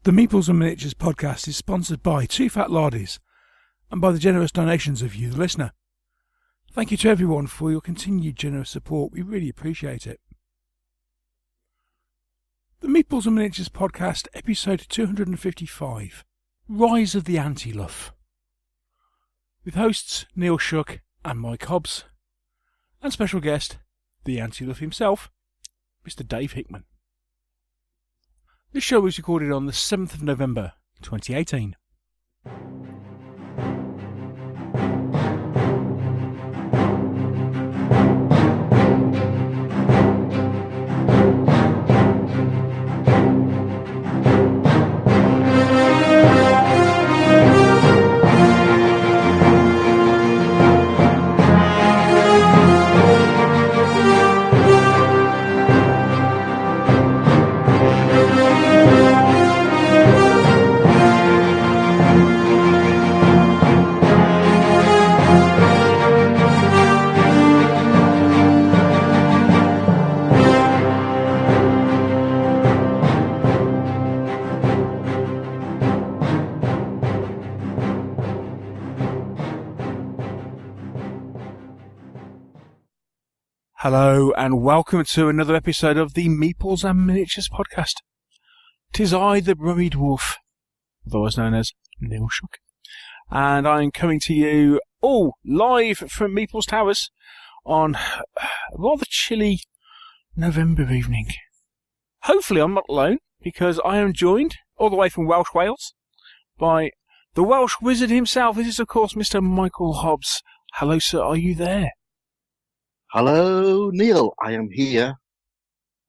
The Meeples and Miniatures podcast is sponsored by Two Fat Lardies and by the generous donations of you, the listener. Thank you to everyone for your continued generous support. We really appreciate it. The Meeples and Miniatures podcast, episode 255, Rise of the Anti-Luff, with hosts Neil Shuck and Mike Hobbs, and special guest, the Anti-Luff himself, Mr. Dave Hickman. This show was recorded on the 7th of November, 2018. Hello and welcome to another episode of the Meeples and Miniatures podcast. 'Tis I, the Brummy Dwarf, otherwise known as Neil Shuck, and I'm coming to you all live from Meeples Towers on a rather chilly November evening. Hopefully I'm not alone, because I am joined all the way from Welsh Wales by the Welsh wizard himself. This is of course Mr. Michael Hobbs. Hello sir, are you there? Hello, Neil. I am here,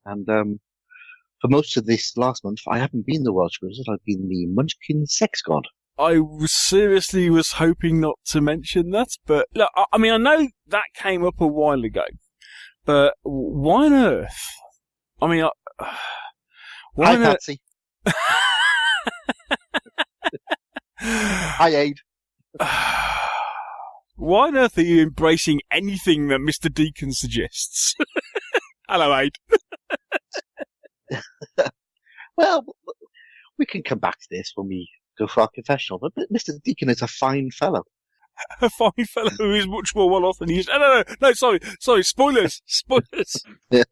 and for most of this last month, I haven't been the Welsh Wizard. I've been the Munchkin Sex God. I seriously was hoping not to mention that, but look, I mean, I know that came up a while ago, but why on earth? I mean, why Hi, on earth? Patsy. Hi, Aid. Why on earth are you embracing anything that Mr. Deacon suggests? Hello, Aid. Well, we can come back to this when we go for our confessional, but Mr. Deacon is a fine fellow. A fine fellow who is much more well off than he is. No, sorry, spoilers. Yeah.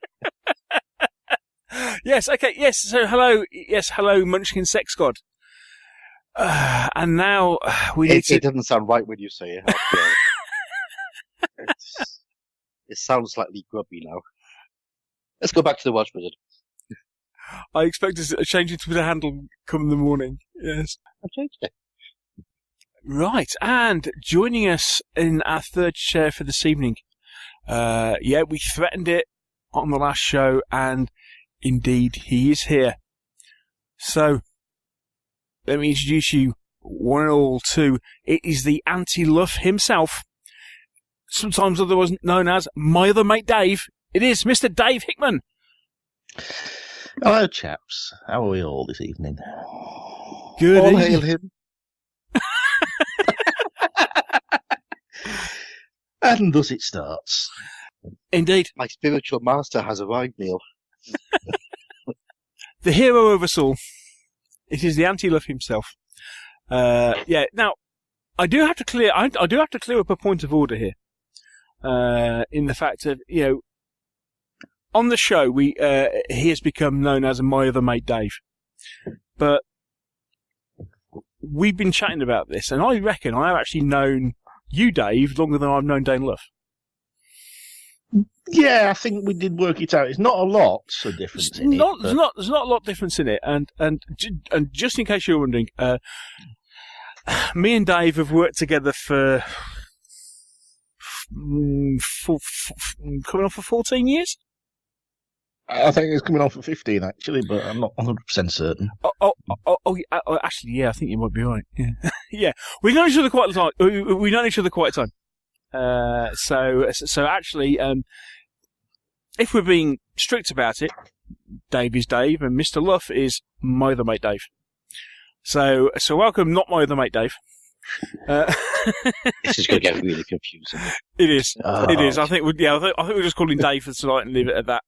Yes, okay, yes, so hello, Munchkin Sex God. And now we need to... It doesn't sound right when you say it. It sounds slightly grubby now. Let's go back to the Welsh Wizard. I expect a change into the handle come in the morning. Yes. I've changed it. Right, and joining us in our third chair for this evening. We threatened it on the last show, and indeed he is here. So, let me introduce you one and all to, it is the Anti-Luff himself, sometimes otherwise known as my other mate Dave. It is Mr. Dave Hickman. Hello, chaps. How are we all this evening? Good All evening. hail him. And thus it starts. Indeed. My spiritual master has arrived, Neil. The hero of us all. It is the Anti-Luff himself. Now, I do have to clear up a point of order here. In the fact of, on the show, he has become known as my other mate Dave. But we've been chatting about this, and I reckon I have actually known you, Dave, longer than I've known Dane Luff. Yeah, I think we did work it out. It's not a lot of difference in it. There's not a lot of difference in it, and just in case you're wondering, me and Dave have worked together for coming on for 14 years. I think it's coming on for 15 actually, but I'm not 100% certain. Actually, yeah, I think you might be right. Yeah, yeah, we've known each other quite a time. We've known each other quite a time. So actually, if we're being strict about it, Dave is Dave, and Mr. Luff is my other mate Dave. So welcome, not my other mate Dave. This is going to get really confusing. It is. Oh. It is. I think we'll just call him Dave for tonight and leave it at that.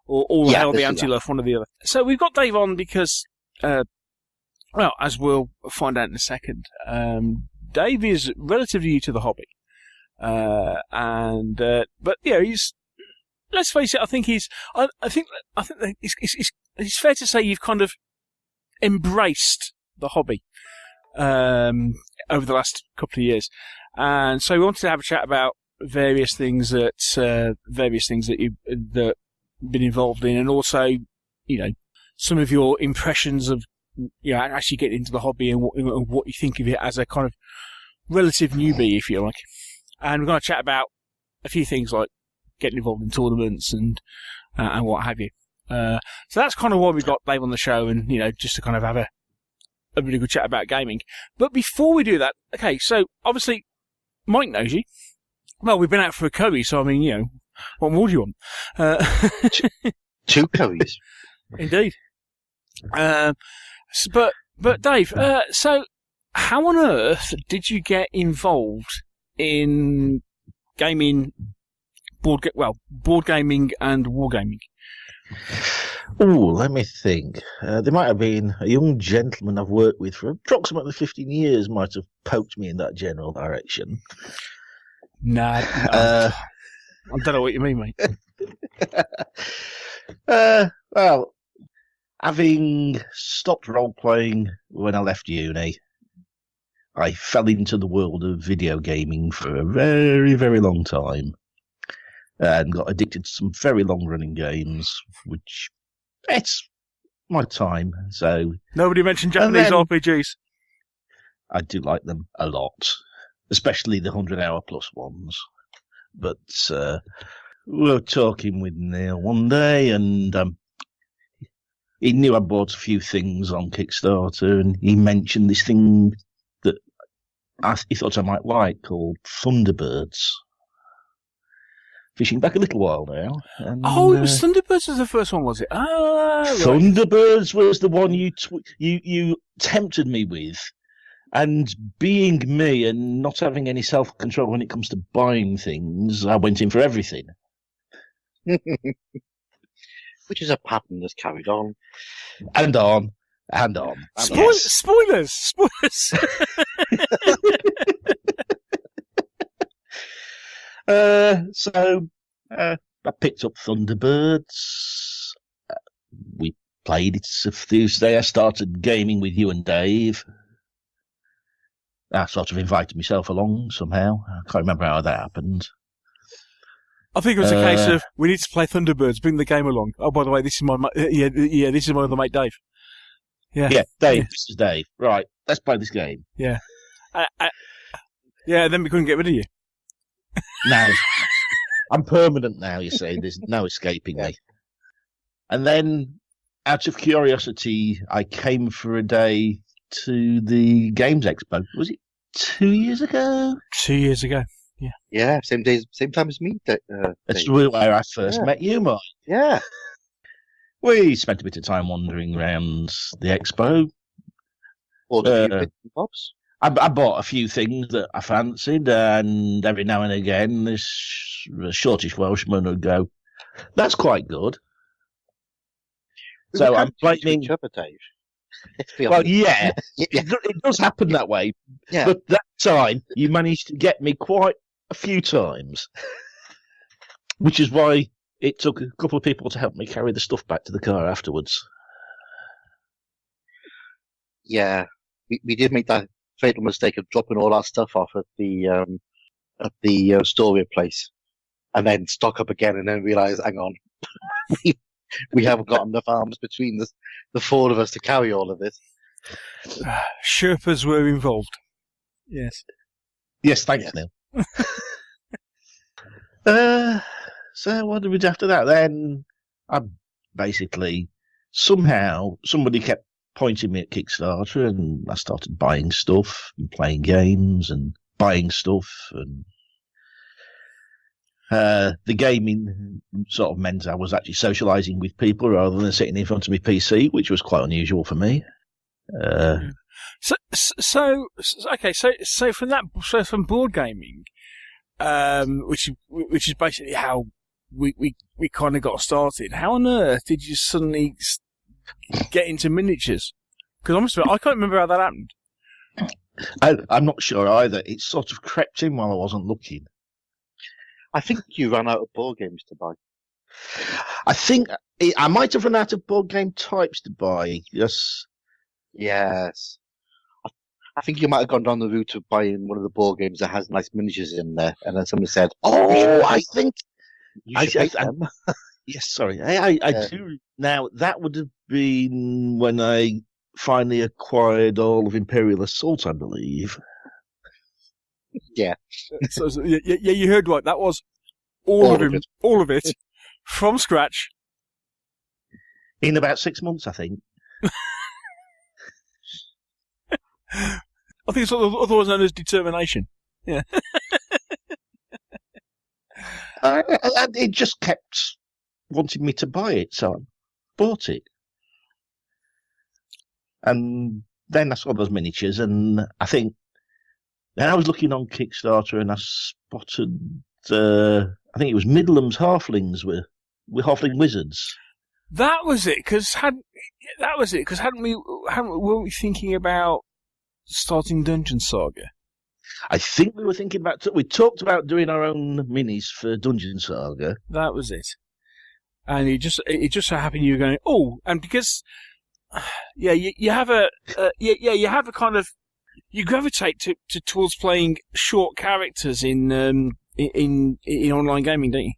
Or the hell the Anti-Luff, one or the other. So we've got Dave on because Well, as we'll find out in a second, Dave is relatively new to the hobby. But he's, let's face it, I think that it's fair to say you've kind of embraced the hobby, over the last couple of years. And so we wanted to have a chat about various things that you've been involved in, and also, some of your impressions of, actually getting into the hobby and what you think of it as a kind of relative newbie, if you like. And we're going to chat about a few things like getting involved in tournaments and what have you. So that's kind of why we got Dave on the show, and just to kind of have a really good chat about gaming. But before we do that, okay, so obviously Mike knows you. Well, we've been out for a curry, so I mean, what more do you want? 2 curries. Indeed. But Dave, so how on earth did you get involved in gaming, board gaming and wargaming? Oh, let me think. There might have been a young gentleman I've worked with for approximately 15 years might have poked me in that general direction. Nah, I don't know what you mean, mate. Well, having stopped role-playing when I left uni, I fell into the world of video gaming for a very, very long time and got addicted to some very long-running games, which it's my time. So nobody mentioned Japanese RPGs. I do like them a lot, especially the 100-hour plus ones. But we were talking with Neil one day, and he knew I bought a few things on Kickstarter, and he mentioned this thing that he thought I might like called Thunderbirds. Fishing back a little while now. And, it was Thunderbirds was the first one, was it? Thunderbirds was the one you tempted me with. And being me and not having any self-control when it comes to buying things, I went in for everything. Which is a pattern that's carried on. And on. And on. Spoilers! So I picked up Thunderbirds. We played it a Tuesday. I started gaming with you and Dave. I sort of invited myself along somehow. I can't remember how that happened. I think it was a case of, we need to play Thunderbirds, bring the game along. Oh, by the way, this is my this is my other mate, Dave. Yeah, Dave, this is Dave. Right, let's play this game. Yeah. Then we couldn't get rid of you. No. I'm permanent now, you see. There's no escaping me. And then, out of curiosity, I came for a day to the Games Expo. Was it 2 years ago? 2 years ago, yeah. Yeah, same time as me. That's where I first met you, Mike. Yeah. We spent a bit of time wandering around the expo. Bought a few bits and bobs. I bought a few things that I fancied, and every now and again, this shortish Welshman would go, "That's quite good." So I'm playing. Each other, Dave. Well, yeah, it does happen that way. Yeah. But that time, you managed to get me quite a few times, which is why it took a couple of people to help me carry the stuff back to the car afterwards. Yeah, we did make that fatal mistake of dropping all our stuff off at the storage place, and then stock up again, and then realise, hang on, we haven't got enough arms between the 4 of us to carry all of this. Sherpas were involved. Yes. Yes, thanks, Neil. So what did we do after that? Then I basically, somehow, somebody kept pointing me at Kickstarter, and I started buying stuff and playing games and buying stuff, and the gaming sort of meant I was actually socialising with people rather than sitting in front of my PC, which was quite unusual for me. So from board gaming, which is basically how we kind of got started. How on earth did you suddenly get into miniatures? Because honestly, I can't remember how that happened. I'm not sure either. It sort of crept in while I wasn't looking. I think you ran out of board games to buy. I think I might have run out of board game types to buy. Yes. Yes. I think you might have gone down the route of buying one of the board games that has nice miniatures in there, and then somebody said, "Oh, I think you should make them." Yes, sorry. I do. Now, that would have been when I finally acquired all of Imperial Assault, I believe. Yeah. Yeah, you heard right. That was all of it, from scratch. In about 6 months, I think. I think it's otherwise known as determination. Yeah. It just kept wanting me to buy it, so I bought it. And then I saw those miniatures, and I think then I was looking on Kickstarter, and I spotted, I think it was Midland's Halflings with Halfling Wizards. That was it, because hadn't weren't we thinking about starting Dungeon Saga? I think we were thinking about. We talked about doing our own minis for Dungeon Saga. That was it, and it just so happened you were going. Oh, and because you have a you have a kind of, you gravitate towards playing short characters in online gaming, don't you?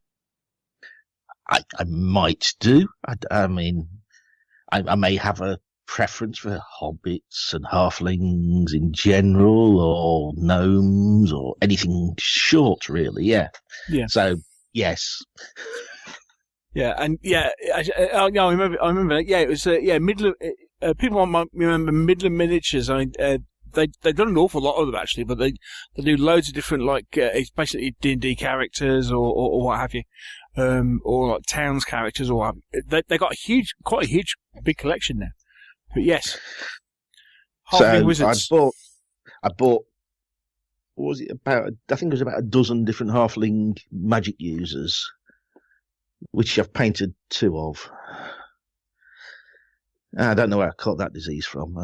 I might do. I mean, I may have a preference for hobbits and halflings in general, or gnomes, or anything short, really. Yeah. Yeah. So yes. Yeah, and I remember. Yeah, it was Midland. People might remember Midland Miniatures. I mean, they've done an awful lot of them actually, but they do loads of different, like it's basically D&D characters or what have you, or like towns characters, or they got quite a huge big collection now. But yes, Halfling Wizards. I bought. What was it about? I think it was about a dozen different halfling magic users, which I've painted 2 of. I don't know where I caught that disease from.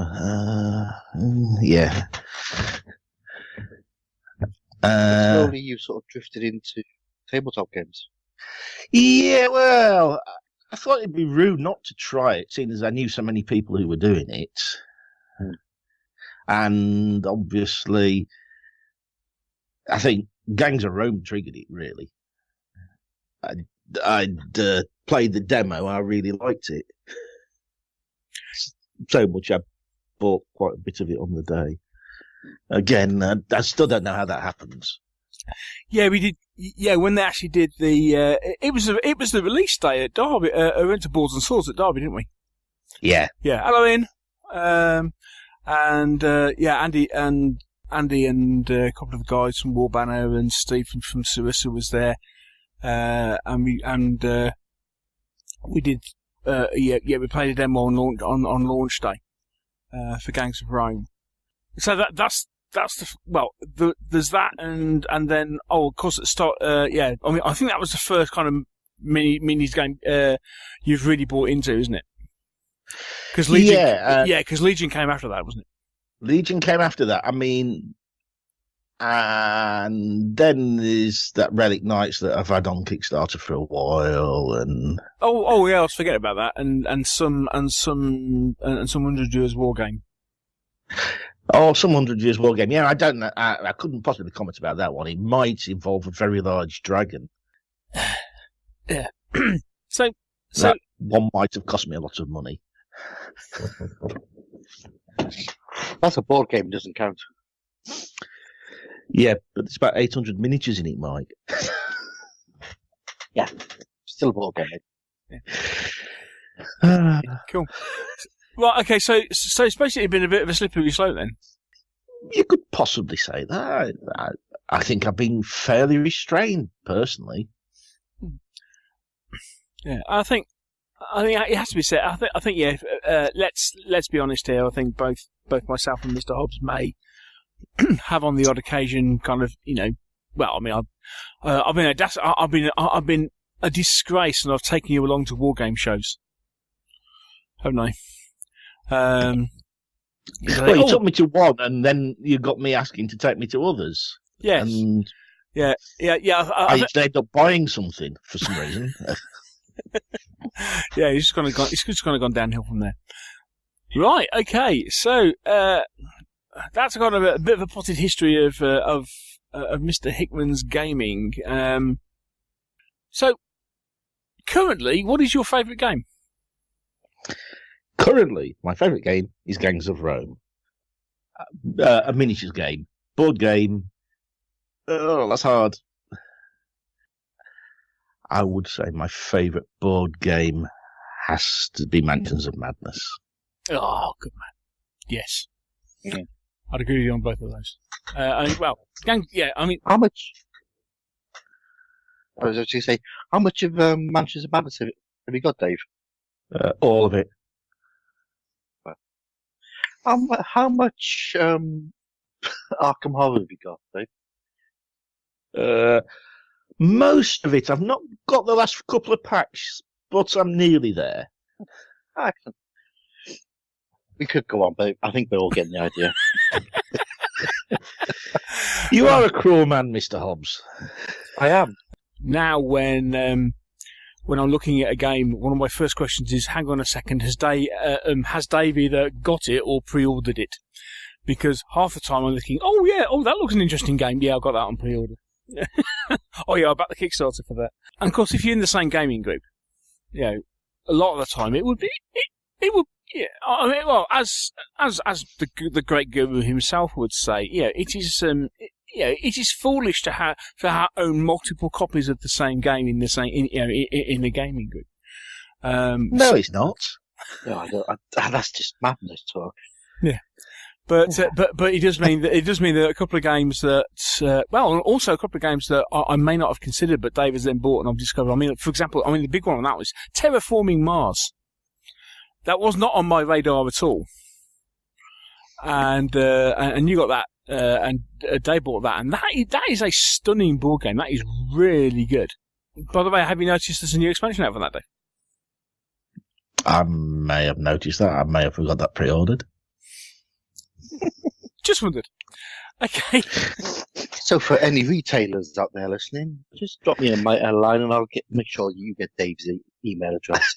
Yeah. Slowly you sort of drifted into tabletop games. Yeah, well, I thought it'd be rude not to try it, seeing as I knew so many people who were doing it. And obviously, I think Gangs of Rome triggered it, really. I'd played the demo, I really liked it. So much I bought quite a bit of it on the day. Again, I still don't know how that happens. Yeah, we did. Yeah, when they actually did the, it was the release day at Derby. We went to Boards and Swords at Derby, didn't we? Yeah. Yeah. Hello, Ian. Andy and a couple of the guys from Warbanner and Steve from Sarissa was there, and we did. We played a demo on launch day for Gangs of Rome. So that's there's that, and then of course at start. I mean, I think that was the first kind of minis game you've really bought into, isn't it? Because Legion, because Legion came after that, wasn't it? Legion came after that. I mean, and then there's that Relic Knights that I've had on Kickstarter for a while, and I was forgetting about that, and some 100 Years War game. Oh, some 100 Years War game. Yeah, I don't know. I couldn't possibly comment about that one. It might involve a very large dragon. Yeah. so that one might have cost me a lot of money. That's a board game, doesn't count. Yeah, but there's about 800 miniatures in it, Mike. Yeah, still a board game. Yeah. Cool. Well, okay, so it's basically been a bit of a slippery slope then. You could possibly say that. I think I've been fairly restrained, personally. Yeah, I think it has to be said. I think let's be honest here. I think both myself and Mr. Hobbs may have on the odd occasion kind of, well, I mean, I've been a disgrace, and I've taken you along to war game shows, haven't I? Well, you took me to one, and then you got me asking to take me to others. Yes. And Yeah. I ended up buying something for some reason. Yeah, it's just kind of gone downhill from there. Right. Okay. So that's kind of a bit of a potted history of Mr. Hickman's gaming. So currently, what is your favourite game? Currently, my favourite game is Gangs of Rome. A miniatures game. Board game. Oh, that's hard. I would say my favourite board game has to be Mansions of Madness. Oh, good man. Yes. Yeah. I'd agree with you on both of those. How much? I was going to say, how much of Mansions of Madness have you got, Dave? All of it. How much Arkham Horror have you got, Dave? Most of it. I've not got the last couple of packs, but I'm nearly there. Excellent. We could go on, but I think we're all getting the idea. You are a cruel man, Mr. Hobbs. I am. Now, when I'm looking at a game, one of my first questions is, hang on a second, has Dave either got it or pre-ordered it? Because half the time I'm looking, that looks an interesting game. Yeah, I got that on pre-order. Oh yeah, I backed the Kickstarter for that. And of course, if you're in the same gaming group, a lot of the time it would. Yeah, I mean, well, as the great guru himself would say, it is foolish to own multiple copies of the same game in the gaming group. No, it's not. No, that's just madness talk. Yeah, but it does mean that a couple of games that also a couple of games that I may not have considered, but Dave has then bought and I've discovered. I mean, for example, the big one on that was Terraforming Mars. That was not on my radar at all, and you got that, and Dave bought that, and that is a stunning board game. That is really good. By the way, have you noticed there's a new expansion out for that, Dave? I may have noticed that. I may have got that pre-ordered. Just wondered. Okay. So for any retailers out there listening, just drop me a line and I'll make sure you get Dave's email address.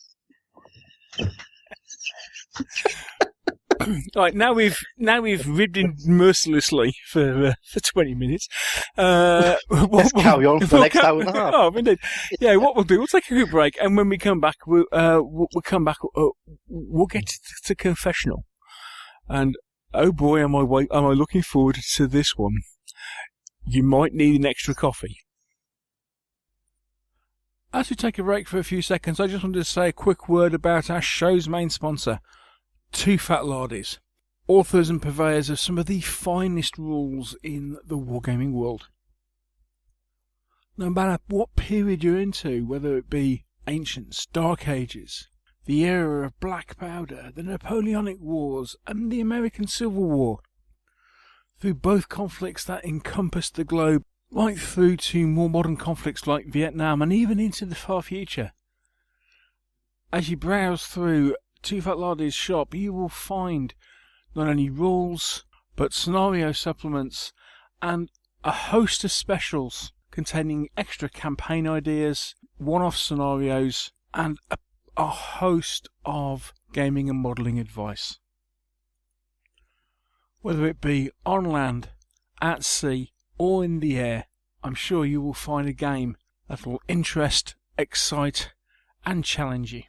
Right, now we've ribbed him mercilessly for 20 minutes. Let's carry on for the next hour and a half. Oh, indeed. Yeah, what we'll do, we'll take a quick break, and when we come back, we'll come back. We'll get to Confessional, and oh boy, am I looking forward to this one. You might need an extra coffee. As we take a break for a few seconds, I just wanted to say a quick word about our show's main sponsor, Two Fat Lardies, authors and purveyors of some of the finest rules in the wargaming world. No matter what period you're into, whether it be Ancients, Dark Ages, the era of Black Powder, the Napoleonic Wars, and the American Civil War, through both conflicts that encompassed the globe, right through to more modern conflicts like Vietnam and even into the far future. As you browse through Two Fat Lardies' shop, you will find not only rules, but scenario supplements and a host of specials containing extra campaign ideas, one-off scenarios, and a host of gaming and modelling advice. Whether it be on land, at sea, or in the air, I'm sure you will find a game that will interest, excite, and challenge you.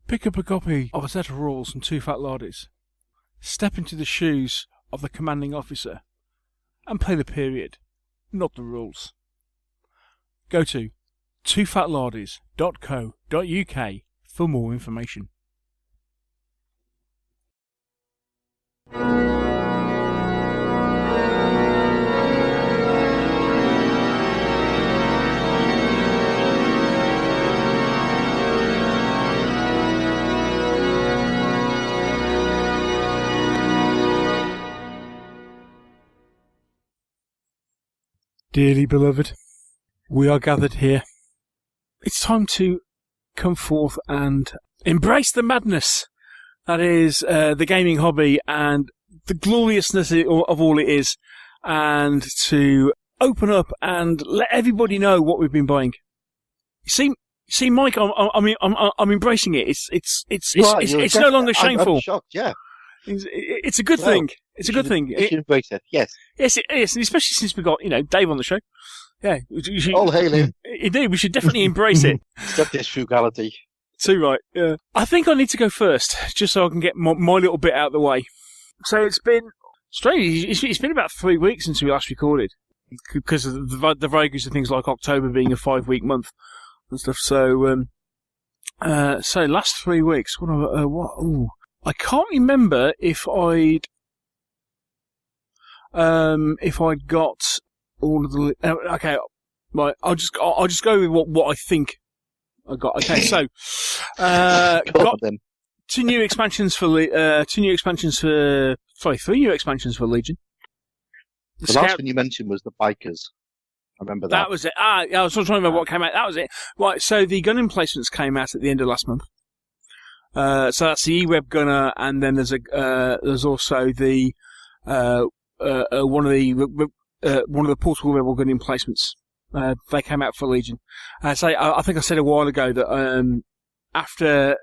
Pick up a copy of a set of rules from Two Fat Lardies, step into the shoes of the commanding officer, and play the period, not the rules. Go to twofatlardies.co.uk for more information. Dearly beloved, we are gathered here. It's time to come forth and embrace the madness That is the gaming hobby and the gloriousness of all it is, and to open up and let everybody know what we've been buying. You see, Mike, I'm embracing it. It's no longer shameful. I'm shocked, yeah. It's a good thing. It's a good thing. You should embrace it, yes. Yes, it is, and especially since we got Dave on the show. Yeah, you should, all hail him. Indeed, we should definitely embrace it. Stop this frugality. Too right. Yeah. I think I need to go first, just so I can get my little bit out of the way. So it's been strange. It's been about 3 weeks since we last recorded, because of the vagaries of things like October being a 5-week month and stuff. So, so last 3 weeks. What? Ooh, I can't remember if I'd got all of the. Okay, right. I'll just go with what I think I got. Okay, so got them. 3 new expansions for Legion. The last one you mentioned was the bikers. I remember that. That was it. I was trying to remember what came out. That was it. Right, so the gun emplacements came out at the end of last month. So that's the E-Web gunner, and then there's also the one of the portable rebel gun emplacements. They came out for Legion. So I think I said a while ago that after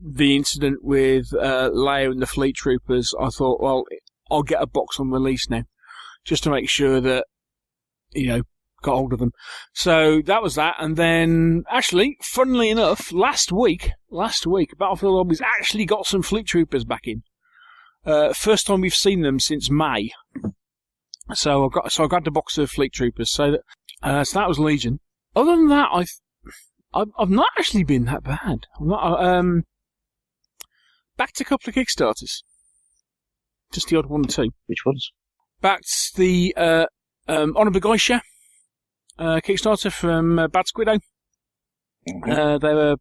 the incident with Leia and the Fleet Troopers, I thought, well, I'll get a box on release now, just to make sure that got hold of them. So that was that, and then actually, funnily enough, last week, Battlefield Hobbies actually got some Fleet Troopers back in. First time we've seen them since May. So I grabbed a box of Fleet Troopers. So that was Legion. Other than that, I've not actually been that bad. I'm not, backed a couple of Kickstarters. Just the odd one or two. Which ones? Backed the Honor Begeisha Kickstarter from Bad Squiddo. Mm-hmm. They were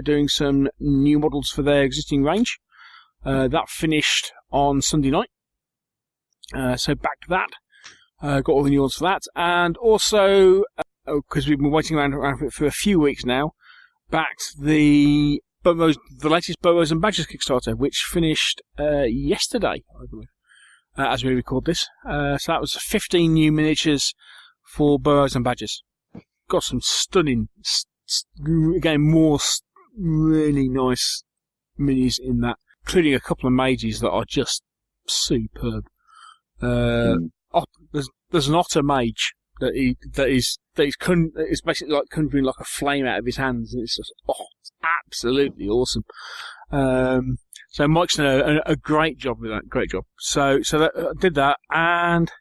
doing some new models for their existing range. That finished on Sunday night. So backed that. Got all the new ones for that. And also, because we've been waiting around for it for a few weeks now, backed the latest Burrows and Badgers Kickstarter, which finished yesterday, I believe, as we record this. So that was 15 new miniatures for Burrows and Badgers. Got some stunning, again, more really nice minis in that, including a couple of mages that are just superb. There's an otter mage that is basically like conjuring like a flame out of his hands, and it's just it's absolutely awesome. So Mike's done a great job with that. Great job. So that did that, and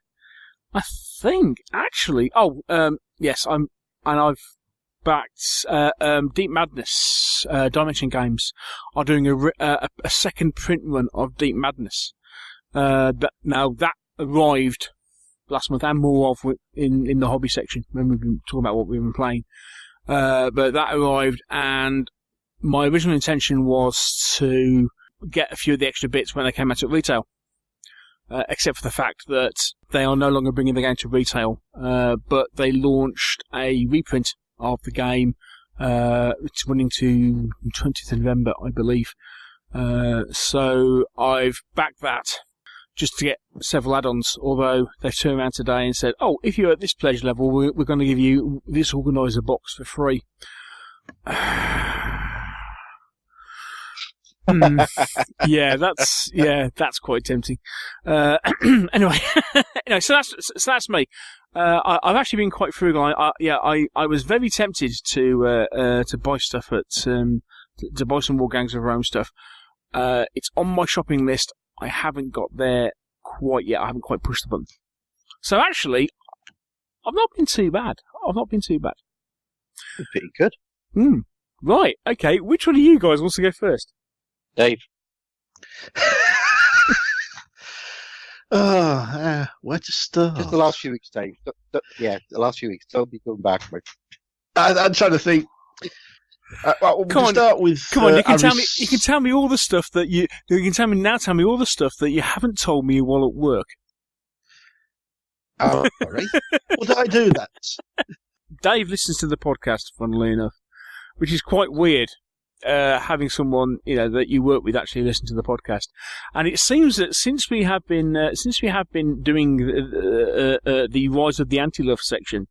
I think actually, yes, I've backed Deep Madness. Dimension Games are doing a second print run of Deep Madness. But now that arrived last month, and more of in the hobby section when we've been talking about what we've been playing. But that arrived, and my original intention was to get a few of the extra bits when they came out at retail. Except for the fact that they are no longer bringing the game to retail, but they launched a reprint of the game. It's running to 20th of November, I believe. So I've backed that just to get several add-ons, although they've turned around today and said, if you're at this pledge level, we're going to give you this organiser box for free. Yeah, that's quite tempting. Anyway, so that's me. I've actually been quite frugal. I was very tempted to buy stuff to buy some War Gangs of Rome stuff. It's on my shopping list. I haven't got there quite yet. I haven't quite pushed the button. So actually, I've not been too bad. Pretty good. Right. Okay. Which one of you guys wants to go first? Dave. Where to start? Just the last few weeks, Dave. The last few weeks. Don't be going back, mate. I'm trying to think. Well, come on, start with. Come on, you can tell me. You can tell me all the stuff that you. You can tell me all the stuff that you haven't told me while at work. Oh, sorry. Well, did I do that? Dave listens to the podcast, funnily enough, which is quite weird. having someone that you work with actually listen to the podcast. And it seems that since we have been doing the Rise of the Anti-Luff section,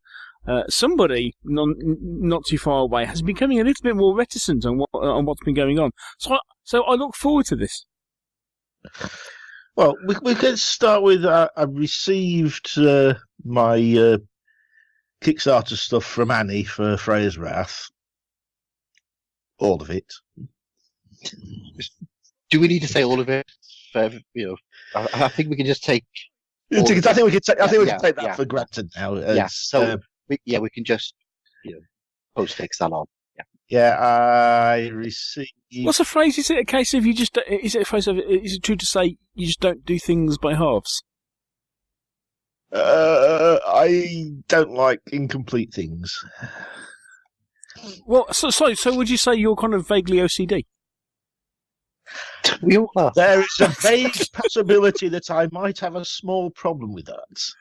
somebody not too far away has been becoming a little bit more reticent on what's been going on. So I look forward to this. Well, we could start with I received my Kickstarter stuff from Annie for Freya's Wrath. All of it. Do we need to say all of it? I think we can just take. I think we can take that for granted now. We can just post-fix that on. Yeah, I received. What's the phrase? Is it a case of is it true to say you just don't do things by halves? I don't like incomplete things. Well, so would you say you're kind of vaguely OCD? We all are. There is a vague possibility that I might have a small problem with that.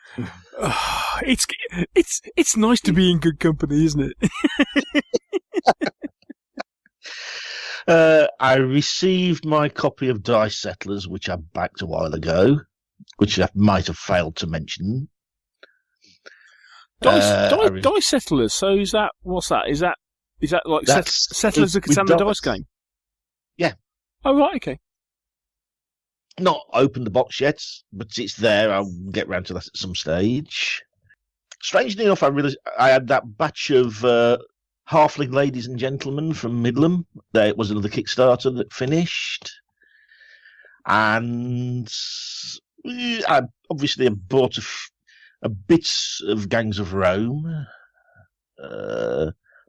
It's nice to be in good company, isn't it? I received my copy of Dice Settlers, which I backed a while ago, which I might have failed to mention. Dice Settlers. So what's that? Is that like Settlers of Catan dice game? Yeah. Oh right, okay. Not opened the box yet, but it's there. I'll get round to that at some stage. Strangely enough, I had that batch of Halfling Ladies and Gentlemen from Midland. There was another Kickstarter that finished, and I obviously bought a bit of Gangs of Rome.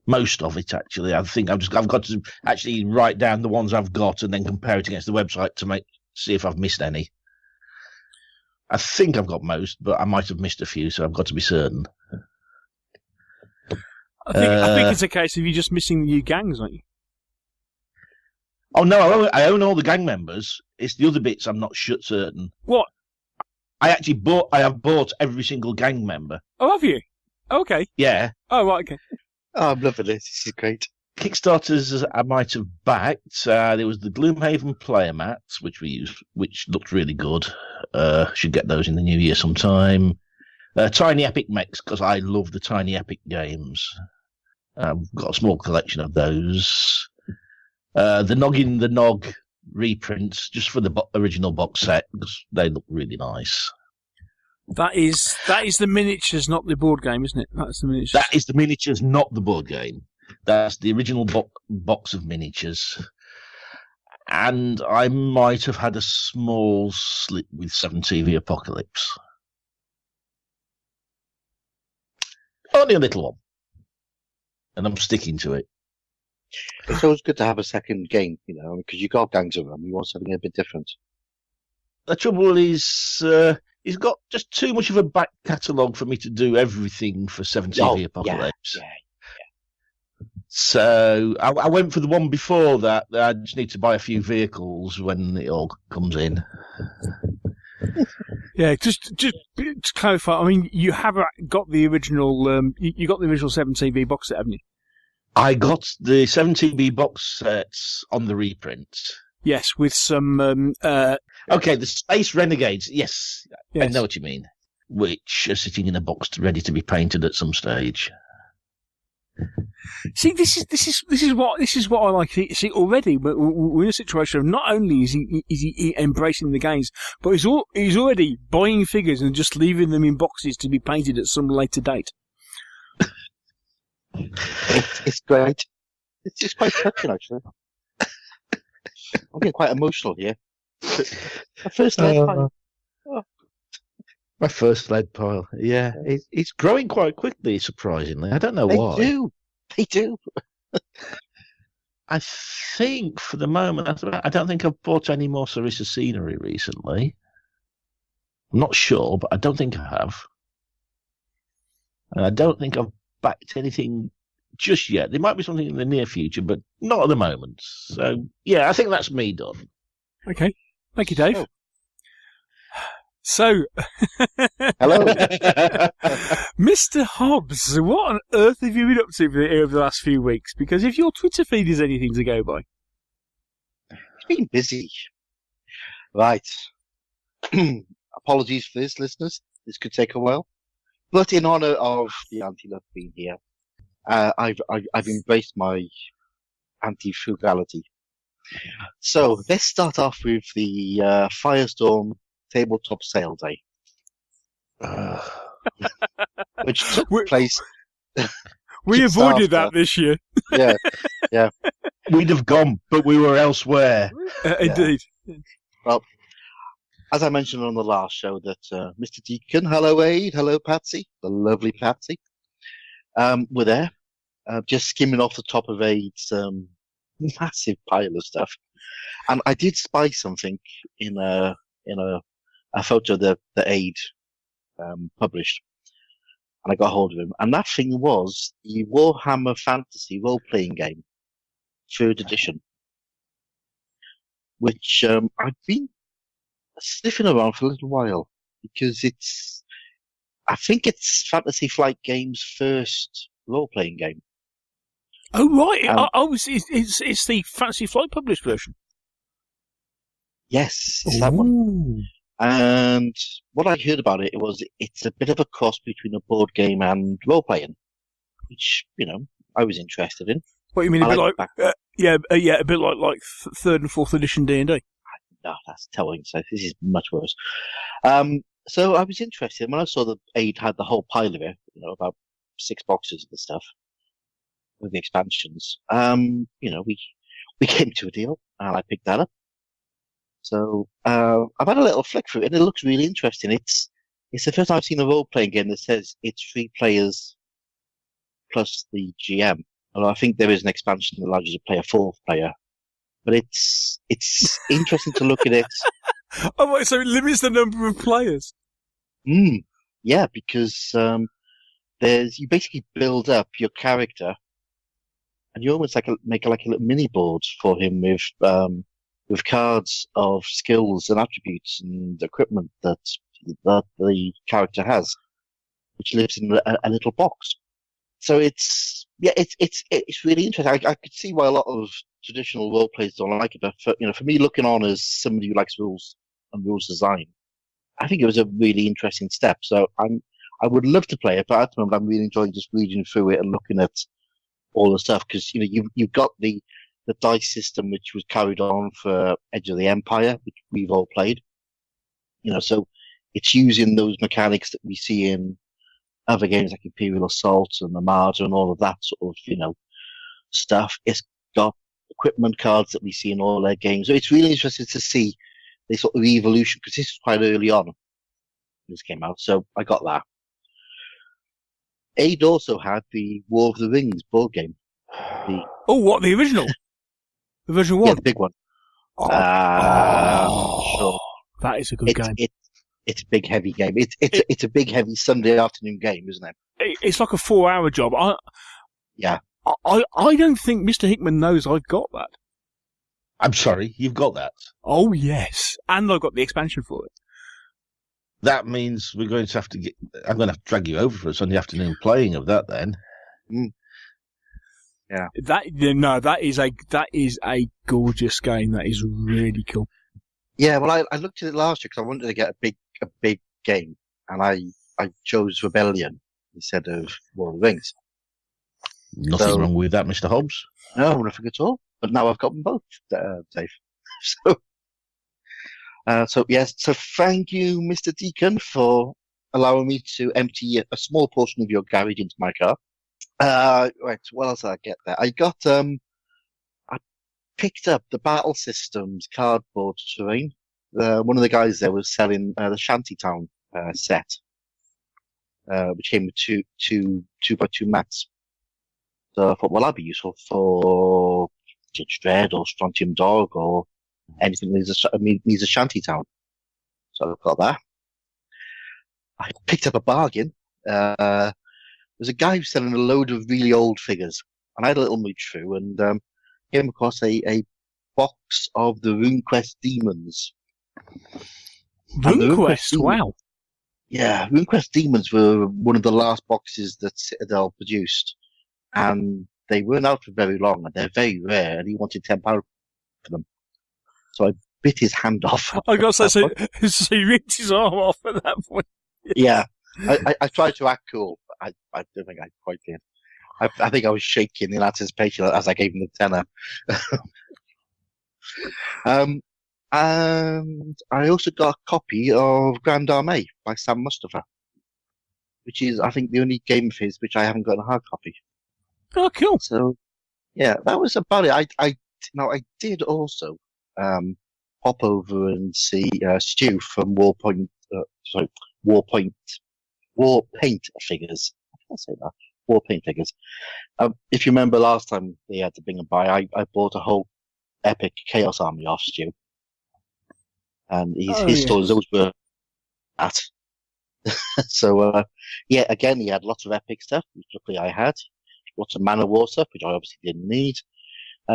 Most of it, actually. I think I've got to actually write down the ones I've got and then compare it against the website to see if I've missed any. I think I've got most, but I might have missed a few, so I've got to be certain. I think it's a case of you just missing the new gangs, aren't you? Oh no, I own all the gang members. It's the other bits I'm not certain. What? I have bought every single gang member. Oh, have you? Okay. Yeah. Oh, right, okay. Oh, I'm loving this. This is great. Kickstarters I might have backed. There was the Gloomhaven player mats, which we used, which looked really good. Should get those in the new year sometime. Tiny Epic mechs, because I love the Tiny Epic games. I've got a small collection of those. The Noggin the Nog reprints, just for the original box set, because they look really nice. That is the miniatures, not the board game, isn't it? That's the miniatures. That is the miniatures, not the board game. That's the original box of miniatures. And I might have had a small slip with 7 TV Apocalypse. Only a little one. And I'm sticking to it. It's always good to have a second game, because you got Gangs of Rome. You want something a bit different. The trouble is, he's got just too much of a back catalogue for me to do everything for 7 TV Apocalypse. Yeah. So I went for the one before that. I just need to buy a few vehicles when it all comes in. Yeah, just to clarify. I mean, you have got the original. You got the original 7 TV box set, haven't you? I got the 7 TV box sets on the reprint. Yes, with some. Okay, the Space Renegades. Yes, I know what you mean. Which are sitting in a box ready to be painted at some stage. See, this is what I like. See, already we're in a situation of not only is he embracing the games, but he's already buying figures and just leaving them in boxes to be painted at some later date. It's great. It's just quite touching, actually. I'm getting quite emotional here. My first lead pile. Oh. My first lead pile. Yeah, it's growing quite quickly, surprisingly. I don't know why. They do. I think for the moment, I don't think I've bought any more Sarissa scenery recently. I'm not sure, but I don't think I have. And I don't think I've backed anything just yet. There might be something in the near future, but not at the moment. So, yeah, I think that's me done. Okay. Thank you, Dave. So, Hello. Mr. Hobbs, what on earth have you been up to over the last few weeks? Because if your Twitter feed is anything to go by. It's been busy. Right. Apologies for this, listeners. This could take a while. But in honour of the Anti-Luff being here, I've embraced my anti-frugality. So let's start off with the Firestorm Tabletop Sale Day, which took place. We avoided that this year. Yeah. We'd have gone, but we were elsewhere. Indeed. Well, as I mentioned on the last show, that Mr. Deacon, hello Aid, hello Patsy, the lovely Patsy, were there, just skimming off the top of Aid's massive pile of stuff, and I did spy something in a photo that Aid published, and I got hold of him, and that thing was the Warhammer Fantasy role-playing game, 3rd edition, which I've been sniffing around for a little while, because I think it's Fantasy Flight Games' first role-playing game. Oh, right. It's the Fantasy Flight published version. Yes, it's that one. And what I heard about it was it's a bit of a cross between a board game and role-playing, which, I was interested in. What you mean, a bit like 3rd and 4th edition D&D? No, that's telling. So this is much worse. So I was interested when I saw that Aid had the whole pile of it, about 6 boxes of the stuff with the expansions. We came to a deal, and I picked that up. So I've had a little flick through it, and it looks really interesting. It's the first time I've seen a role-playing game that says it's 3 players plus the GM. Although I think there is an expansion that allows you to play a 4th player. But it's interesting to look at it. Oh, wait, so it limits the number of players? Yeah, because you basically build up your character, and you almost make a little mini board for him with cards of skills and attributes and equipment that the character has, which lives in a little box. So it's really interesting. I could see why a lot of traditional role players don't like it, but for me, looking on as somebody who likes rules and rules design, I think it was a really interesting step. So I would love to play it, but at the moment I'm really enjoying just reading through it and looking at all the stuff, because you've got the dice system which was carried on for Edge of the Empire, which we've all played. So it's using those mechanics that we see in other games like Imperial Assault and Armada and all of that sort of, stuff. It's got equipment cards that we see in all their games. So it's really interesting to see the sort of evolution, because this is quite early on when this came out. So I got that. Aid also had the War of the Rings board game. The original? The version 1? Yeah, the big one. Sure. That is a good game. It's a big, heavy game. It's a big, heavy Sunday afternoon game, isn't it? It's like a 4-hour job. Yeah. I don't think Mr. Hickman knows I've got that. I'm sorry, you've got that? Oh, yes. And I've got the expansion for it. That means we're going to have to I'm going to have to drag you over for a Sunday afternoon playing of that then. Yeah. That is a gorgeous game. That is really cool. Yeah, well, I looked at it last year because I wanted to get a big game, and I chose Rebellion instead of War of the Rings. Nothing wrong with that, Mr. Hobbs. No, nothing at all. But now I've got them both, Dave. So yes. So thank you, Mr. Deacon, for allowing me to empty a small portion of your garage into my car. Right. What else did I get there? I got I picked up the Battle Systems cardboard terrain. One of the guys there was selling the Shantytown set, which came with two by two mats. So I thought, well, that'd be useful for Judge Dredd or Strontium Dog or anything that needs a Shantytown. So I've got that. I picked up a bargain. There's a guy who's selling a load of really old figures, and I had a little mooch through and came across a box of the RuneQuest Demons. And the RuneQuest, Demons- wow. Yeah, RuneQuest Demons were one of the last boxes that Citadel produced, and they weren't out for very long, and they're very rare, and he wanted £10 for them. So I bit his hand off. I got to say, so he ripped his arm off at that point. Yeah, I tried to act cool, but I don't think I quite did. I think I was shaking in anticipation as I gave him the tenner. And I also got a copy of Grand Armée by Sam Mustafa, which is, I think, the only game of his which I haven't got a hard copy. Oh, cool. So, yeah, that was about it. I did also pop over and see Stu from War Paint Figures. I can't say that. War Paint Figures. If you remember last time they had the Bing and Buy, I bought a whole epic Chaos Army off Stu. And his stores always were that. So, yeah, again, he had lots of epic stuff, which luckily I had. Lots of Mana War stuff, which I obviously didn't need.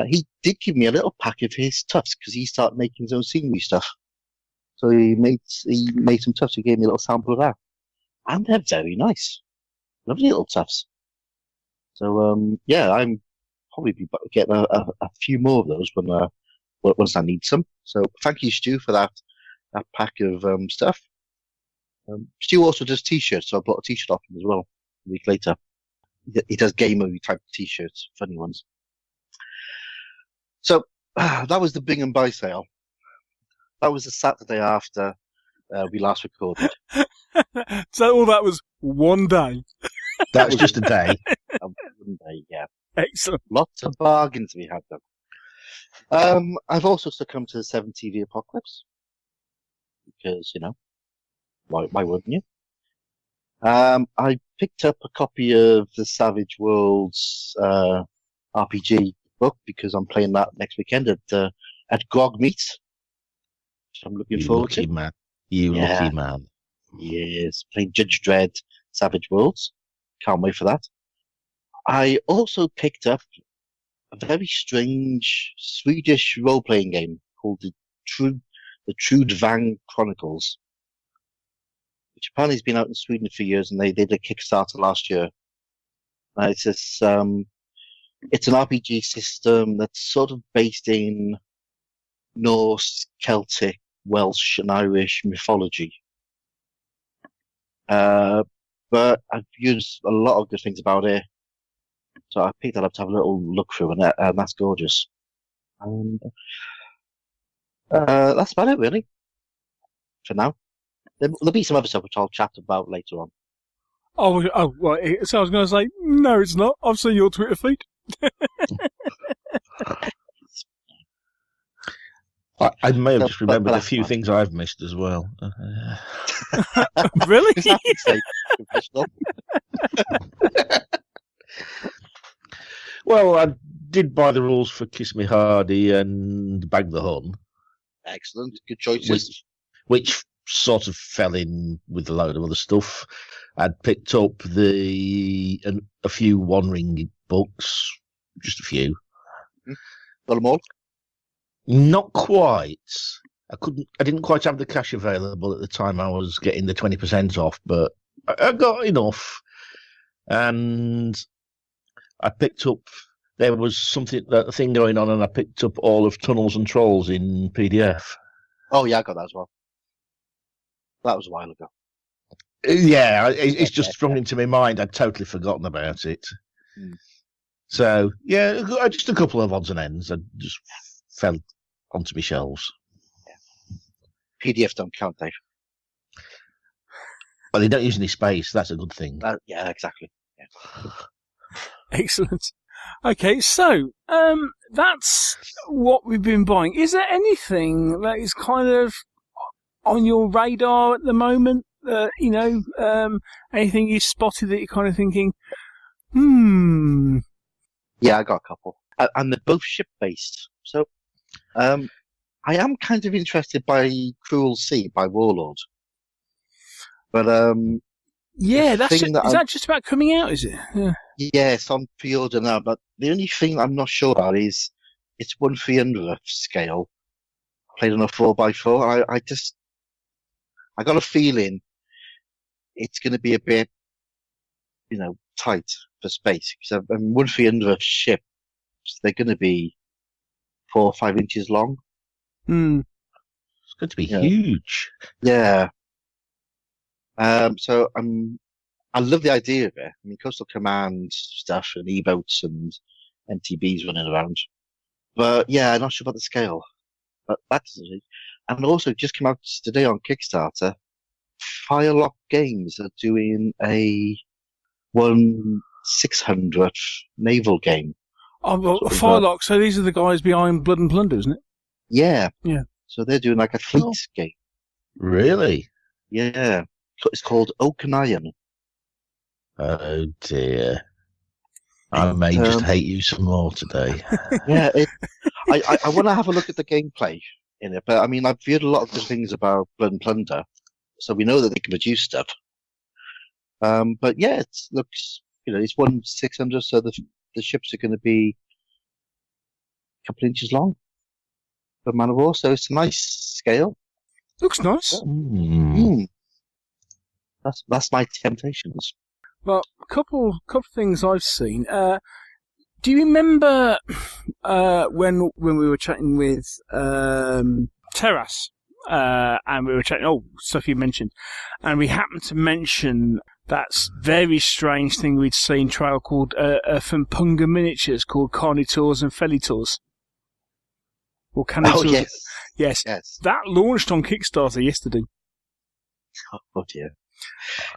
He did give me a little pack of his tufts, because he started making his own scenery stuff. So he made some tufts, he gave me a little sample of that. And they're very nice. Lovely little tufts. So, yeah, I'm probably be getting a few more of those once I need some. So thank you, Stu, for that pack of stuff. Stu also does t-shirts, so I bought a t-shirt off him as well a week later. He does gamer type t-shirts, funny ones. So that was the Bing and Buy sale. That was the Saturday after we last recorded. So all that was one day. That was just a day. One day, yeah. Excellent. Lots of bargains we had though. I've also succumbed to the 7 TV apocalypse. Because, you know, why wouldn't you? I picked up a copy of the Savage Worlds RPG book because I'm playing that next weekend at Grog Meet. So I'm looking forward to. Man. Lucky man. Yes, playing Judge Dredd Savage Worlds. Can't wait for that. I also picked up a very strange Swedish role-playing game called the Trudvang Chronicles, which apparently has been out in Sweden for years, and they did a Kickstarter last year. It's this, it's an RPG system that's sort of based in Norse, Celtic, Welsh, and Irish mythology. But I've used a lot of good things about it. So I picked that up to have a little look through, and that's gorgeous. And that's about it, really, for now. There'll be some other stuff which I'll chat about later on. Oh, right. So I was going to say, no, it's not. I've seen your Twitter feed. I may have just remembered a few things I've missed as well. Really? Is that to say, Confessional? Well, I did buy the rules for Kiss Me Hardy and Bag the Hun. Excellent. Good choices. Which sort of fell in with a load of other stuff. I'd picked up a few One Ring books, just a few. Got them all? Not quite. I didn't quite have the cash available at the time I was getting the 20% off, but I got enough. And I picked up, there was a thing going on, and I picked up all of Tunnels and Trolls in PDF. Oh, yeah, I got that as well. That was a while ago. Yeah, it's just sprung into my mind. I'd totally forgotten about it. So, yeah, just a couple of odds and ends. I just fell onto my shelves. PDFs don't count, Dave. Well, they don't use any space. That's a good thing. Yeah, exactly. Yeah. Excellent. Okay, so that's what we've been buying. Is there anything that is kind of on your radar at the moment? Anything you spotted that you're kind of thinking, Yeah, I got a couple. And they're both ship-based. So, I am kind of interested by Cruel Sea by Warlord. But, is that just about coming out, is it? Yeah. Yes, on pre-order now, but the only thing I'm not sure about is it's 1/300th scale, played on a 4x4. I just I got a feeling it's going to be a bit, tight for space. Because I mean, 1/300 ship, they're going to be 4 or 5 inches long. It's going to be huge. Yeah. So I love the idea of it. I mean, Coastal Command stuff and E-boats and MTBs running around. But yeah, I'm not sure about the scale. But that's it. And also, just came out today on Kickstarter, Firelock Games are doing a 1/600th naval game. Oh, well, Firelock, so these are the guys behind Blood and Plunder, isn't it? Yeah. Yeah. So they're doing like a fleet game. Really? Yeah. It's called Oak and Iron. Oh dear. I may just hate you some more today. Yeah, I want to have a look at the gameplay in it, but I mean, I've heard a lot of good things about Blood and Plunder, so we know that they can produce stuff. But yeah, it looks, it's 1/600, so the ships are going to be a couple of inches long per man of war, so it's a nice scale. Looks nice. That's my temptations. Well, a couple things I've seen. Do you remember when we were chatting with Terras, and we were chatting stuff you mentioned, and we happened to mention that very strange thing we'd seen trail called from Punga Miniatures called Carnitors and Felitors. Or Carnitors. Yes. That launched on Kickstarter yesterday. Oh dear.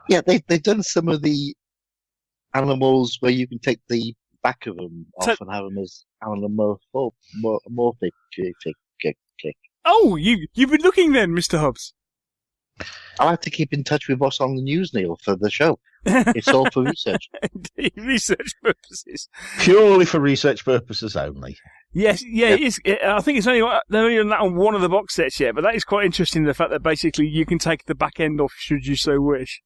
Yeah, they've done some of the animals where you can take the back of them off and have them as anamorphic. Oh, you've been looking then, Mr. Hobbs. I like to keep in touch with what's on the news, Neil, for the show. It's all for research. Indeed, research purposes. Purely for research purposes only. Yes, yeah. I think they're only on that on one of the box sets yet, but that is quite interesting, the fact that basically you can take the back end off should you so wish.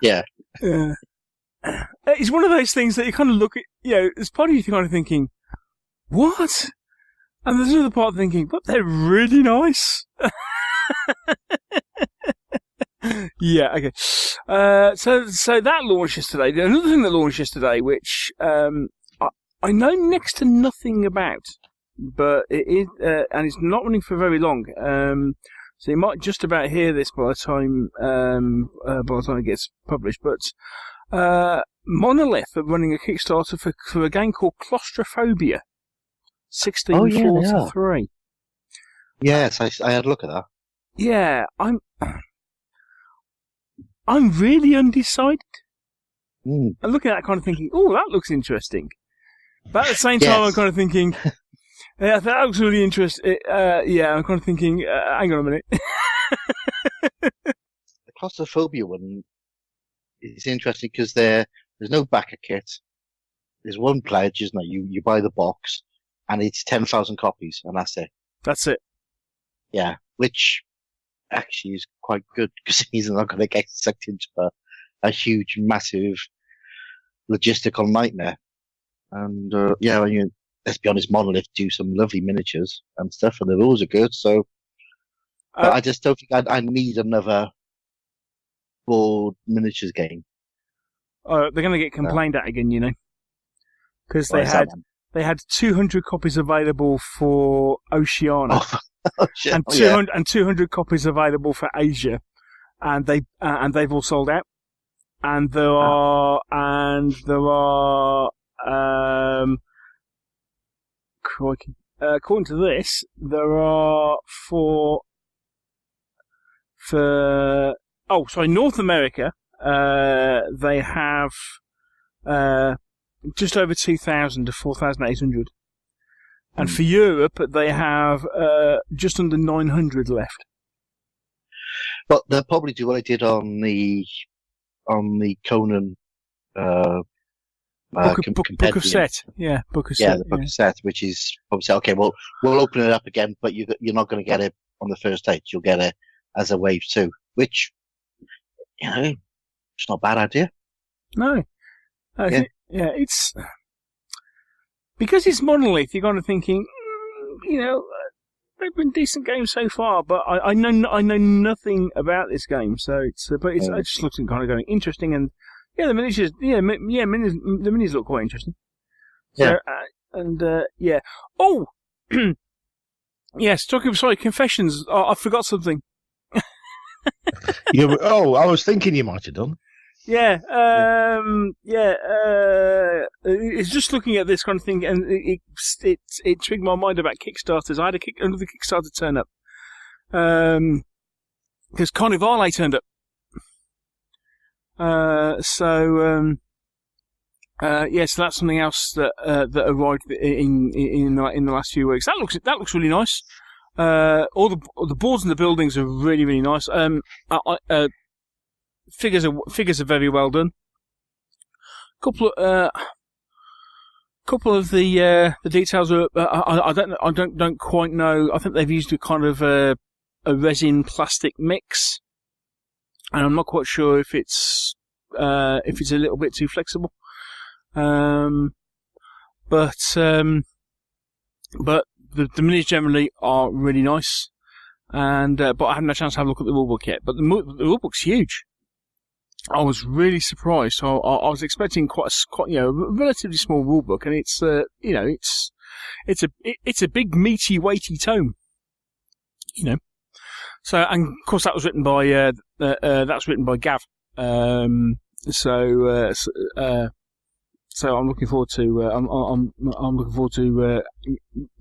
Yeah. It's one of those things that you kind of look at, there's part of you kind of thinking, what? And there's another part thinking, but they're really nice. Yeah, okay. So that launched yesterday. Another thing that launched yesterday, which I know next to nothing about, but it is, and it's not running for very long. So you might just about hear this by the time it gets published. But Monolith are running a Kickstarter for a game called Claustrophobia 1643. Yes, I had a look at that. Yeah, I'm really undecided. I'm looking at that kind of thinking, oh, that looks interesting. But at the same time, I'm kind of thinking, yeah, that looks really interesting. I'm kind of thinking, hang on a minute. The Claustrophobia one is interesting because there's no backer kit. There's one pledge, isn't there? You buy the box, and it's 10,000 copies, and that's it. That's it. Yeah, which actually is quite good because he's not going to get sucked into a huge, massive logistical nightmare. And let's be honest, Monolith do some lovely miniatures and stuff, and the rules are good. So, but I just don't think I need another board miniatures game. They're going to get complained at again, because they had 200 copies available for Oceania. And 200 copies available for Asia, and they've all sold out. And there are according to this, there are North America, they have just over 2,000 to 4,800. And for Europe, they have just under 900 left. But they'll probably do what I did on the Conan book of set. Yeah, book of set. Yeah, the book of set, which is obviously okay. Well, we'll open it up again, but you're not going to get it on the first date. You'll get it as a wave 2, which it's not a bad idea. No, it's. Because it's Monolith, you're kind of thinking, they've been decent games so far, but I know nothing about this game, so I just looked at kind of going interesting, and the miniatures, the minis look quite interesting. So, Yeah. Oh, yes. Confessions. I forgot something. I was thinking you might have done. Yeah, it's just looking at this kind of thing, and it triggered my mind about Kickstarters. I had another Kickstarter turn up, because Carnivale turned up. So that's something else that arrived in the last few weeks. That looks really nice. All the boards and the buildings are really, really nice. Figures are very well done. Couple of the details are I don't quite know. I think they've used a kind of a resin plastic mix, and I'm not quite sure if it's a little bit too flexible. But the minis generally are really nice, and but I haven't had a chance to have a look at the rulebook yet. But the rulebook's huge. I was really surprised. So I was expecting quite a relatively small rulebook, and it's a big meaty weighty tome. So, and of course that was written by Gav. So I'm looking forward to I'm looking forward to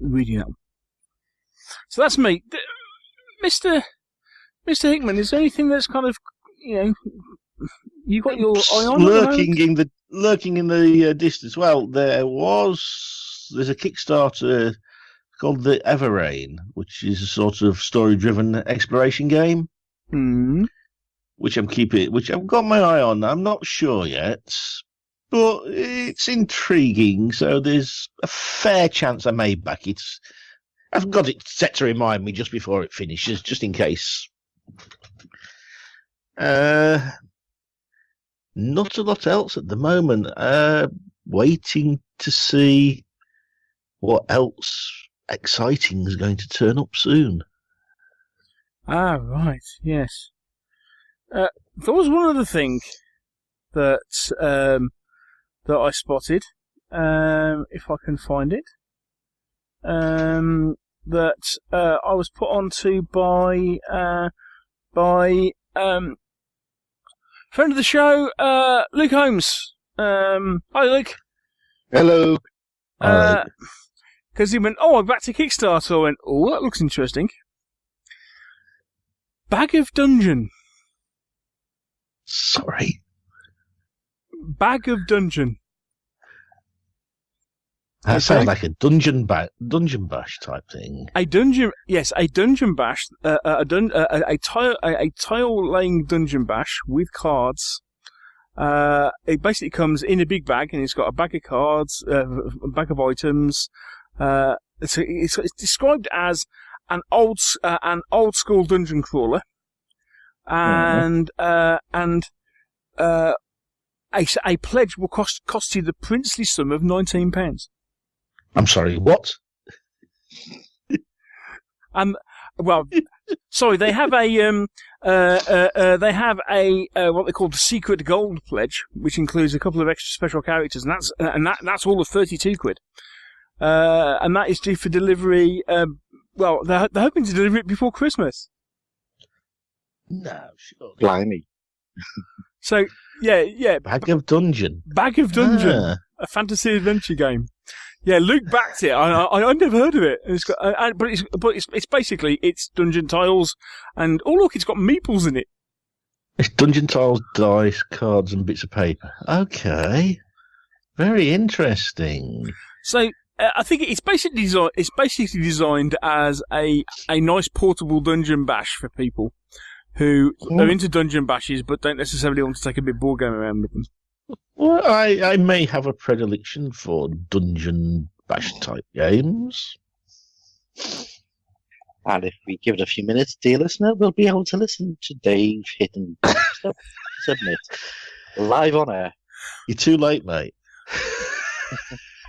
reading that one. So that's me, Mr. Hickman. Is there anything that's kind of you got your eye on? Lurking in the distance. Well, there's a Kickstarter called the Everrain, which is a sort of story-driven exploration game. Which I've got my eye on. I'm not sure yet, but it's intriguing. So there's a fair chance I may back it. I've got it set to remind me just before it finishes, just in case. Not a lot else at the moment. Waiting to see what else exciting is going to turn up soon. Ah, right. Yes. There was one other thing that I spotted. If I can find it. That I was put onto by friend of the show, Luke Holmes. Hi, Luke. Hello. Because he went, I'm back to Kickstarter. I went, that looks interesting. Bag of Dungeon. Sorry. Bag of Dungeon. That sounds like a dungeon bash type thing. A dungeon bash, a tile laying dungeon bash with cards. It basically comes in a big bag, and it's got a bag of cards, a bag of items. It's described as an old school dungeon crawler, and a pledge will cost you the princely sum of £19. I'm sorry, what? Well, sorry, they have a what they call the secret gold pledge, which includes a couple of extra special characters, and that's all of £32. And that is due for delivery. Well, they're hoping to deliver it before Christmas. No, sure. Blimey. So yeah. Bag of Dungeon. A fantasy adventure game. Yeah, Luke backed it. I never heard of it. It's basically dungeon tiles, and look, it's got meeples in it. It's dungeon tiles, dice, cards, and bits of paper. Okay, very interesting. So I think it's basically designed as a nice portable dungeon bash for people who are into dungeon bashes but don't necessarily want to take a big board game around with them. Well, I may have a predilection for dungeon bash type games. And if we give it a few minutes, dear listener, we'll be able to listen to Dave Hickman submit live on air. You're too late, mate.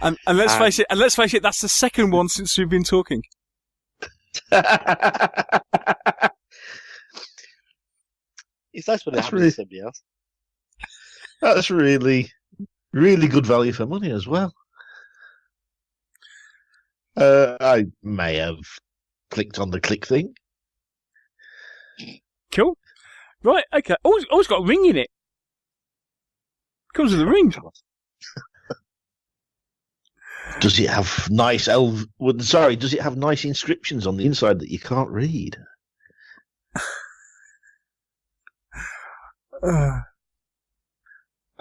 And let's face it, that's the second one since we've been talking. It's nice when it That's happens really- to somebody else. That's really, really good value for money as well. I may have clicked on the click thing. Cool. Right, okay. Always got a ring in it. Comes with a ring. Does it have nice does it have nice inscriptions on the inside that you can't read? I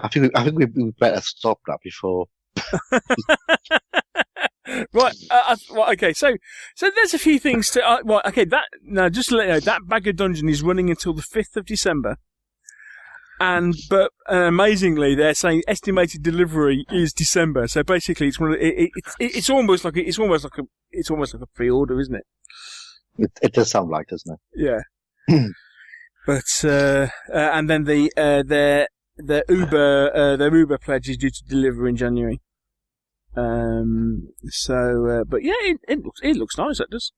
think we better stop that before. Right. Well, okay. So there's a few things to. Right. Okay. Just to let you know, that bag of dungeon is running until the 5th of December, but amazingly, they're saying estimated delivery is December. So basically, it's almost like a pre-order, isn't it? It does sound like, doesn't it? Yeah. But and then their Uber pledge is due to deliver in January. But yeah, it looks nice. That does.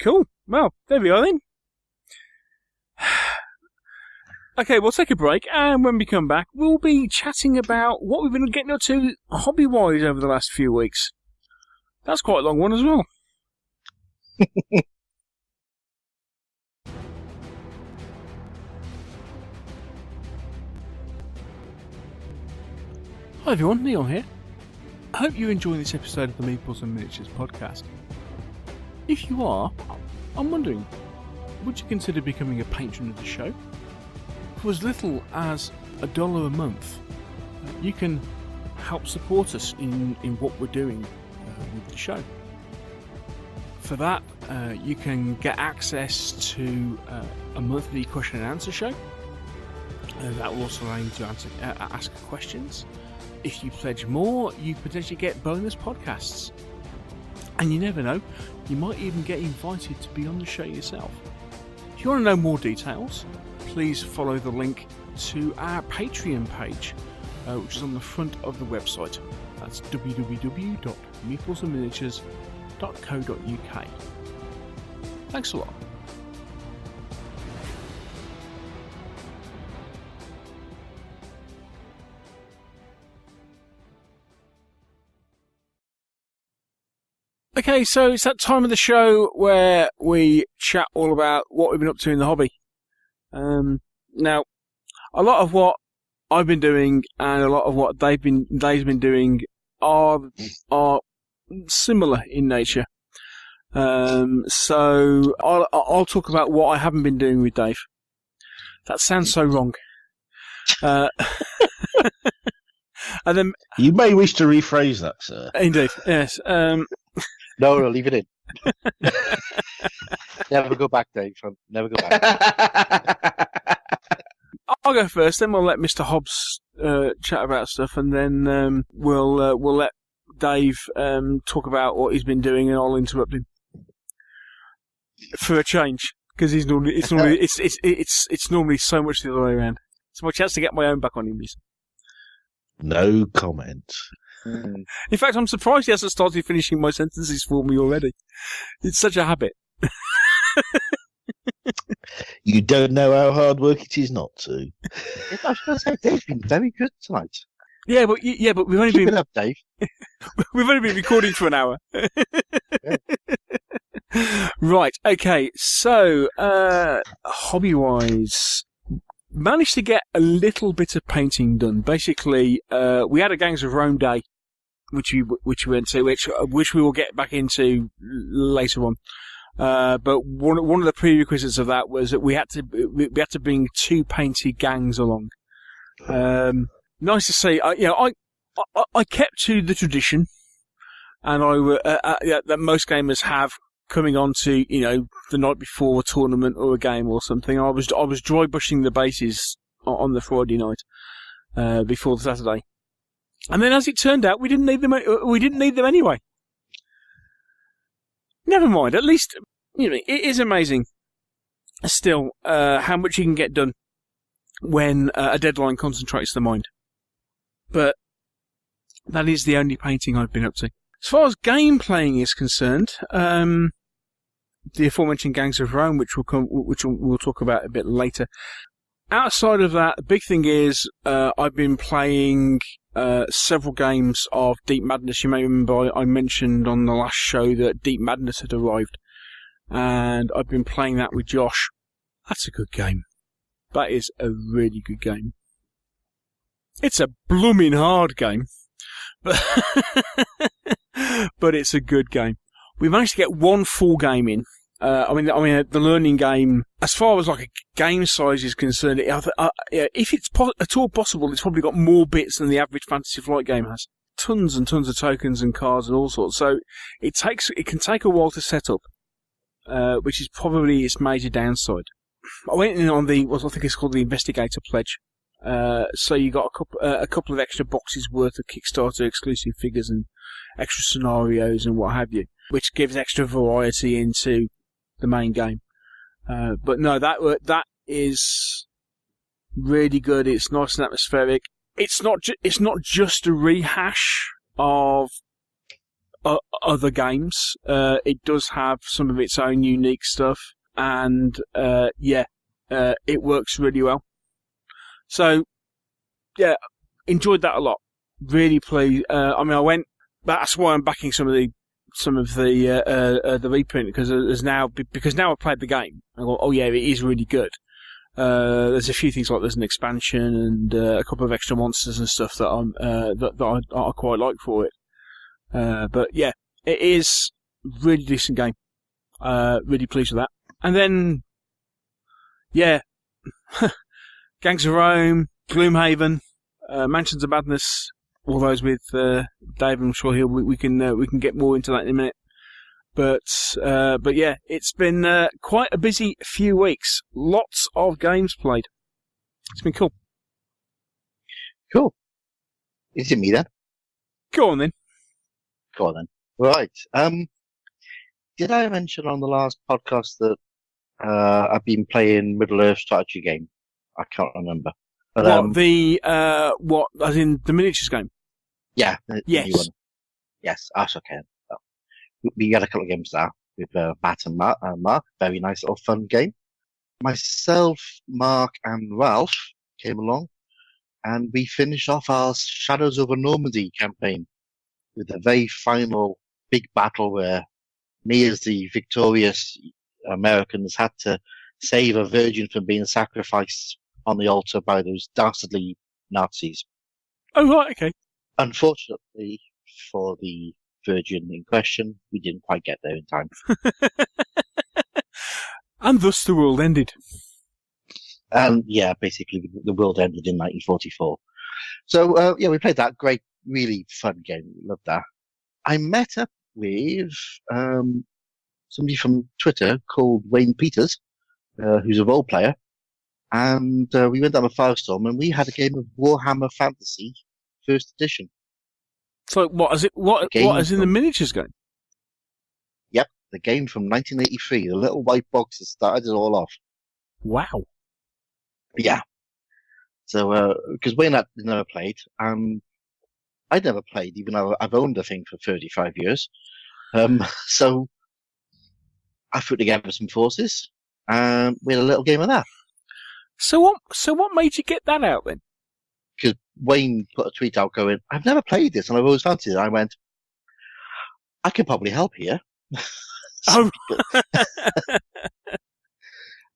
Cool. Well, there we are then. Okay, we'll take a break, and when we come back, we'll be chatting about what we've been getting up to hobby-wise over the last few weeks. That's quite a long one as well. Hi everyone, Neil here. I hope you're enjoying this episode of the Meeples and Miniatures podcast. If you are, I'm wondering, would you consider becoming a patron of the show? For as little as $1 a month, you can help support us in what we're doing with the show. For that, you can get access to a monthly question and answer show. That will also allow you to ask questions. If you pledge more, you potentially get bonus podcasts. And you never know, you might even get invited to be on the show yourself. If you want to know more details, please follow the link to our Patreon page, which is on the front of the website. That's www.meeplesandminiatures.co.uk. Thanks a lot. Okay, so it's that time of the show where we chat all about what we've been up to in the hobby. Now, a lot of what I've been doing and a lot of what Dave's been doing are similar in nature. So I'll talk about what I haven't been doing with Dave. That sounds so wrong. And then You may wish to rephrase that, sir. indeed, yes. No, leave it in. Never go back, Dave. Never go back. I'll go first, then we'll let Mr. Hobbs chat about stuff, and then we'll let Dave talk about what he's been doing, and I'll interrupt him for a change, because it's normally so much the other way around. It's my chance to get my own back on him. No comment. Mm. In fact, I'm surprised he hasn't started finishing my sentences for me already. It's such a habit. You don't know how hard work it is not to. I was going to say, Dave's been very good tonight. Yeah, but we've only Keep been it up, Dave. we've only been recording for an hour. Right. Okay. So, hobby-wise, managed to get a little bit of painting done. Basically, we had a Gangs of Rome day, which we went to, which we will get back into later on. But one of the prerequisites of that was that we had to bring 2 painted gangs along. Nice to see. I kept to the tradition, and that most gamers have coming on to the night before a tournament or a game or something. I was dry brushing the bases on the Friday night before the Saturday, and then as it turned out, we didn't need them. We didn't need them anyway. Never mind. At least it is amazing still how much you can get done when a deadline concentrates the mind. But that is the only painting I've been up to. As far as game playing is concerned, the aforementioned Gangs of Rome, which we'll talk about a bit later. Outside of that, the big thing is I've been playing several games of Deep Madness. You may remember I mentioned on the last show that Deep Madness had arrived, and I've been playing that with Josh. That's a good game. That is a really good game. It's a blooming hard game, but but it's a good game. We managed to get one full game in. I mean, the learning game, as far as like a game size is concerned, if it's at all possible, it's probably got more bits than the average Fantasy Flight game has. Tons and tons of tokens and cards and all sorts. So it can take a while to set up, which is probably its major downside. I went in on what I think is called the Investigator Pledge. So you got a couple of extra boxes worth of Kickstarter exclusive figures and extra scenarios and what have you, which gives extra variety into the main game. But no, that is really good. It's nice and atmospheric. It's not just a rehash of other games. It does have some of its own unique stuff, and it works really well. So, yeah, enjoyed that a lot. Really pleased. That's why I'm backing some of the reprint because now I've played the game. I go, oh yeah, it is really good. There's a few things like there's an expansion and a couple of extra monsters and stuff that I quite like for it. But yeah, it is a really decent game. Really pleased with that. And then, yeah. Gangs of Rome, Gloomhaven, Mansions of Madness, all those with Dave. I'm sure we can get more into that in a minute. But yeah, it's been quite a busy few weeks. Lots of games played. It's been cool. Cool. Is it me then? Go on then. Right. Did I mention on the last podcast that I've been playing Middle-earth strategy game? I can't remember. But, as in the miniatures game? Yeah. Yes. New one. Yes, I sure can. We had a couple of games there with Matt and Mark. Very nice little fun game. Myself, Mark, and Ralph came along, and we finished off our Shadows over Normandy campaign with a very final big battle where me as the victorious Americans had to save a virgin from being sacrificed on the altar by those dastardly Nazis. Oh, right, okay. Unfortunately for the virgin in question, we didn't quite get there in time. And thus the world ended. And yeah, basically the world ended in 1944. So, we played that. Great, really fun game. Loved that. I met up with somebody from Twitter called Wayne Peters, who's a role player. And we went down a firestorm and we had a game of Warhammer Fantasy First Edition. So what is it? What is in the miniatures game? Yep, the game from 1983, the little white box that started it all off. Wow. Yeah. So, because Wayne had never played, I'd never played, even though I've owned the thing for 35 years. So I put together some forces, and we had a little game of that. So what made you get that out then? Because Wayne put a tweet out going, I've never played this, and I've always fancied it. I went, I could probably help here. Oh.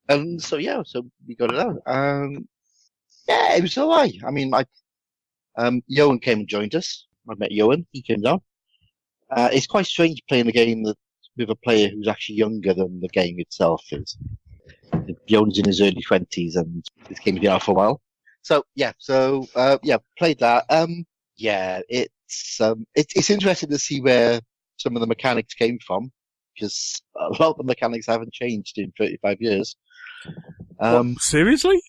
And so we got it out. Yeah, it was alright. I mean, Johan came and joined us. I met Johan. He came down. It's quite strange playing a game with a player who's actually younger than the game itself is. Johan's in his early 20s, and this game's been out for a while. So played that. It's interesting to see where some of the mechanics came from, because a lot of the mechanics haven't changed in 35 years. Seriously?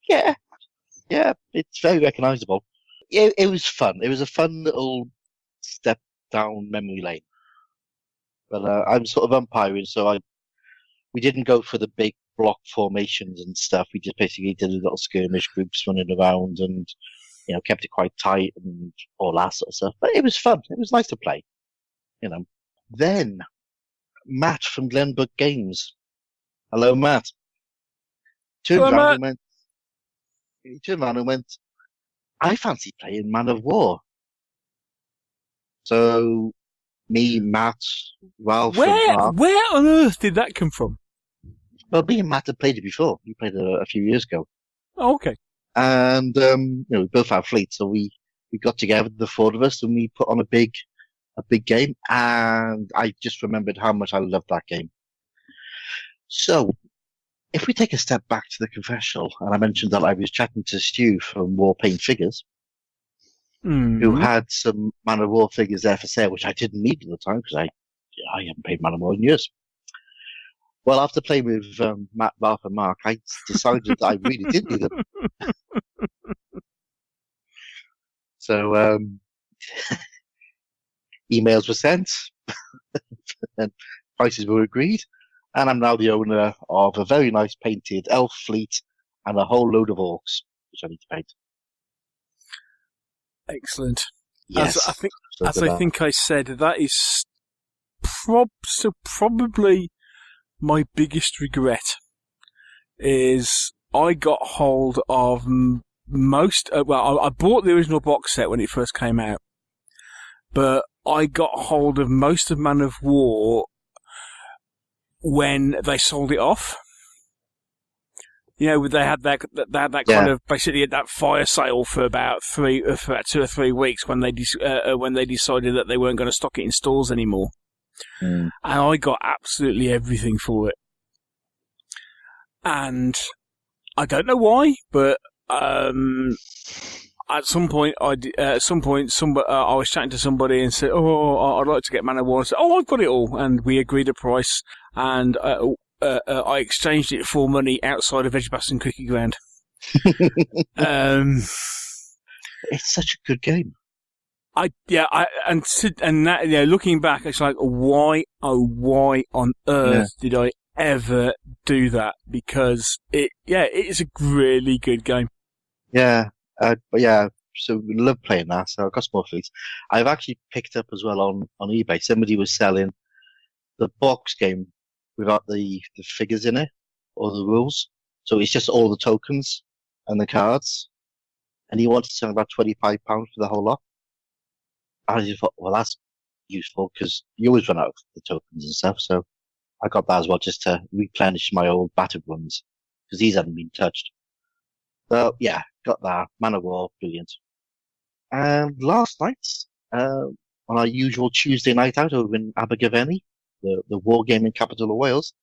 Yeah, it's very recognisable. It was fun. It was a fun little step down memory lane. But I'm sort of umpiring, so we didn't go for the big block formations and stuff. We just basically did a little skirmish groups running around and, kept it quite tight and all that sort of stuff. But it was fun. It was nice to play, Then Matt from Glenbrook Games. Hello, Matt. Hello, Matt. He turned around and went, I fancy playing Man of War. So, me, Matt, Ralph, and Mark. Where on earth did that come from? Well, me and Matt had played it before. We played it a few years ago. Oh, okay. And, we both have fleets, so we got together, the four of us, and we put on a big game. And I just remembered how much I loved that game. So, if we take a step back to the confessional, and I mentioned that I was chatting to Stu from War Paint Figures, who had some Man of War figures there for sale, which I didn't need at the time because I haven't played Man of War in years. Well, after playing with Matt, Ralph, and Mark, I decided that I really did need them. So emails were sent, and prices were agreed, and I'm now the owner of a very nice painted elf fleet and a whole load of orcs, which I need to paint. Excellent. Yes. As I think I said, that is probably my biggest regret is I got hold of most. I bought the original box set when it first came out, but I got hold of most of Man of War when they sold it off. You know, they had that kind of basically that fire sale for about 2 or 3 weeks when they decided that they weren't going to stock it in stores anymore. And I got absolutely everything for it. And I don't know why, but at some point, I was chatting to somebody and said, "Oh, I'd like to get Man of War." I said, "Oh, I've got it all," and we agreed a price, and I exchanged it for money outside of Edgbaston Cricket Ground. It's such a good game. Looking back, it's like, why on earth did I ever do that? Because it is a really good game. So we love playing that. So I've got small fleets. I've actually picked up as well on eBay. Somebody was selling the box game without the figures in it or the rules. So it's just all the tokens and the cards. And he wanted something about £25 for the whole lot. I just thought, well, that's useful because you always run out of the tokens and stuff. So I got that as well just to replenish my old battered ones because these haven't been touched. So yeah, got that. Man of War, brilliant. And last night, on our usual Tuesday night out over in Abergavenny, the wargaming capital of Wales,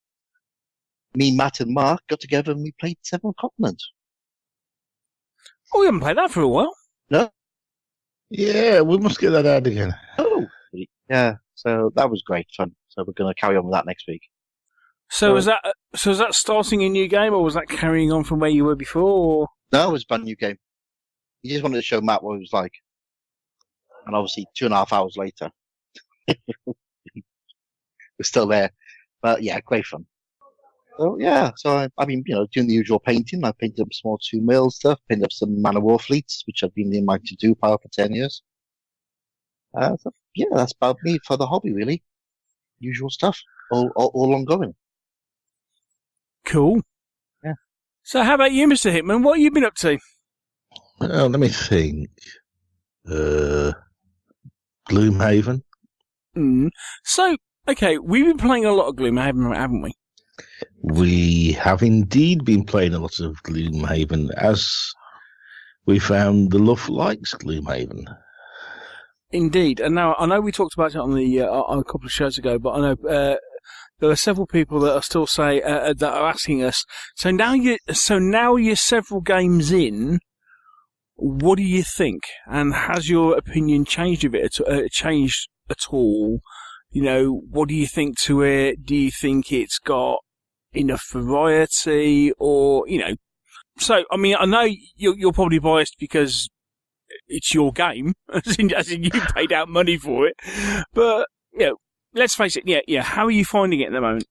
me, Matt, and Mark got together and we played Seventh Continent. Oh, we haven't played that for a while. No? Yeah, we must get that out again. Oh, yeah. So that was great fun. So we're going to carry on with that next week. So is that starting a new game, or was that carrying on from where you were before? Or? No, it was a brand new game. He just wanted to show Matt what it was like. And obviously, 2.5 hours later, we're still there. But yeah, great fun. So yeah, I've been, doing the usual painting. I painted up small 2 mil stuff, painted up some Man of War fleets, which I've been in my to-do pile for 10 years. So yeah, that's about me for the hobby, really. Usual stuff, all ongoing. Cool. Yeah. So how about you, Mr. Hickman? What have you been up to? Well, let me think. Gloomhaven. So, okay, we've been playing a lot of Gloomhaven, haven't we? We have indeed been playing a lot of Gloomhaven, as we found the Luff likes Gloomhaven. Indeed, and now I know we talked about it on a couple of shows ago, but I know there are several people that are still that are asking us. So now you're several games in. What do you think? And has your opinion changed a bit? Changed at all? What do you think to it? Do you think it's got enough variety, or So I mean, I know you're probably biased because it's your game, as in you paid out money for it. But let's face it. Yeah. How are you finding it at the moment?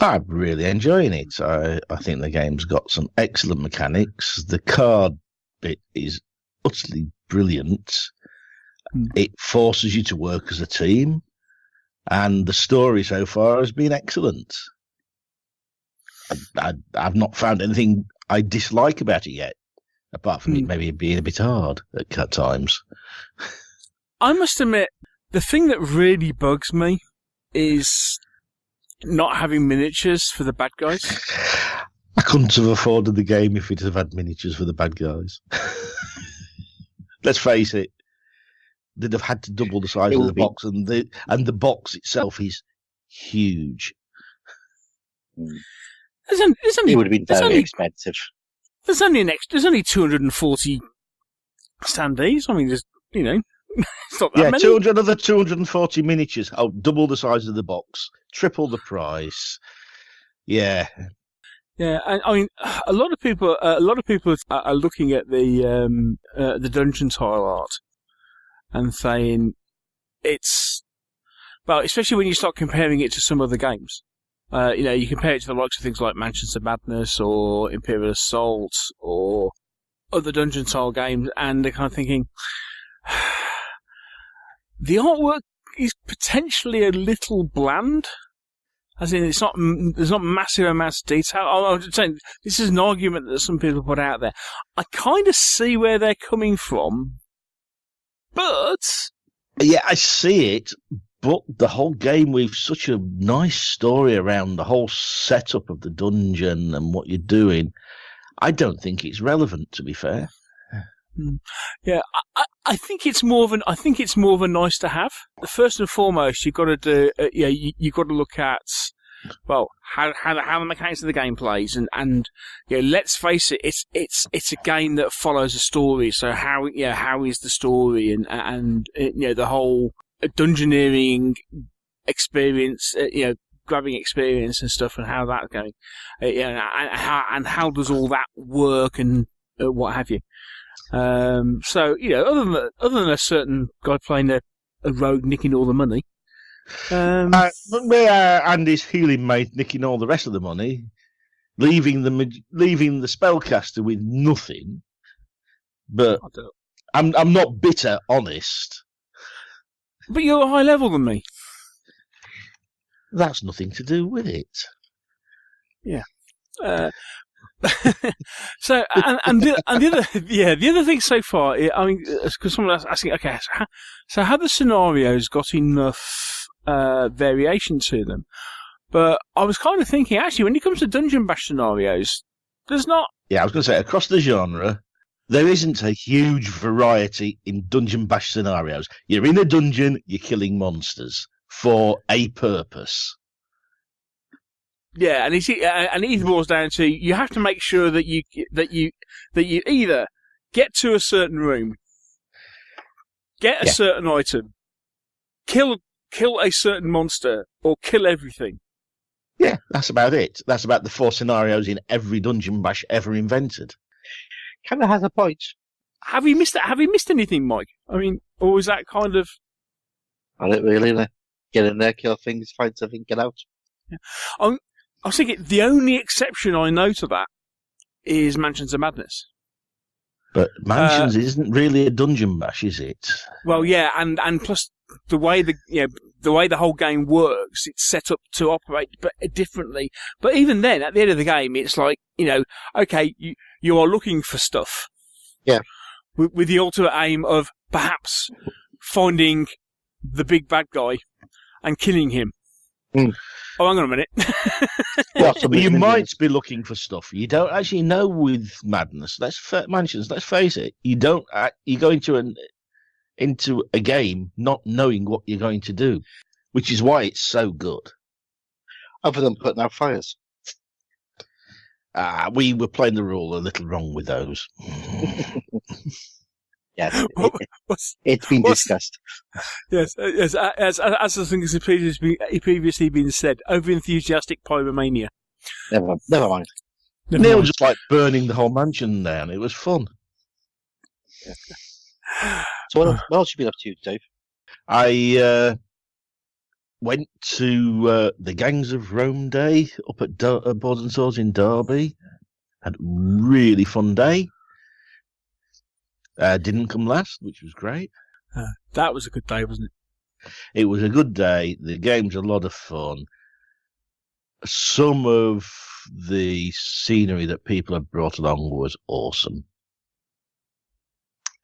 I'm really enjoying it. I think the game's got some excellent mechanics. The card bit is utterly brilliant. It forces you to work as a team. And the story so far has been excellent. I've not found anything I dislike about it yet, apart from it maybe being a bit hard at times. I must admit, the thing that really bugs me is not having miniatures for the bad guys. I couldn't have afforded the game if it had had miniatures for the bad guys. Let's face it. They'd have had to double the size of the box, and the box itself is huge. It would have been very expensive. There's only 240 standees. I mean, there's it's not that many. Another 240 miniatures. Oh, double the size of the box, triple the price. Yeah. Yeah, and I mean, a lot of people are looking at the dungeon tile art and saying especially when you start comparing it to some other games. You compare it to the likes of things like Mansions of Madness or Imperial Assault or other dungeon tile games, and they're kind of thinking the artwork is potentially a little bland. As in, there's not massive amounts of detail. I'm just saying, this is an argument that some people put out there. I kind of see where they're coming from, but... Yeah, I see it, but the whole game weaves such a nice story around the whole setup of the dungeon and what you're doing. I don't think it's relevant, to be fair. Yeah, I think it's more of a nice to have. First and foremost, you've got to do. You've got to look at how the mechanics of the game plays, and let's face it, it's a game that follows a story. So how is the story and the whole dungeoneering experience, grabbing experience and stuff, and how that's going, and how does all that work and what have you. So other than a certain guy playing a rogue nicking all the money, and his healing mate nicking all the rest of the money, leaving the spellcaster with nothing. But I'm not bitter, honest. But you're a high level than me. That's nothing to do with it. Yeah. So the other thing so far, I mean, because someone was asking, okay, so have the scenarios got enough variation to them? But I was kind of thinking, actually, when it comes to Dungeon Bash scenarios, there's not. Yeah, I was going to say, across the genre, there isn't a huge variety in Dungeon Bash scenarios. You're in a dungeon, you're killing monsters for a purpose. Yeah, and it either boils down to you have to make sure that you either get to a certain room, get a certain item, kill a certain monster, or kill everything. Yeah, that's about it. That's about the 4 scenarios in every Dungeon Bash ever invented. Kind of has a point. Have we missed anything, Mike? I mean, or is that kind of? I don't really. Get in there, kill things, find something, get out. Yeah. I was thinking the only exception I know to that is Mansions of Madness. But Mansions isn't really a Dungeon Bash, is it? Well, yeah, and plus the way the whole game works, it's set up to operate differently. But even then, at the end of the game, it's like okay, you are looking for stuff. Yeah. With the ultimate aim of perhaps finding the big bad guy and killing him. Mm. Oh, hang on a minute. You might be looking for stuff you don't actually know with Madness. Mansions. Let's face it. You don't. You go into a game not knowing what you're going to do, which is why it's so good. Other than putting out fires. We were playing the rule a little wrong with those. Yes, it's been discussed. Yes, as I think has previously been said, over-enthusiastic pyromania. Never mind. Neil just like burning the whole mansion down. It was fun. So what else have you been up to, Dave? I went to the Gangs of Rome Day up at Boards and Swords in Derby. Had a really fun day. Didn't come last, which was great. That was a good day, wasn't it? It was a good day. The game's a lot of fun. Some of the scenery that people have brought along was awesome.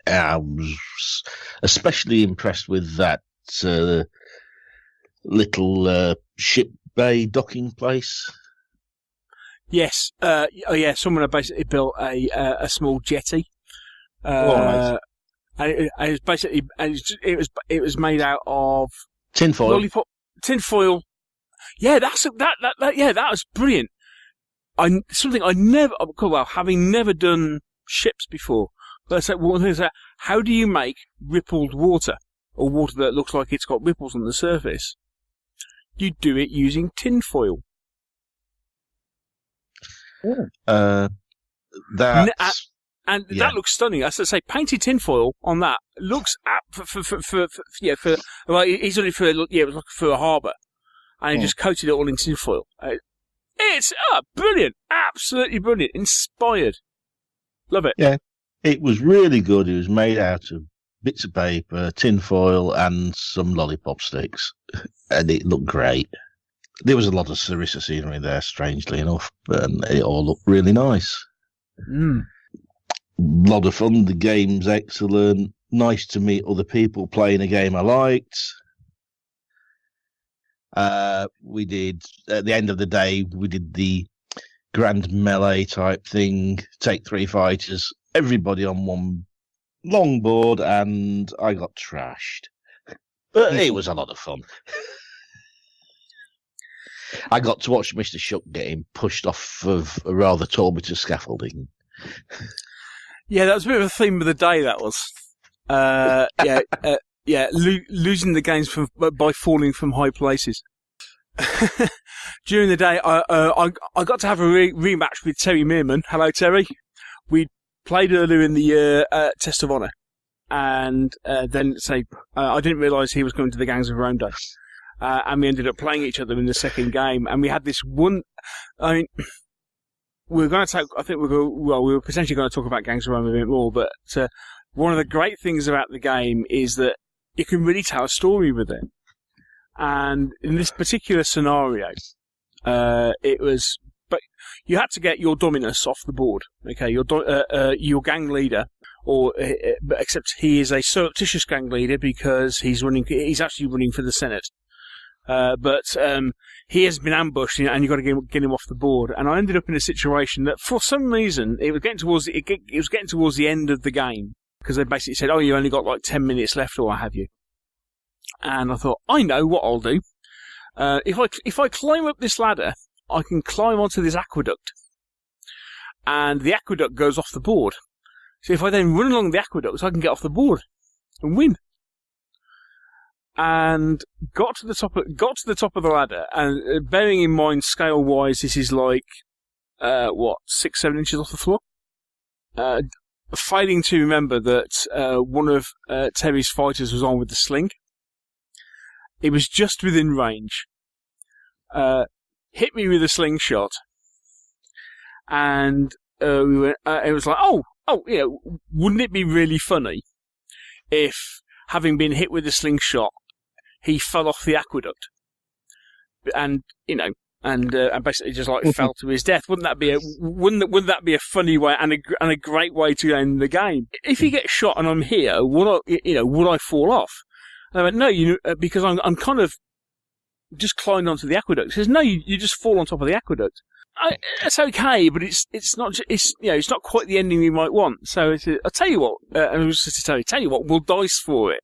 I was especially impressed with that little ship bay docking place. Yes. Someone had basically built a small jetty. Nice. And it was basically, it was made out of Tinfoil. lollipop, tinfoil. Yeah, that was brilliant. Having never done ships before, but so one thing is that, how do you make rippled water, or water that looks like it's got ripples on the surface? You do it using tinfoil. That looks stunning. As I say, painted tinfoil on that looks he's only for a harbour, and he just coated it all in tinfoil. It's brilliant, absolutely brilliant, inspired. Love it. Yeah, it was really good. It was made out of bits of paper, tinfoil, and some lollipop sticks, and it looked great. There was a lot of Sarissa scenery there, strangely enough, and it all looked really nice. Lot of fun. The game's excellent. Nice to meet other people playing a game I liked. We did, at the end of the day, we did the grand melee type thing, take 3 fighters, everybody on one long board, and I got trashed. But it was a lot of fun. I got to watch Mr. Shuck getting pushed off of a rather tall bit of scaffolding. Yeah, that was a bit of a theme of the day, that was. Losing the games by falling from high places. During the day, I got to have a rematch with Terry Meerman. Hello, Terry. We played earlier in the year Test of Honour, and then I didn't realise he was going to the Gangs of Rome Day, and we ended up playing each other in the second game, and we had this one. I mean, we were potentially going to talk about Gangs of Rome a bit more, but one of the great things about the game is that you can really tell a story with it. And in this particular scenario, but you had to get your Dominus off the board. Okay, your gang leader, except he is a surreptitious gang leader because he's actually running for the Senate. But he has been ambushed, and you've got to get him off the board. And I ended up in a situation that, for some reason, it was getting towards the end of the game, because they basically said, "Oh, you only got like 10 minutes left, or what have you." And I thought, I know what I'll do. If I climb up this ladder, I can climb onto this aqueduct, and the aqueduct goes off the board. So if I then run along the aqueduct, I can get off the board and win. And got to the top of the ladder, and bearing in mind scale wise, this is like 6-7 inches off the floor. Failing to remember that one of Terry's fighters was on with the sling. It was just within range. Hit me with a slingshot, and it was like, wouldn't it be really funny if, having been hit with a slingshot, he fell off the aqueduct, and basically just like fell to his death? Wouldn't that be a funny way and a great way to end the game? If he gets shot and I'm here, would I fall off? And I went, no, because I'm kind of just climbed onto the aqueduct. He says, no, you just fall on top of the aqueduct. It's okay, but it's not quite the ending you might want. So I'll tell you what, and I was just to tell you what, we'll dice for it.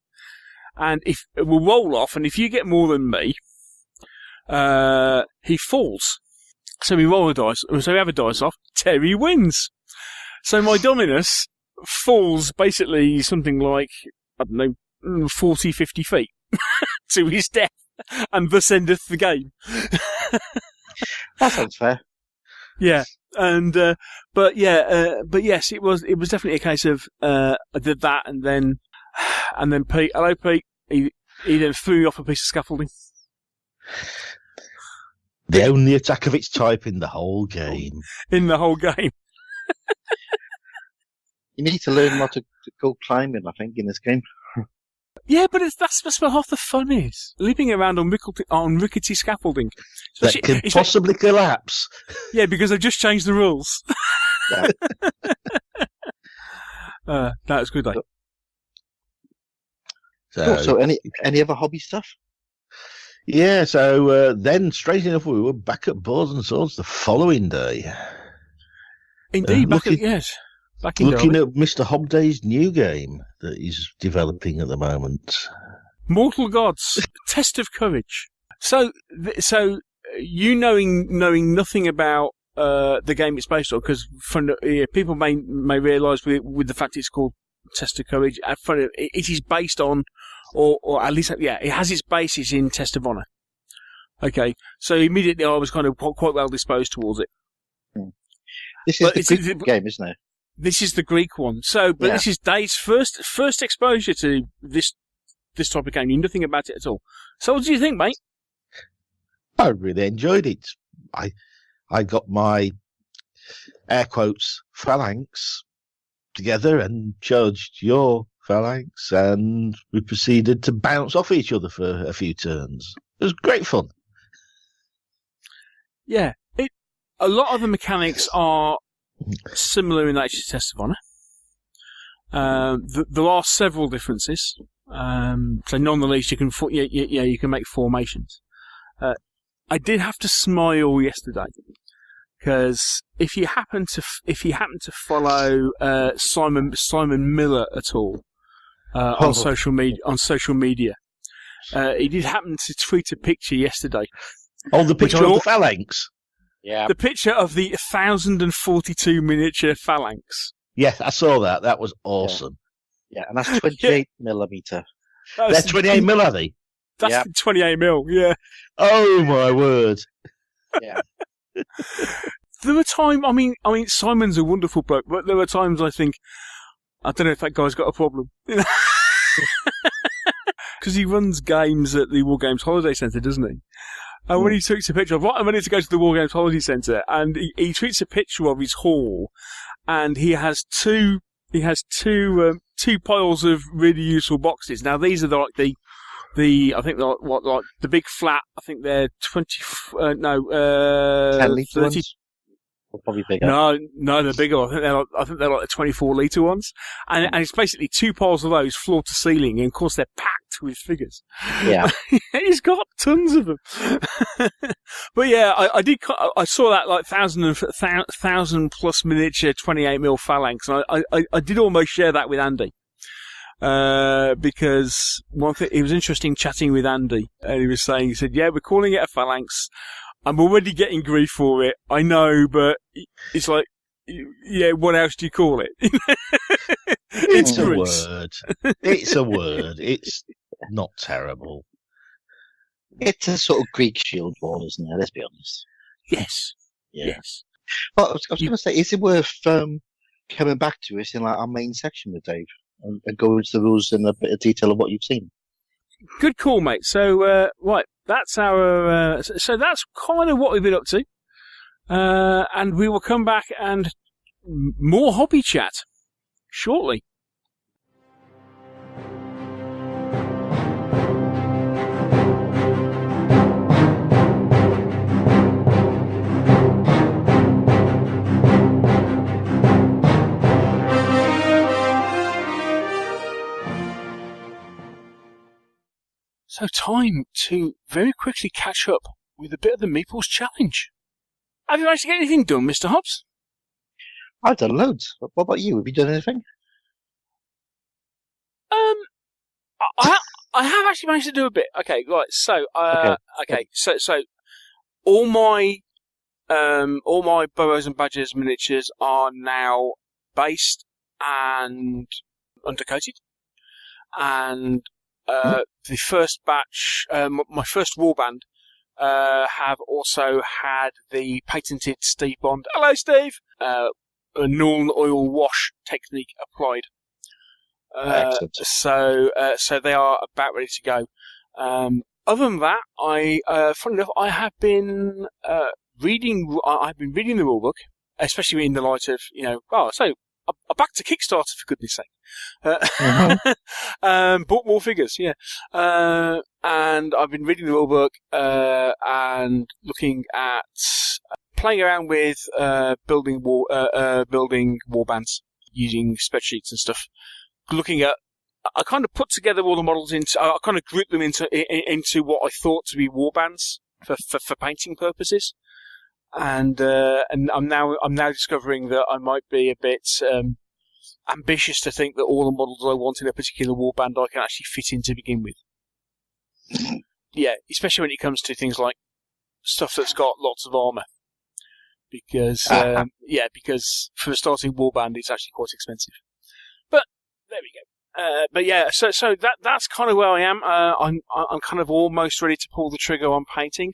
And if we'll roll off, and if you get more than me, he falls. So we roll the dice. So we have a dice off. Terry wins. So my Dominus falls basically something like, I don't know, 40, 50 feet to his death, and thus endeth the game. That sounds fair. Yeah, and but yes, it was definitely a case of I did that, and then Pete, hello Pete, he then threw me off a piece of scaffolding. The only attack of its type in the whole game. In the whole game. You need to learn not to go climbing, I think, in this game. Yeah, but that's where half the fun is. Leaping around on rickety scaffolding. That could possibly collapse. Yeah, because they've just changed the rules. Yeah. That was good, though. So any other hobby stuff? Yeah, so then, straight enough, we were back at Boards and Swords the following day. Indeed, back in looking at Mr. Hobday's new game that he's developing at the moment. Mortal Gods, Test of Courage. So you knowing nothing about the game it's based on, because people may realise with the fact it's called Test of Courage, it is based on, or at least, it has its basis in Test of Honour. Okay, so immediately I was kind of quite well disposed towards it. This is the Greek game, isn't it? This is the Greek one. This is Dave's first exposure to this type of game. You knew nothing about it at all. So what do you think, mate? I really enjoyed it. I got my air quotes phalanx together and charged your phalanx, and we proceeded to bounce off each other for a few turns. It was great fun. Yeah, a lot of the mechanics are similar in nature to Test of Honour. There are several differences. So not the least, you can make formations. I did have to smile yesterday because if you happen to follow Simon Miller at all on social media, he did happen to tweet a picture yesterday. Oh, the picture of the phalanx. Yeah, the picture of the 1,042 miniature phalanx. Yes, I saw that. That was awesome. Yeah, and that's 28 millimeter. They're 28 mil, are they? That's 28 mil. Yeah. Oh my word. Yeah. There were times. I mean, Simon's a wonderful bloke, but there were times I think, I don't know if that guy's got a problem. Because he runs games at the War Games Holiday Centre, doesn't he? And when he tweets a picture of, right, I'm ready to go to the War Games Holiday Centre, and he tweets a picture of his hall, and he has two piles of really useful boxes. Now these are I think they're like the big flat. I think they're 10 litre 30. Ones? Or probably bigger. No, they're bigger. I think they're like the 24 litre ones, and it's basically two piles of those, floor to ceiling, and of course they're packed with figures. Yeah, he's got tons of them. But yeah, I saw that like 1,000 plus miniature 28 mil phalanx, and I did almost share that with Andy. Because one thing, it was interesting chatting with Andy, and he said, yeah, we're calling it a phalanx. I'm already getting grief for it. I know, but it's like, yeah, what else do you call it? It's a word. It's a word. It's not terrible. It's a sort of Greek shield wall, isn't it? Let's be honest. Yes. Yeah. Yes. Well, I was going to say, is it worth coming back to us in like our main section with Dave and go into the rules in a bit of detail of what you've seen? Good call, mate. So, right, that's our. So that's kind of what we've been up to, and we will come back and more hobby chat shortly. So time to very quickly catch up with a bit of the Meeples challenge. Have you managed to get anything done, Mr. Hobbs? I've done loads. What about you? Have you done anything? I have actually managed to do a bit. Okay, right. So, okay. So all my Burrows and Badgers miniatures are now based and undercoated, and the first batch, my first warband, have also had the patented Steve Bond. Hello, Steve. A Norn oil wash technique applied. So they are about ready to go. Other than that, funny enough, I have been reading. I've been reading the rulebook, especially in the light of I backed a Kickstarter, for goodness sake. Bought more figures, yeah. And I've been reading the rulebook and looking at playing around with building warbands using spreadsheets and stuff. Looking at, I kind of put together all the models I kind of grouped them into what I thought to be warbands for painting purposes. And I'm now discovering that I might be a bit ambitious to think that all the models I want in a particular warband I can actually fit in to begin with. Yeah, especially when it comes to things like stuff that's got lots of armour. Because because for a starting warband it's actually quite expensive. But there we go. But yeah, so that's kind of where I am. I'm kind of almost ready to pull the trigger on painting.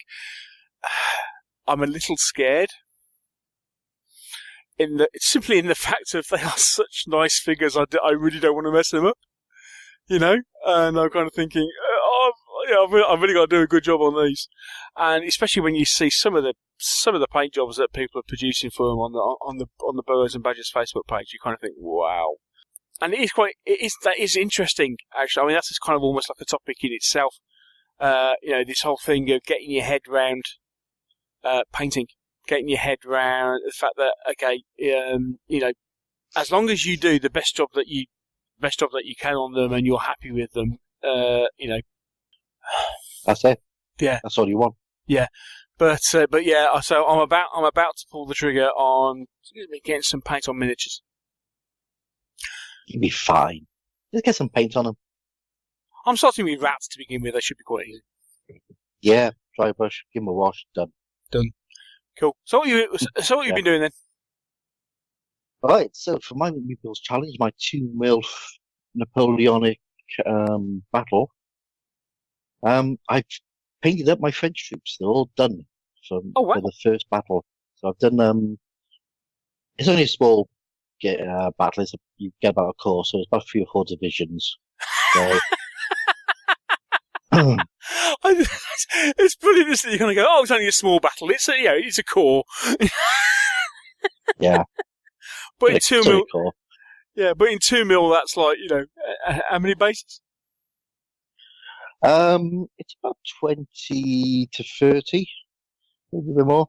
I'm a little scared simply in the fact of they are such nice figures. I really don't want to mess them up, and I'm kind of thinking, I've really got to do a good job on these, and especially when you see some of the paint jobs that people are producing for them on the Burrows and Badgers Facebook page, you kind of think, wow. And that is interesting, actually. I mean, that's kind of almost like a topic in itself. This whole thing of getting your head round painting, getting your head around the fact that as long as you do the best job that you can on them and you're happy with them, that's it. Yeah, that's all you want. Yeah, but yeah, so I'm about to pull the trigger on getting some paint on miniatures. You'll be fine. Just get some paint on them. I'm starting with rats to begin with. They should be quite easy. Yeah, dry brush, give them a wash, done. Cool. So what you've been doing then? All right. So for my Meeples challenge, my 2 mil Napoleonic battle, I've painted up my French troops. They're all done for the first battle. So I've done. It's only a small battle. You get about a core, so it's about 3 or 4 divisions. So, it's brilliant, isn't it? You're going to go, it's only a small battle. It's a core. Yeah. But in 2 mil, core. Yeah, but in 2 mil, that's like, how many bases? It's about 20 to 30, maybe a bit more.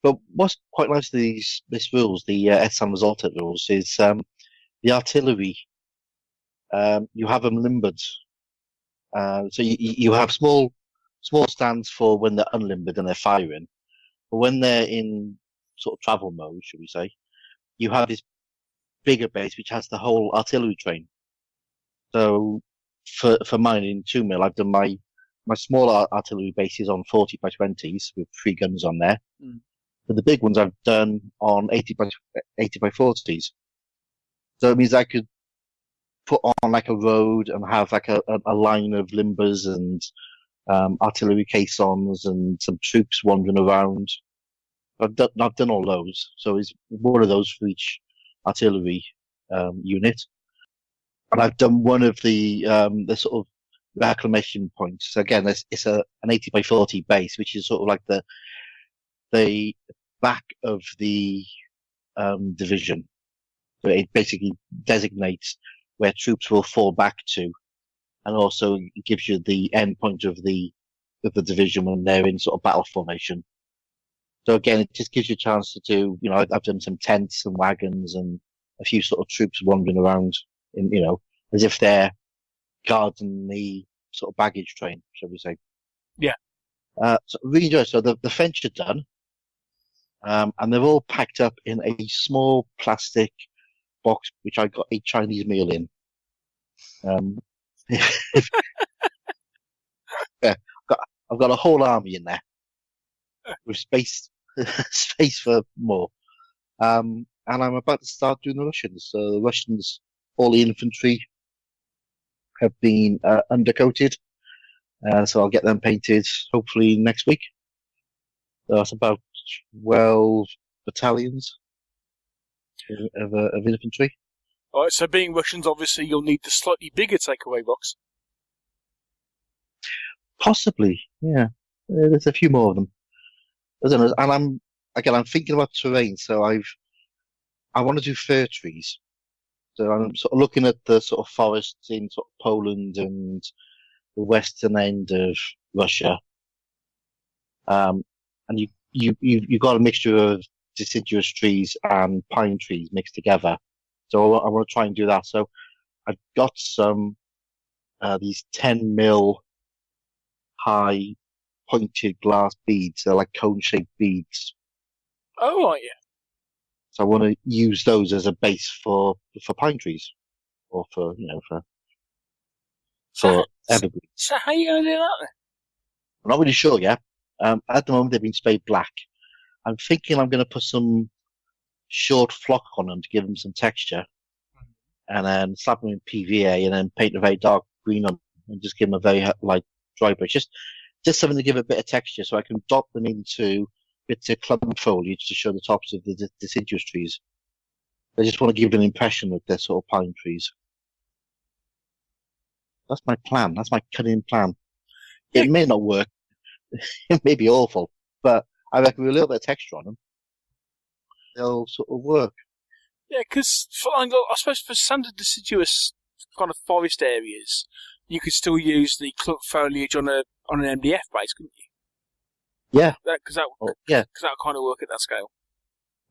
But what's quite nice to this rules, the San Resultat rules, is the artillery. You have them limbered. So you have small stands for when they're unlimbered and they're firing. But when they're in sort of travel mode, should we say, you have this bigger base which has the whole artillery train. So for mine in 2 mil, I've done my small artillery bases on 40 by 20s with 3 guns on there. Mm. But the big ones I've done on 80 by 40s. So it means I could put on like a road and have like a line of limbers and artillery caissons and some troops wandering around. I've done all those. So it's one of those for each artillery unit. And I've done one of the sort of reclamation points. So again, it's an 80 by 40 base, which is sort of like the back of the division. So it basically designates where troops will fall back to, and also it gives you the end point of the division when they're in sort of battle formation. So again, it just gives you a chance to do, I've done some tents and wagons and a few sort of troops wandering around in, as if they're guarding the sort of baggage train, shall we say. Yeah. So really enjoy it. So the French are done. And they're all packed up in a small plastic box, which I got a Chinese meal in. Yeah, I've got a whole army in there with space for more. And I'm about to start doing the Russians. So the Russians, all the infantry have been undercoated. So I'll get them painted hopefully next week. So that's about 12 battalions of infantry. All right, so being Russians, obviously you'll need the slightly bigger takeaway box. Possibly, yeah. There's a few more of them. And I'm thinking about terrain, so I want to do fir trees. So I'm sort of looking at the sort of forests in sort of Poland and the western end of Russia. And you've got a mixture of deciduous trees and pine trees mixed together. So I want to try and do that. So I've got some these 10 mil high pointed glass beads. They're like cone-shaped beads. Oh, right, yeah. So I want to use those as a base for pine trees, or for evergreens. So how are you going to do that then? I'm not really sure yet. At the moment, they've been sprayed black. I'm thinking I'm going to put some short flock on them to give them some texture, and then slap them in PVA, and then paint a very dark green on them, and just give them a very light dry brush. Just something to give a bit of texture, so I can dot them into bits of clump foliage to show the tops of the deciduous trees. I just want to give an impression that they're sort of pine trees. That's my plan. That's my cunning plan. Yeah. It may not work. It may be awful, but I reckon with a little bit of texture on them, they'll sort of work. Yeah, because I suppose for standard deciduous kind of forest areas, you could still use the clump foliage on an MDF base, couldn't you? Yeah. Because that would kind of work at that scale.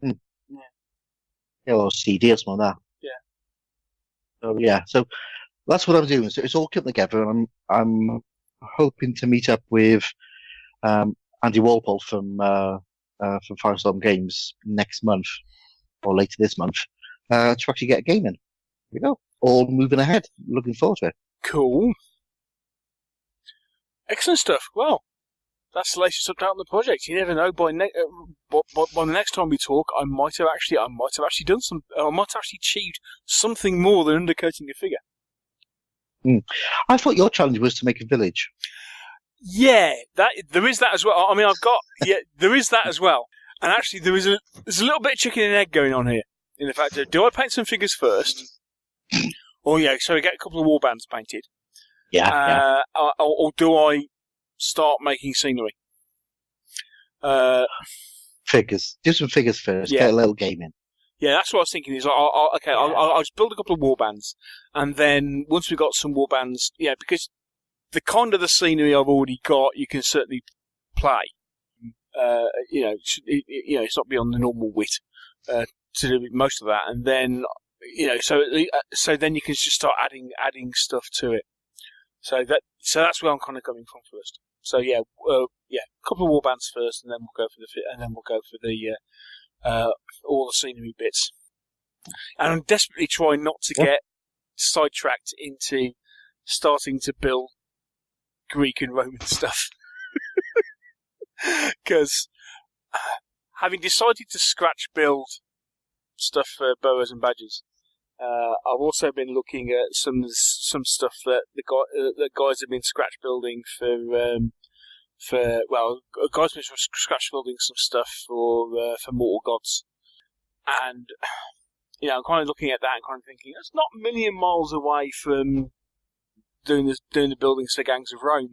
Mm. Yeah. Yeah, or CD or something like that. Yeah. So that's what I'm doing. So it's all coming together, and I'm hoping to meet up with Andy Walpole from Firestorm Games next month, or later this month, to actually get a game in. Here we go. All moving ahead. Looking forward to it. Cool. Excellent stuff. Well, that's the latest update on the project. You never know. By the next time we talk, I might have actually done some. I might have actually achieved something more than undercoating a figure. I thought your challenge was to make a village. Yeah, there is that as well. I mean, there is that as well. And actually, there's a little bit of chicken and egg going on here. In the fact that, do I paint some figures first? Or so we get a couple of warbands painted. Yeah. Or do I start making scenery? Figures. Do some figures first. Yeah. Get a little game in. Yeah, that's what I was thinking. Is I'll just build a couple of warbands, and then once we've got some warbands, because the kind of the scenery I've already got, you can certainly play. It's not beyond the normal wit to do most of that, and then so then you can just start adding stuff to it. So that's where I'm kind of coming from first. So a couple of warbands first, and then we'll go for the all the scenery bits. And I'm desperately trying not to get sidetracked into starting to build Greek and Roman stuff. Because having decided to scratch build stuff for boas and badgers, I've also been looking at some stuff that the guys have been scratch building guys have been scratch building some stuff for Mortal Gods, and I'm kind of looking at that and kind of thinking it's not a million miles away from doing the buildings for Gangs of Rome,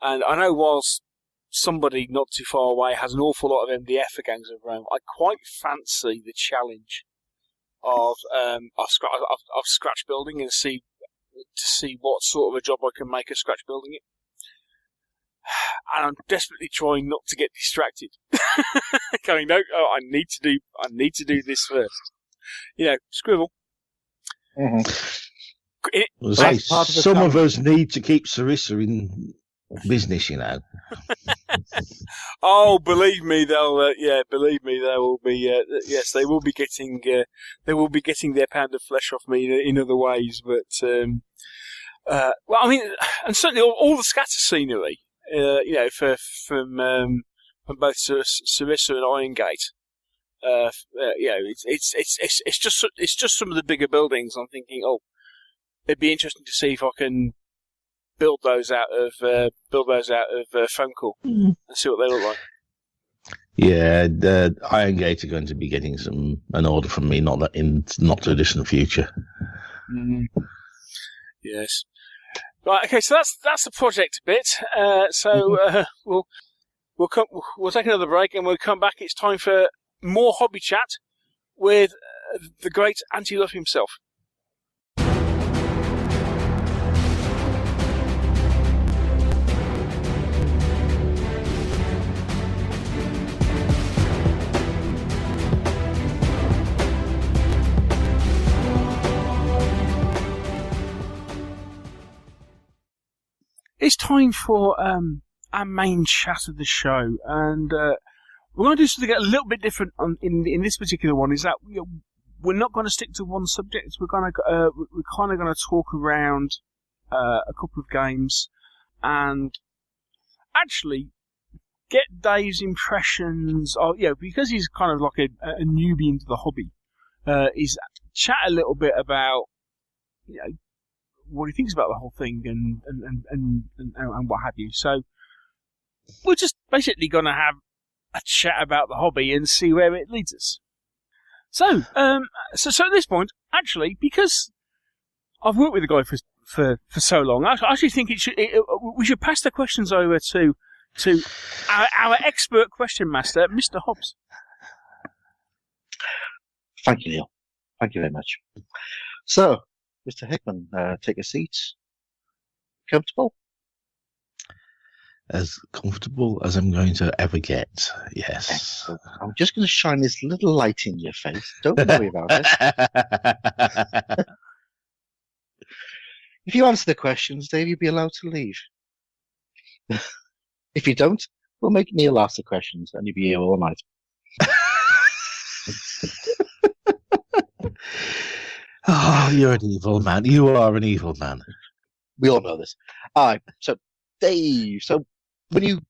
And I know whilst somebody not too far away has an awful lot of MDF for Gangs of Rome, I quite fancy the challenge of scratch building and to see what sort of a job I can make of scratch building it. And I'm desperately trying not to get distracted. Going, no, I need to do this first. Scribble. Mm-hmm. Some of us need to keep Sarissa in business, Oh, believe me, they will be. Yes, they will be getting their pound of flesh off me in other ways. But I mean, and certainly all the scatter scenery, from both Sarissa and Irongate. It's just some of the bigger buildings. I'm thinking, it'd be interesting to see if I can build those out of foam core and see what they look like. Yeah, the Irongate are going to be getting an order from me, not too distant future. Mm. Yes. Right. Okay. So that's the project bit. We'll take another break and we'll come back. It's time for more hobby chat with the great Anti-Luff himself. It's time for our main chat of the show, and we're going to do something a little bit different in this particular one. Is that we're not going to stick to one subject. We're kind of going to talk around a couple of games, and actually get Dave's impressions of because he's kind of like a newbie into the hobby. Is chat a little bit about what he thinks about the whole thing and what have you. So we're just basically going to have a chat about the hobby and see where it leads us. So at this point, actually, because I've worked with the guy for so long, I actually think we should pass the questions over to our expert question master, Mr. Hobbs. Thank you, Neil. Thank you very much. So, Mr. Hickman, take a seat. Comfortable? As comfortable as I'm going to ever get, yes. Excellent. I'm just going to shine this little light in your face. Don't worry about it. If you answer the questions, Dave, you'll be allowed to leave. If you don't, we'll make Neil ask the questions and you'll be here all night. Oh, you're an evil man. You are an evil man. We all know this. All right. So, Dave, when you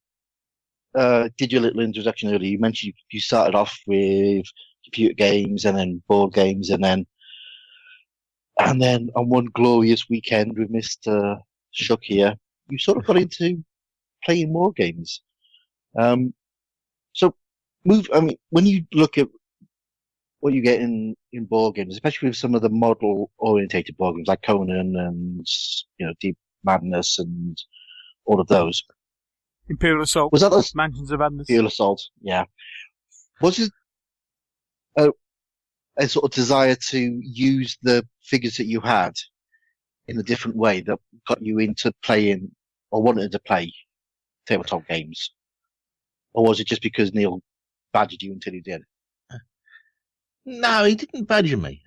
did your little introduction earlier, you mentioned you started off with computer games and then board games and then on one glorious weekend with Mr. Shuck here, you sort of got into playing more games. When you look at what you get in board games, especially with some of the model-orientated board games like Conan and Deep Madness and all of those. Imperial Assault. Was that those? Mansions of Madness. Imperial Assault, yeah. Was it a sort of desire to use the figures that you had in a different way that got you into playing or wanted to play tabletop games? Or was it just because Neil badgered you until he did? No, he didn't badger me.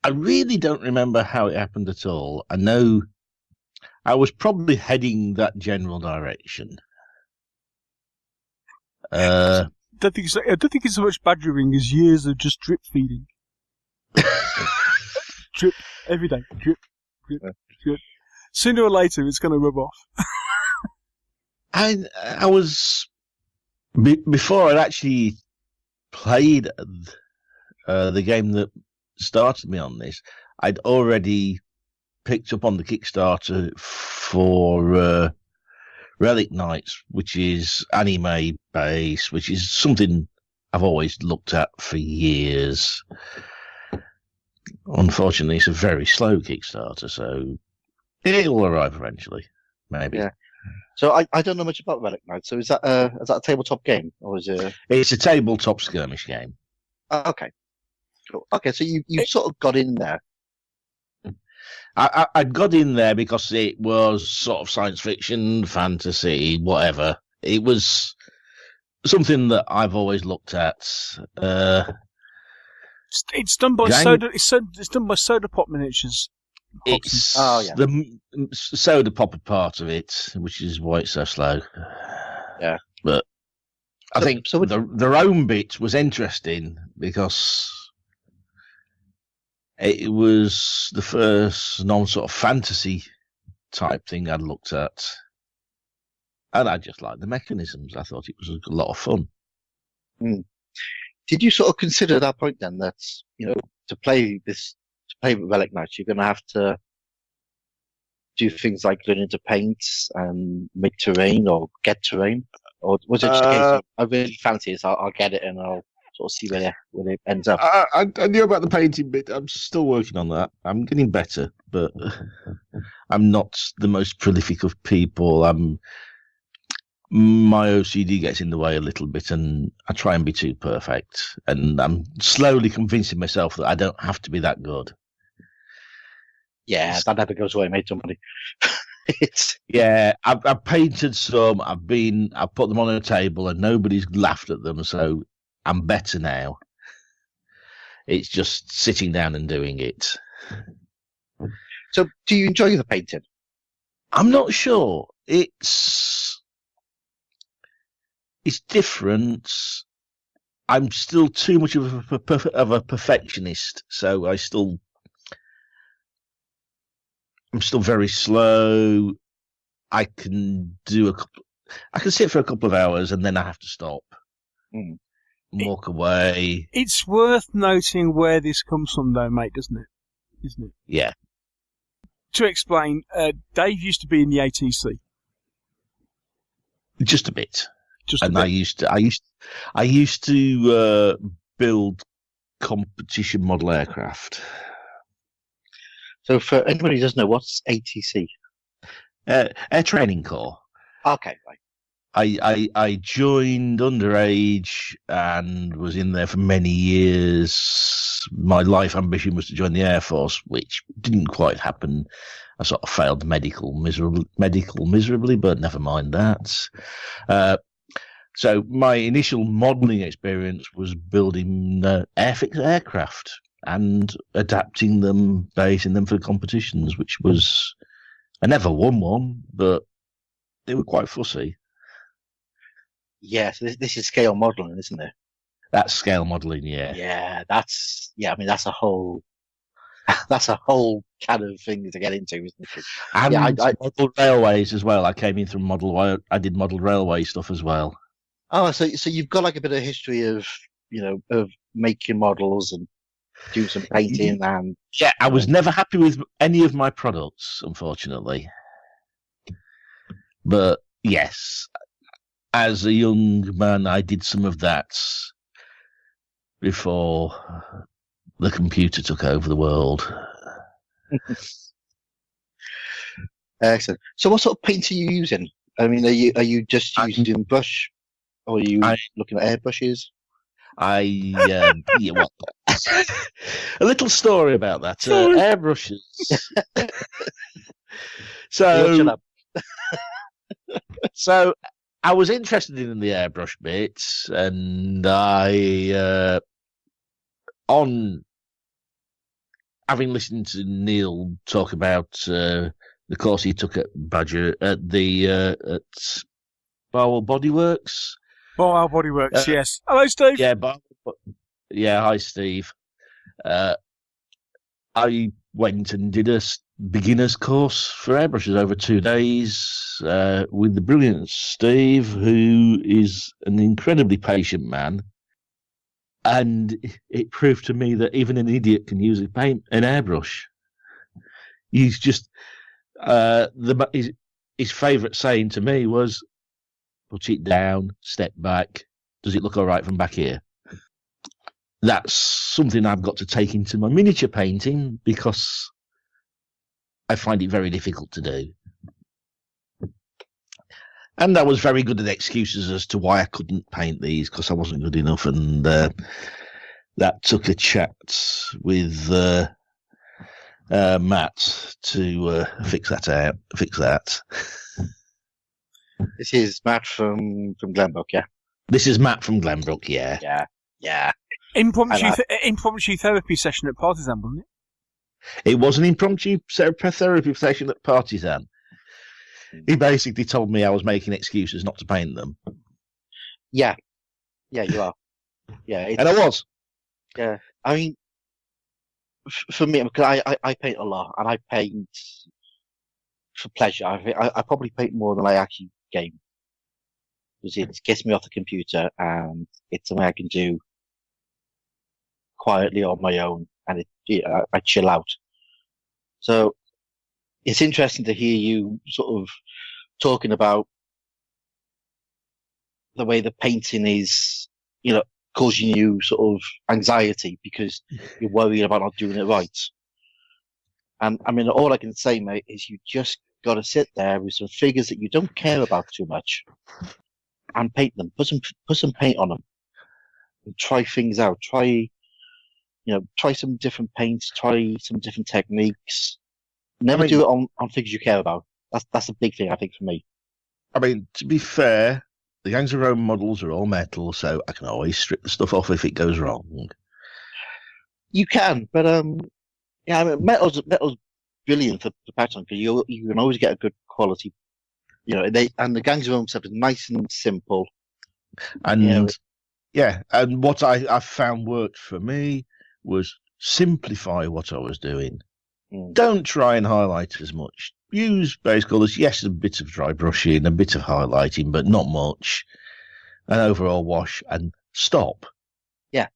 I really don't remember how it happened at all. I know I was probably heading that general direction. I don't think it's so much badgering as years of just drip feeding. Drip every day. Drip. Sooner or later, it's going to rub off. I was before I'd actually played the game that started me on this. I'd already picked up on the Kickstarter for Relic Knights, which is anime based, which is something I've always looked at for years. Unfortunately, it's a very slow Kickstarter, so it'll arrive eventually, maybe. Yeah. So I don't know much about Relic Knights. So is that a tabletop game, or is it? It's a tabletop skirmish game. Okay. Cool. Okay, so you sort of got in there. I got in there because it was sort of science fiction, fantasy, whatever. It was something that I've always looked at. It's done by Soda. It's done by Soda Pop Miniatures. It's the Soda Popper part of it, which is why it's so slow. Yeah, but I think the Rome bit was interesting because it was the first non-sort of fantasy type thing I'd looked at. And I just liked the mechanisms. I thought it was a lot of fun. Mm. Did you sort of consider at that point then that, to play with Relic Knights, you're going to have to do things like learning to paint and make terrain or get terrain? Or was it just a case of, I really fancy it, so I'll get it and I'll sort of see where it ends up? I knew about the painting bit. I'm still working on that. I'm getting better, but I'm not the most prolific of people. my OCD gets in the way a little bit, and I try and be too perfect. And I'm slowly convincing myself that I don't have to be that good. Yeah, that never goes away, mate. Somebody. Yeah, I've painted some. I've put them on a table, and nobody's laughed at them. So I'm better now. It's just sitting down and doing it. So, do you enjoy the painting? I'm not sure. It's different. I'm still too much of a perfectionist, so I'm still very slow. I can sit for a couple of hours and then I have to stop. Mm. Walk away. It's worth noting where this comes from, though, mate, doesn't it? Isn't it? Yeah. To explain, Dave used to be in the ATC. Just a bit. I used to build competition model aircraft. So, for anybody who doesn't know, what's ATC? Air Training Corps. Okay, right. I joined underage and was in there for many years. My life ambition was to join the Air Force, which didn't quite happen. I sort of failed medical miserably, but never mind that. So my initial modelling experience was building airfix aircraft and adapting them, basing them for competitions, which was... I never won one, but they were quite fussy. Yeah, so this is scale modelling, isn't it? That's scale modelling, yeah. Yeah, I mean, that's a whole can of things to get into, isn't it? And yeah, I modelled railways as well. I came in from I did modelled railway stuff as well. Oh, so you've got like a bit of history of making models and doing some painting and... Yeah, I was never happy with any of my products, unfortunately. But yes, as a young man, I did some of that before the computer took over the world. Excellent. So what sort of paint are you using? I mean, are you just using brush, or are you looking at airbrushes? Yeah, well, a little story about that. Airbrushes. So I was interested in the airbrush bits, and I, on having listened to Neil talk about the course he took at Badger at Barwell Bodyworks. Barwell Bodyworks, yes. Hello, Steve. Yeah, hi, Steve. I went and did a beginner's course for airbrushes over 2 days with the brilliant Steve, who is an incredibly patient man. And it proved to me that even an idiot can use an airbrush. He's just his favourite saying to me was, "Put it down, step back. Does it look all right from back here?" That's something I've got to take into my miniature painting because I find it very difficult to do. And I was very good at excuses as to why I couldn't paint these because I wasn't good enough. And that took a chat with Matt to fix that. This is Matt from Glenbrook, yeah? This is Matt from Glenbrook, yeah. Yeah. Impromptu therapy session at Partisan, wasn't it? It was an impromptu therapy session at Partisan. He basically told me I was making excuses not to paint them. Yeah, you are. Yeah, and I was. Yeah, I mean, for me, because I paint a lot, and I paint for pleasure. I probably paint more than I actually game, because it gets me off the computer, and it's something I can do quietly on my own, and I chill out. So it's interesting to hear you sort of talking about the way the painting is, causing you sort of anxiety because you're worried about not doing it right. And I mean, all I can say, mate, is you just got to sit there with some figures that you don't care about too much and paint them. Put some paint on them and try things out. Try some different paints. Try some different techniques. Never do it on figures you care about. That's a big thing, I think, for me. I mean, to be fair, the Gangs of Rome models are all metal, so I can always strip the stuff off if it goes wrong. You can, but I mean, metal's brilliant for pattern because you can always get a good quality. And the Gangs of Rome stuff is nice and simple. And and what I found worked for me was simplify what I was doing. Don't try and highlight as much. Use base colours, yes, a bit of dry brushing, a bit of highlighting, but not much. An overall wash and stop. Yeah,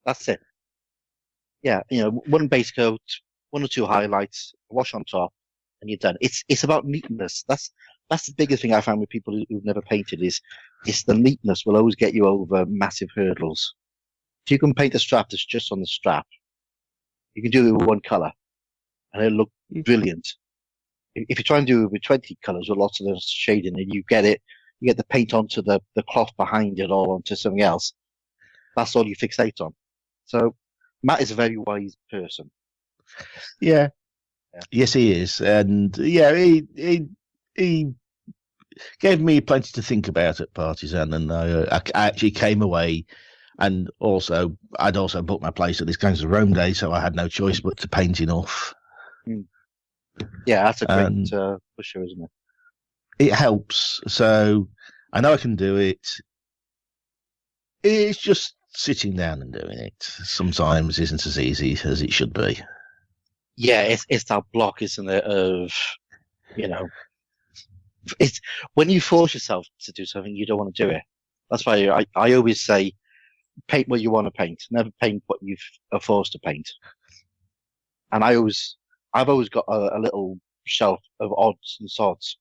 that's it. Yeah, one base coat, 1 or 2 highlights, wash on top, and you're done. It's about neatness. That's the biggest thing I found with people who've never painted is the neatness will always get you over massive hurdles. If you can paint a strap that's just on the strap, you can do it with 1 colour, and it'll look brilliant. If you try and do it with 20 colours with lots of the shading, and you get the paint onto the cloth behind it or onto something else, that's all you fixate on. So Matt is a very wise person. Yeah. Yes, he is. And he gave me plenty to think about at Partisan, and I actually came away. And I'd also booked my place at this Gangs of Rome day, so I had no choice but to paint enough. Yeah, that's a great pusher, isn't it? It helps. So I know I can do it. It's just sitting down and doing it sometimes isn't as easy as it should be. Yeah, it's that block, isn't it, of, it's when you force yourself to do something, you don't want to do it. That's why I always say, paint what you want to paint. Never paint what you are forced to paint. And I've always got a little shelf of odds and sods.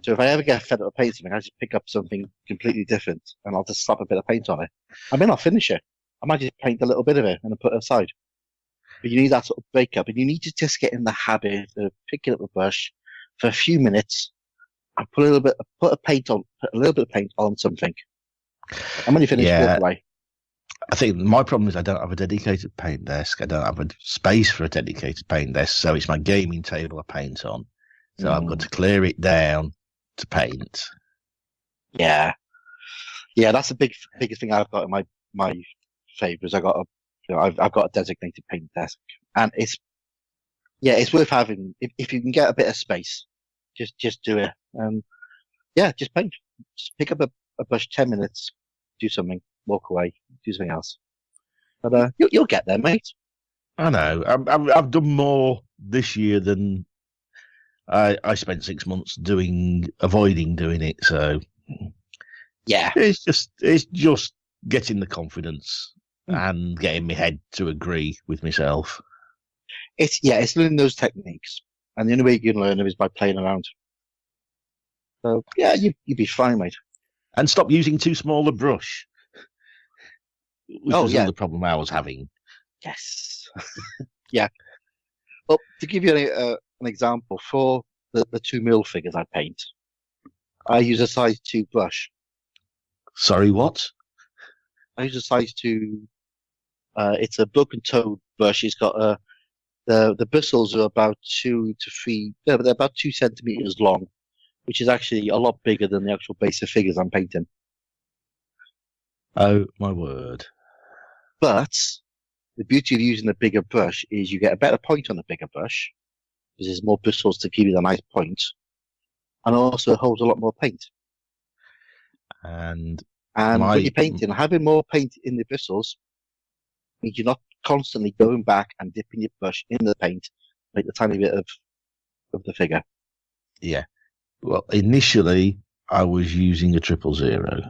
So if I ever get fed up of painting something, I just pick up something completely different and I'll just slap a bit of paint on it. I may not finish it. I might just paint a little bit of it and then put it aside. But you need that sort of break up, and you need to just get in the habit of picking up a brush for a few minutes and put a little bit of paint on something. And when you finish, walk away. I think my problem is I don't have a dedicated paint desk. I don't have a space for a dedicated paint desk, so it's my gaming table I paint on. So I've got to clear it down to paint. Yeah, that's the biggest thing I've got in my favours. I've got a designated paint desk, and it's worth having if you can get a bit of space. Just do it. Just paint. Just pick up a brush, 10 minutes, do something, walk away, do something else. But you'll get there, mate. I know. I've done more this year than I spent 6 months avoiding doing it. So yeah, it's just getting the confidence and getting my head to agree with myself. It's learning those techniques, and the only way you can learn them is by playing around. So yeah, you'd be fine, mate. And stop using too small a brush. Which was the problem I was having. Yes. Yeah. Well, to give you an example, for the 2 mil figures I paint, I use a size 2 brush. Sorry, what? I use a size 2. It's a broken toe brush. It's got the bristles are about 2 to 3. They're about 2 centimeters long, which is actually a lot bigger than the actual base of figures I'm painting. Oh my word! But the beauty of using a bigger brush is you get a better point on the bigger brush because there's more bristles to give you the nice point, and also it holds a lot more paint. And when you're painting, having more paint in the bristles means you're not constantly going back and dipping your brush in the paint, make the tiny bit of the figure. Yeah. Well, initially I was using a 000.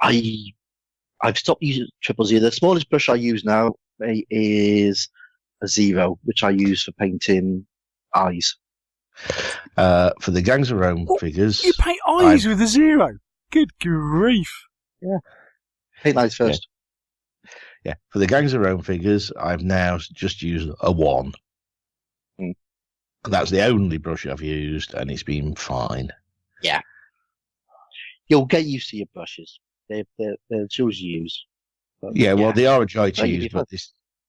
I've stopped using 000. The smallest brush I use now is a 0, which I use for painting eyes. For the Gangs of Rome figures, You paint eyes with a 0? Good grief! Yeah, paint eyes first. Yeah, for the Gangs of Rome figures, I've now just used a 1. That's the only brush I've used, and it's been fine. Yeah. You'll get used to your brushes. They're tools you use. But, Yeah, well, they are a joy to Right, use,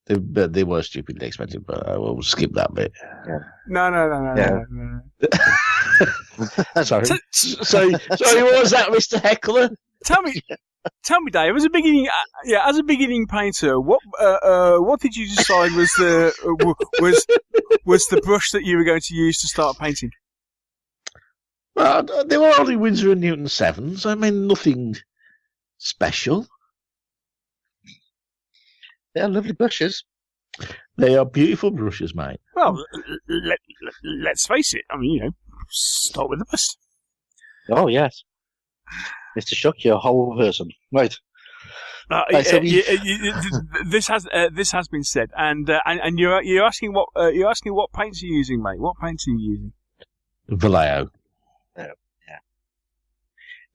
but they were stupidly expensive. But I will skip that bit. Yeah. No. Sorry. Sorry, what was that, Mr. Heckler? Tell me, Dave. As a beginning painter, what did you decide was the brush that you were going to use to start painting? Well, they were only Winsor and Newton 7s. I mean, nothing special. They're lovely brushes. They are beautiful brushes, mate. Well, let's face it. I mean, start with the best. Oh yes, Mr. Shuck, you're a whole person, right? So this has been said, and you're asking what paints are you using, mate? What paints are you using? Vallejo.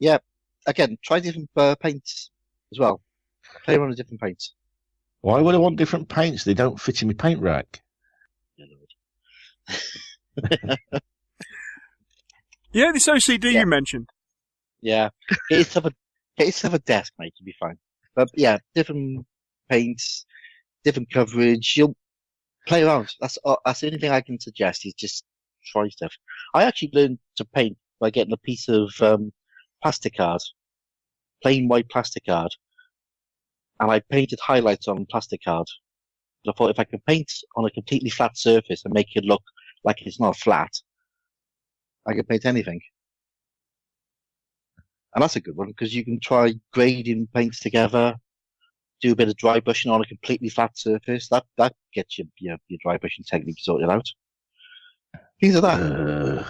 Yeah. Again, try different paints as well. Play around with different paints. Why would I want different paints? They don't fit in my paint rack. Yeah, this OCD you mentioned. Yeah, get yourself a desk, mate. You'll be fine. But yeah, different paints, different coverage. You'll play around. That's the only thing I can suggest is just try stuff. I actually learned to paint by getting a piece of plastic card, plain white plastic card, and I painted highlights on plastic card. I thought if I could paint on a completely flat surface and make it look like it's not flat, I can paint anything. And that's a good one because you can try grading paints together, do a bit of dry brushing on a completely flat surface. That gets your dry brushing technique sorted out. Things like that.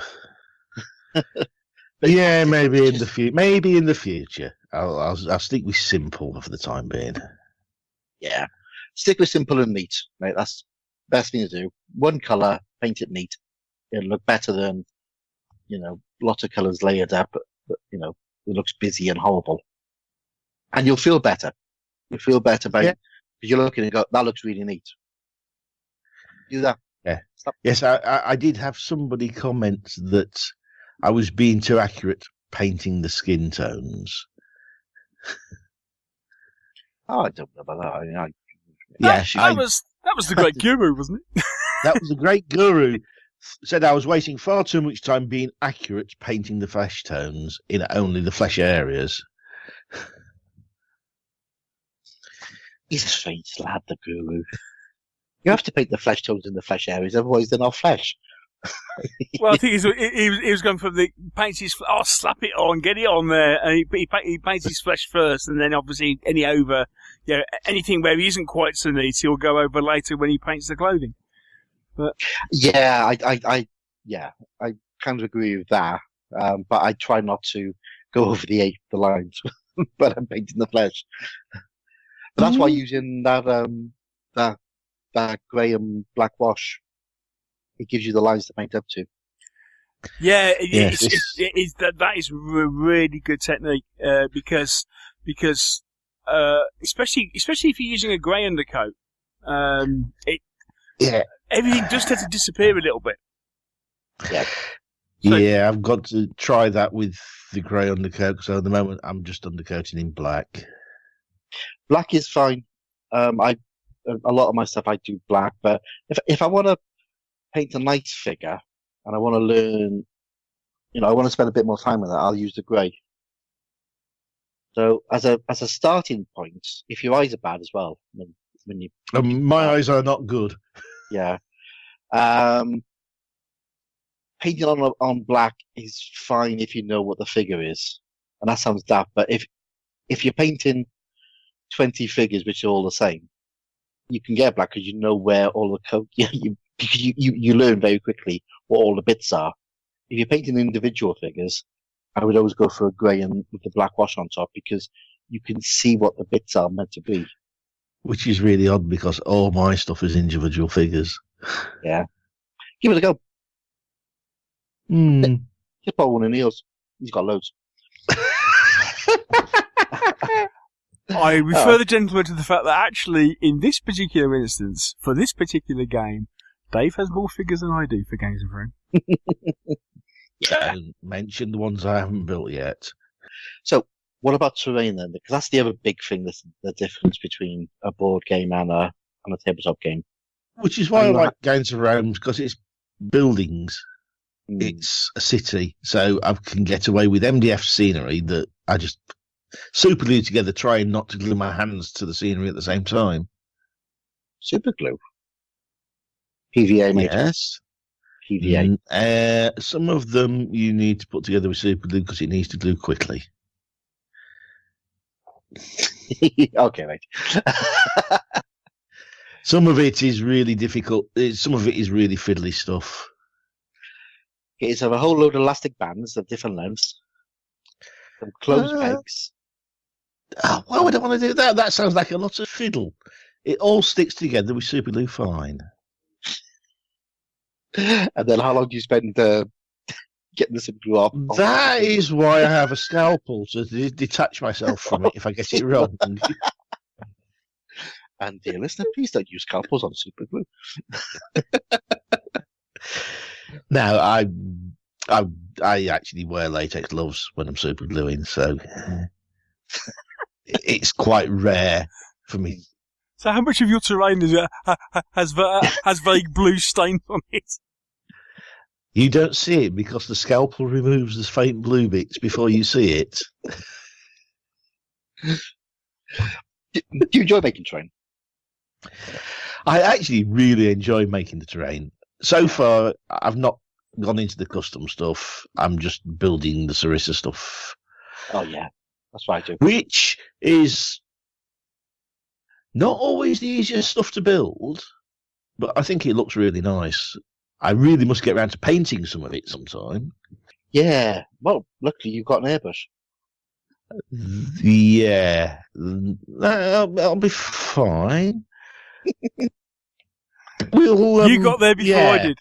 Yeah, maybe in the future. I'll stick with simple for the time being. Yeah, stick with simple and neat, mate. That's the best thing to do. One color, paint it neat. It'll look better than lots of colors layered up. But, it looks busy and horrible. And you'll feel better. You'll feel better because you're looking and go, that looks really neat. Do that. Yeah. Yes, I did have somebody comment that I was being too accurate painting the skin tones. Oh, I don't know about that. That was the great guru, wasn't it? That was the great guru. Said I was wasting far too much time being accurate painting the flesh tones in only the flesh areas. He's a strange lad, the guru. You have to paint the flesh tones in the flesh areas, otherwise they're not flesh. Well, I think he was going for the paints his slap it on, get it on there, and he paints his flesh first, and then obviously anything where he isn't quite so neat, he'll go over later when he paints the clothing. But yeah, I kind of agree with that, but I try not to go over the lines when I'm painting the flesh. But that's why using that grey and black wash. It gives you the lines to paint up to. Yeah, that is really good technique because especially if you're using a grey undercoat, everything just has to disappear a little bit. Yeah. So, I've got to try that with the grey undercoat. So at the moment, I'm just undercoating in black. Black is fine. A lot of my stuff I do black, but if I want to paint a nice figure and I want to learn, I want to spend a bit more time with that, I'll use the grey. So as a starting point, if your eyes are bad as well, when you my eyes are not good. Yeah. Painting on black is fine if you know what the figure is, and that sounds daft. But if you're painting 20 figures which are all the same, you can get black because you know where all the coat. Because you learn very quickly what all the bits are. If you're painting individual figures, I would always go for a grey and with the black wash on top because you can see what the bits are meant to be. Which is really odd because all my stuff is individual figures. Yeah. Give it a go. Just borrow one of Neil's. He's got loads. I refer the gentleman to the fact that actually, in this particular instance, for this particular game, Dave has more figures than I do for Gangs of Rome. Don't mention the ones I haven't built yet. So, what about terrain then? Because that's the other big thing, that's the difference between a board game and a tabletop game. Which is why I like Games of Rome, because it's buildings. Mm. It's a city, so I can get away with MDF scenery that I just super glue together, trying not to glue my hands to the scenery at the same time. Super glue. PVA, mate. Yes. PVA. Some of them you need to put together with super glue because it needs to glue quickly. Okay, mate. Some of it is really difficult. Some of it is really fiddly stuff. Okay, so a whole load of elastic bands of different lengths. Some clothes pegs. Why would I want to do that? That sounds like a lot of fiddle. It all sticks together with super glue fine. And then how long do you spend getting the super glue off? That is why I have a scalpel to detach myself from it if I get it wrong. And dear listener, please don't use scalpels on super glue. No, I actually wear latex gloves when I'm super gluing, so it's quite rare for me. So how much of your terrain has vague blue stains on it? You don't see it because the scalpel removes the faint blue bits before you see it. Do you enjoy making terrain? I actually really enjoy making the terrain. So far, I've not gone into the custom stuff. I'm just building the Sarissa stuff. Oh, yeah. That's what I do. Which is not always the easiest stuff to build, but I think it looks really nice. I really must get around to painting some of it sometime. Yeah. Well, luckily you've got an airbrush. Yeah. That'll be fine. You got there before I did.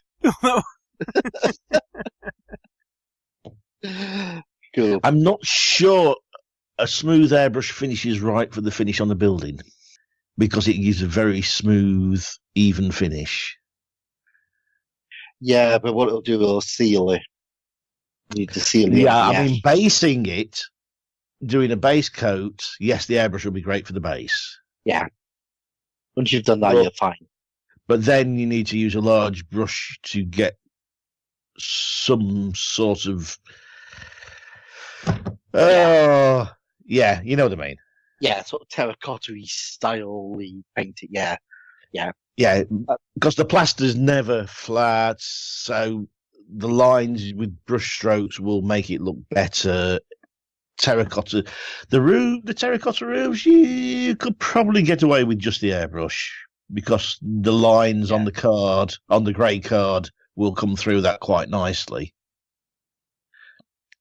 Cool. I'm not sure a smooth airbrush finish is right for the finish on the building because it gives a very smooth, even finish. Yeah, but what it'll do, it'll seal it. You need to seal it. Yeah, I mean, basing it, doing a base coat, yes, the airbrush will be great for the base. Yeah. Once you've done that, you're fine. But then you need to use a large brush to get some sort of... yeah, you know what I mean. Yeah, sort of terracotta-y style-y painting, yeah. Yeah. Yeah, because the plaster's never flat, so the lines with brush strokes will make it look better. Terracotta, the terracotta roofs, you could probably get away with just the airbrush because the lines on the card, on the grey card, will come through that quite nicely.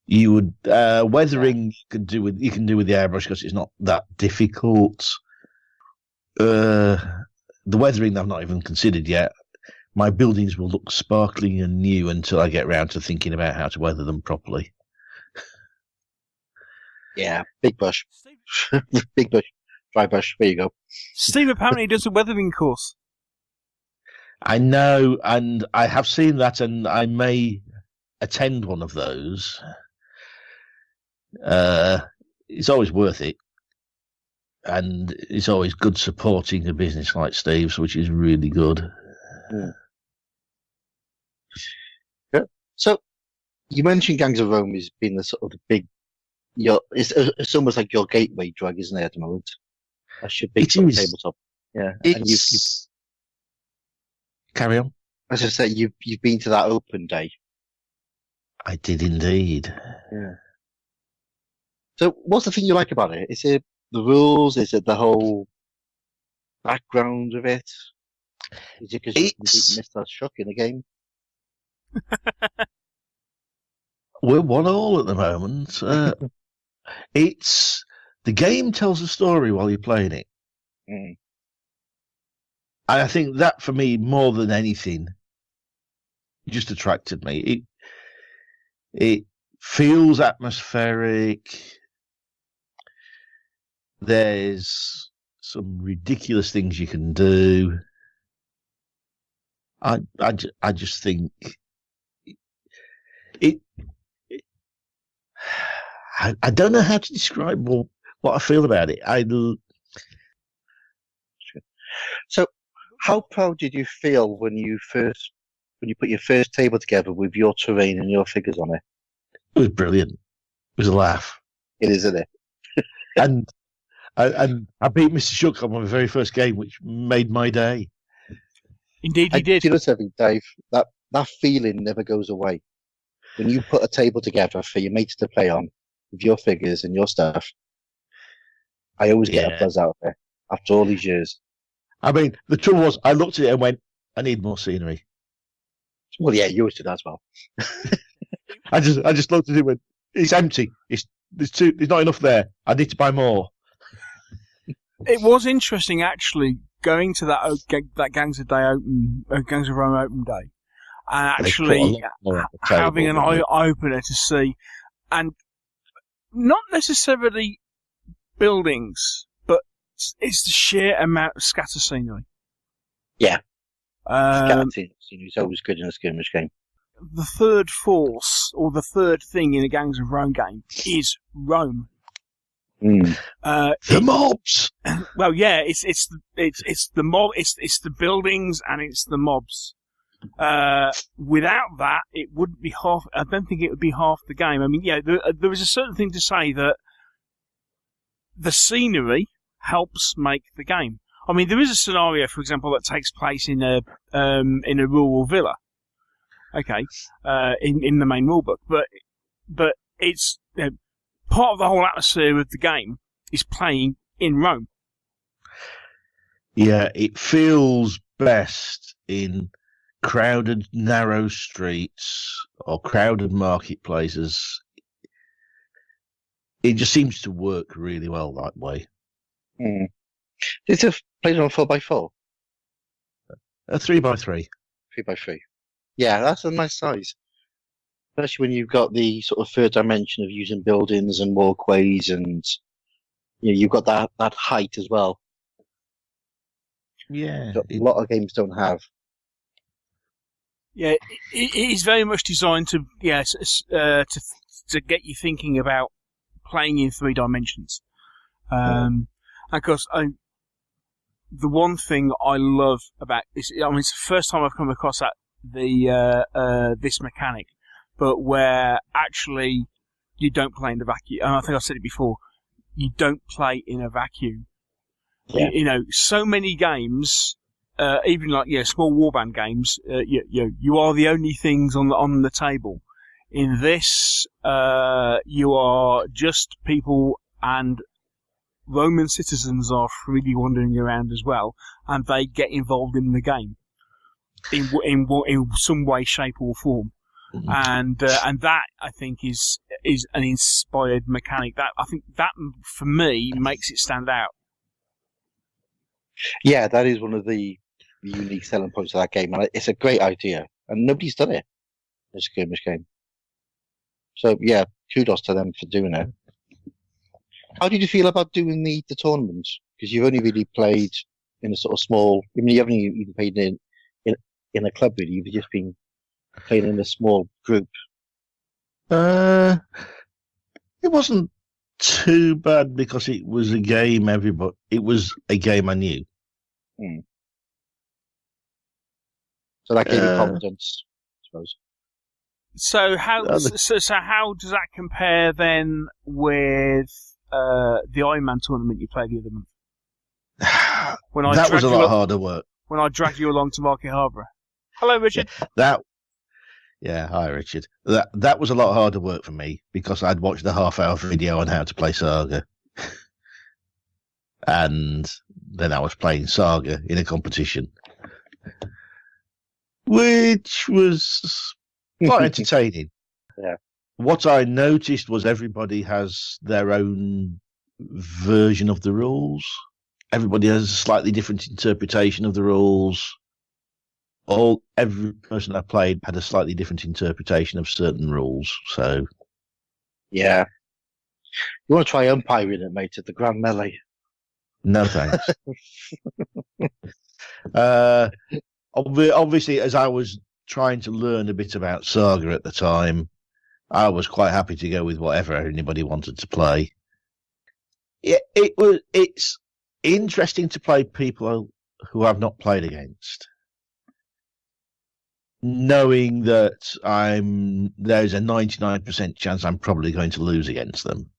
You would weathering you can do with the airbrush because it's not that difficult. The weathering I've not even considered yet. My buildings will look sparkling and new until I get round to thinking about how to weather them properly. Yeah, big bush. Big bush. Dry bush. There you go. Steve apparently does a weathering course. I know, and I have seen that, and I may attend one of those. It's always worth it. And it's always good supporting a business like Steve's, which is really good. Yeah. So, you mentioned Gangs of Rome as being the sort of the big... It's almost like your gateway drug, isn't it, at the moment? That's your big tabletop. Yeah. And you've Carry on. As I say, you've been to that open day. I did indeed. Yeah. So, what's the thing you like about it? Is it the rules? Is it the whole background of it? Is it because you beat Mr. Shuck in the game? We're 1-1 at the moment. The game tells a story while you're playing it. Mm. And I think that, for me, more than anything, just attracted me. It feels atmospheric. There's some ridiculous things you can do. I just think it. I don't know how to describe what I feel about it. So, how proud did you feel when you put your first table together with your terrain and your figures on it? It was brilliant. It was a laugh. It is, isn't it? and I beat Mr. Shuck on my very first game, which made my day. Indeed, you did. You know something, Dave? That feeling never goes away. When you put a table together for your mates to play on with your figures and your stuff, I always get a buzz out of it after all these years. I mean, the trouble was, I looked at it and went, I need more scenery. Well, yeah, you always do that as well. I just looked at it and went, it's empty. There's not enough there. I need to buy more. It was interesting, actually, going to that Gangs of Rome open day, and actually having an eye opener to see, and not necessarily buildings, but it's the sheer amount of scatter scenery. Yeah. Scatter scenery is always good in a skirmish game. The third force, or the third thing in a Gangs of Rome game, is Rome. The mobs. Well, yeah, it's the mob, it's the buildings and it's the mobs. Without that, it wouldn't be half. I don't think it would be half the game. I mean, yeah, there is a certain thing to say that the scenery helps make the game. I mean, there is a scenario, for example, that takes place in a rural villa. Okay, in the main rulebook, but it's part of the whole atmosphere of the game is playing in Rome. Yeah, it feels best in crowded, narrow streets or crowded marketplaces. It just seems to work really well that way. Is it played on 4x4? A 3x3. 3x3. Yeah, that's a nice size. Especially when you've got the sort of third dimension of using buildings and walkways, and you've got that height as well. Yeah, a lot of games don't have. Yeah, it is very much designed to get you thinking about playing in 3 dimensions. And of course, the one thing I love about this, I mean, it's the first time I've come across this mechanic, but where actually you don't play in the vacuum. And I think I've said it before. You don't play in a vacuum. Yeah. So many games, even like small warband games, you are the only things on the table. In this, you are just people, and Roman citizens are freely wandering around as well, and they get involved in the game in some way, shape, or form. And that, I think, is an inspired mechanic. That, I think, that for me makes it stand out. Yeah, that is one of the unique selling points of that game, and it's a great idea, and nobody's done it in a skirmish game. So yeah, kudos to them for doing it. How did you feel about doing the tournaments? Because you've only really played in a sort of small. I mean, you haven't even played in a club really. You've just been playing in a small group. It wasn't too bad because it was a game it was a game I knew. So that gave you confidence, I suppose. So how does that compare then with the Iron Man tournament you played the other month? That was a lot harder work. When I dragged you along to Market Harbour. Hello, Richard. Yeah, hi, Richard. That was a lot harder work for me because I'd watched the half-hour video on how to play Saga. And then I was playing Saga in a competition, which was quite entertaining. Yeah. What I noticed was everybody has their own version of the rules. Everybody has a slightly different interpretation of the rules. Every person I played had a slightly different interpretation of certain rules. So, yeah, you want to try umpiring it, mate, at the Grand Melee? No thanks. obviously, as I was trying to learn a bit about Saga at the time, I was quite happy to go with whatever anybody wanted to play. It's interesting to play people who I've not played against, knowing that there's a 99% chance I'm probably going to lose against them.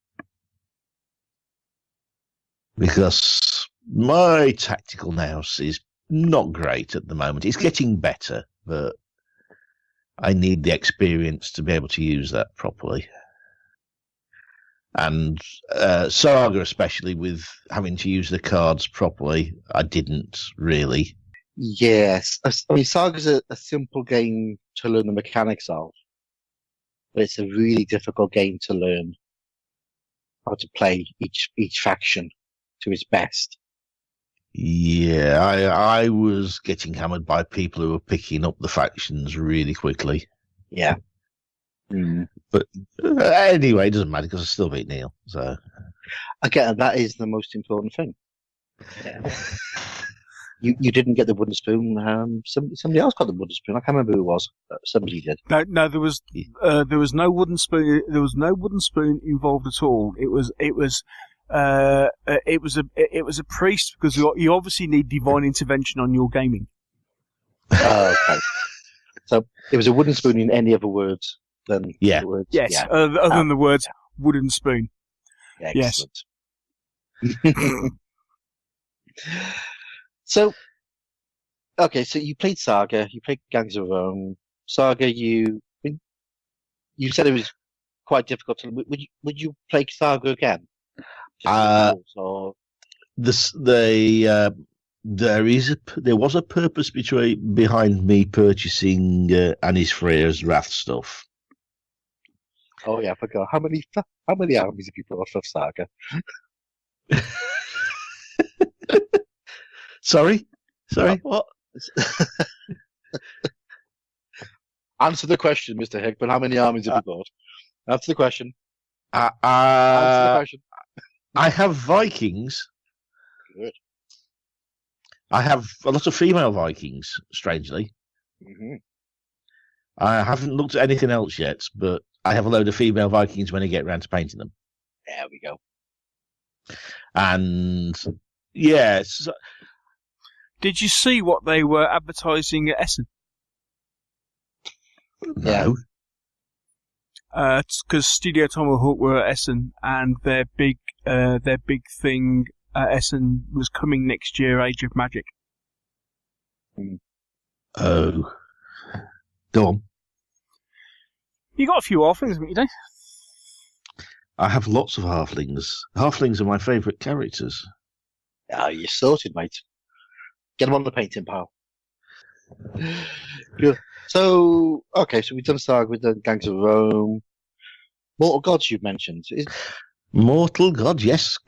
Because my tactical nous is not great at the moment. It's getting better, but I need the experience to be able to use that properly. And Saga, especially with having to use the cards properly, I didn't really. Yes. I mean, Saga's a simple game to learn the mechanics of, but it's a really difficult game to learn how to play each faction to its best. Yeah, I was getting hammered by people who were picking up the factions really quickly. Yeah. Mm. But anyway, it doesn't matter because I still beat Neil. So again, that is the most important thing. Yeah. You didn't get the wooden spoon. Somebody else got the wooden spoon. I can't remember who it was. Somebody did. No, there was no wooden spoon. There was no wooden spoon involved at all. It was a priest, because you obviously need divine intervention on your gaming. Oh, okay. So it was a wooden spoon in any other words than the words. Yes, yeah. Other than the words wooden spoon. Excellent. Yes. So you played Saga, you played Gangs of Rome. Saga, you said it was quite difficult. Would you play Saga again? There was a purpose behind me purchasing Anis Freyr's Wrath stuff. Oh yeah, I forgot. How many armies have you bought for Saga? Sorry, what? Answer the question, Mr. Hickman. How many armies have you bought? Answer the question. Answer the question. I have Vikings. Good. I have a lot of female Vikings, strangely. Mm-hmm. I haven't looked at anything else yet, but I have a load of female Vikings when I get around to painting them. There we go. And, yes. Did you see what they were advertising at Essen? No. Because Studio Tomahawk were at Essen, and their big thing at Essen was coming next year, Age of Magic. Oh. Go on. You got a few halflings, haven't you, Dave? I have lots of halflings. Halflings are my favourite characters. Oh, you're sorted, mate. Get them on the painting pile. Good. So we've done Saga, we've done Gangs of Rome. Mortal Gods you've mentioned. Mortal Gods, yes.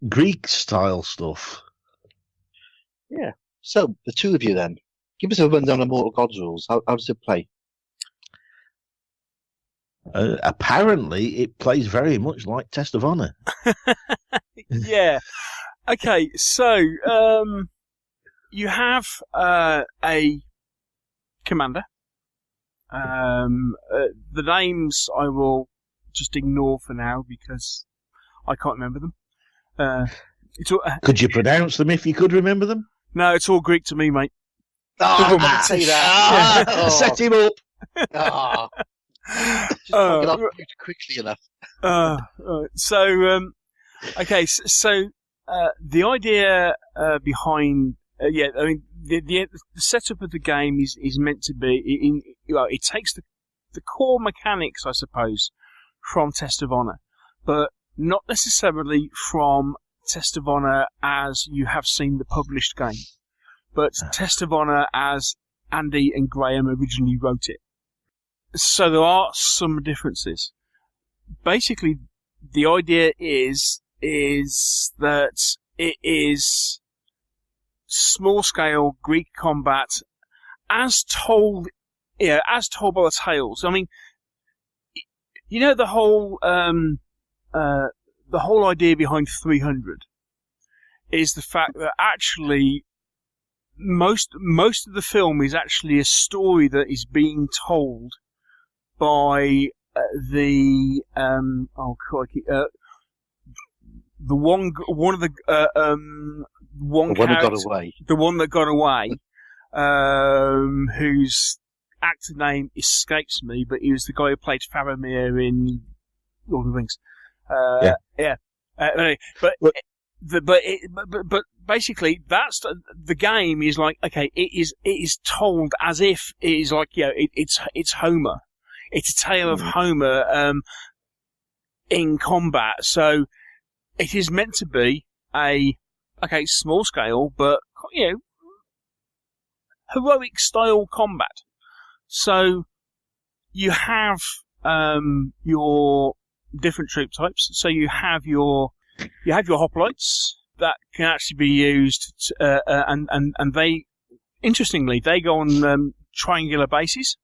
Greek style stuff. Yeah. So, the two of you then. Give us a rundown of Mortal Gods rules. How does it play? Apparently, it plays very much like Test of Honor. Yeah. Okay, so you have a commander. The names I will just ignore for now because I can't remember them. Could you pronounce them if you could remember them? No, it's all Greek to me, mate. Say that. Set him up. Just not get off mute quickly enough. So the idea behind the setup of the game is meant to be it takes the core mechanics, I suppose, from Test of Honor, but not necessarily from Test of Honor as you have seen the published game, but Test of Honor as Andy and Graham originally wrote it. So there are some differences. Basically, the idea is that it is small scale Greek combat as told by the tales. I mean, you know, the whole idea behind 300 is the fact that actually most of the film is actually a story that is being told by the one that got away, whose actor name escapes me, but he was the guy who played Faramir in Lord of the Rings. Anyway, but basically, that's the game is like, okay, it is told as if it is like, it's Homer. It's a tale of Homer in combat. So it is meant to be small scale, but heroic style combat. So you have your different troop types. So you have your hoplites that can actually be used, and they, interestingly, they go on triangular bases.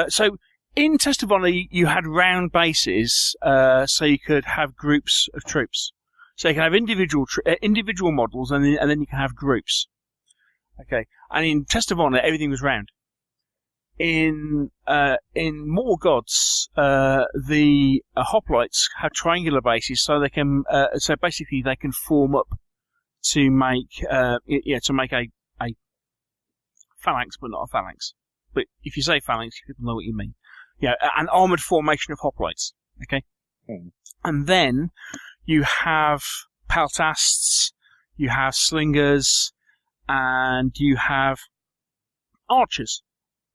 So in Test of Honor, you had round bases, so you could have groups of troops. So you can have individual models, and then you can have groups. Okay, and in Test of Honor, everything was round. In Mortal Gods, the hoplites have triangular bases, so they can basically they can form up to make a phalanx, but not a phalanx. But if you say phalanx, people know what you mean. An armoured formation of hoplites. Okay? And then you have peltasts, you have slingers, and you have archers.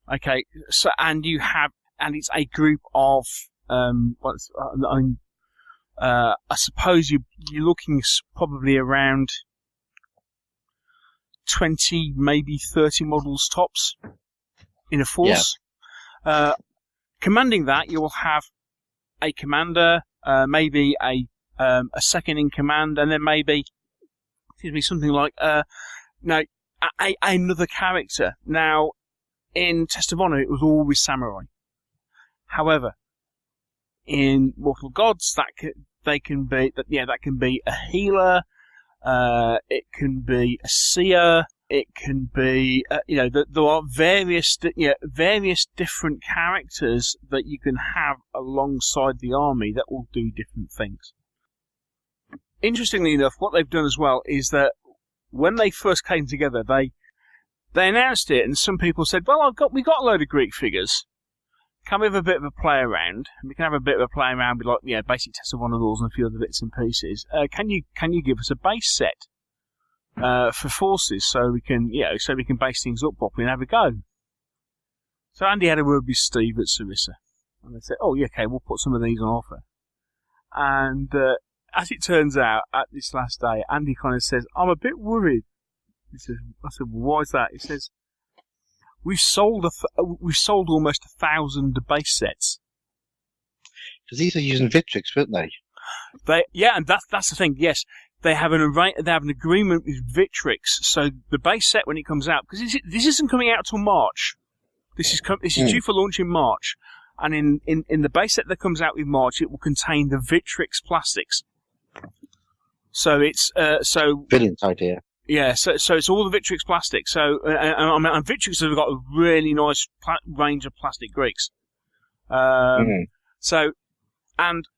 Okay, so and it's a group of I suppose you're looking probably around 20, maybe 30 models tops in a force. Yeah. Commanding that, you will have a commander, maybe a second in command, and then maybe something like another character. Now, in Test of Honor, it was always samurai. However, in Mortal Gods, that can be a healer. It can be a seer. It can be there are various different characters that you can have alongside the army that will do different things. Interestingly enough, what they've done as well is that when they first came together, they announced it, and some people said, "Well, we got a load of Greek figures. Can we have a bit of a play around? And we can have a bit of a play around with basic Test of Honor rules and a few other bits and pieces. Can you give us a base set for forces so we can base things up properly and have a go?" So Andy had a word with Steve at Sarissa, and they said, "Oh, yeah, okay, we'll put some of these on offer." And as it turns out, at this last day, Andy kind of says, "I'm a bit worried." I said, "Well, why is that?" He says, "We've sold almost 1,000 base sets." Because these are using Victrix, weren't they? And that's the thing. Yes, they have an agreement with Victrix. So the base set, when it comes out, because this isn't coming out till March. This is due for launch in March, and in the base set that comes out in March, it will contain the Victrix plastics. So it's brilliant idea. Yeah, so it's all the Victrix plastic. So and Victrix have got a really nice range of plastic Greeks. So, and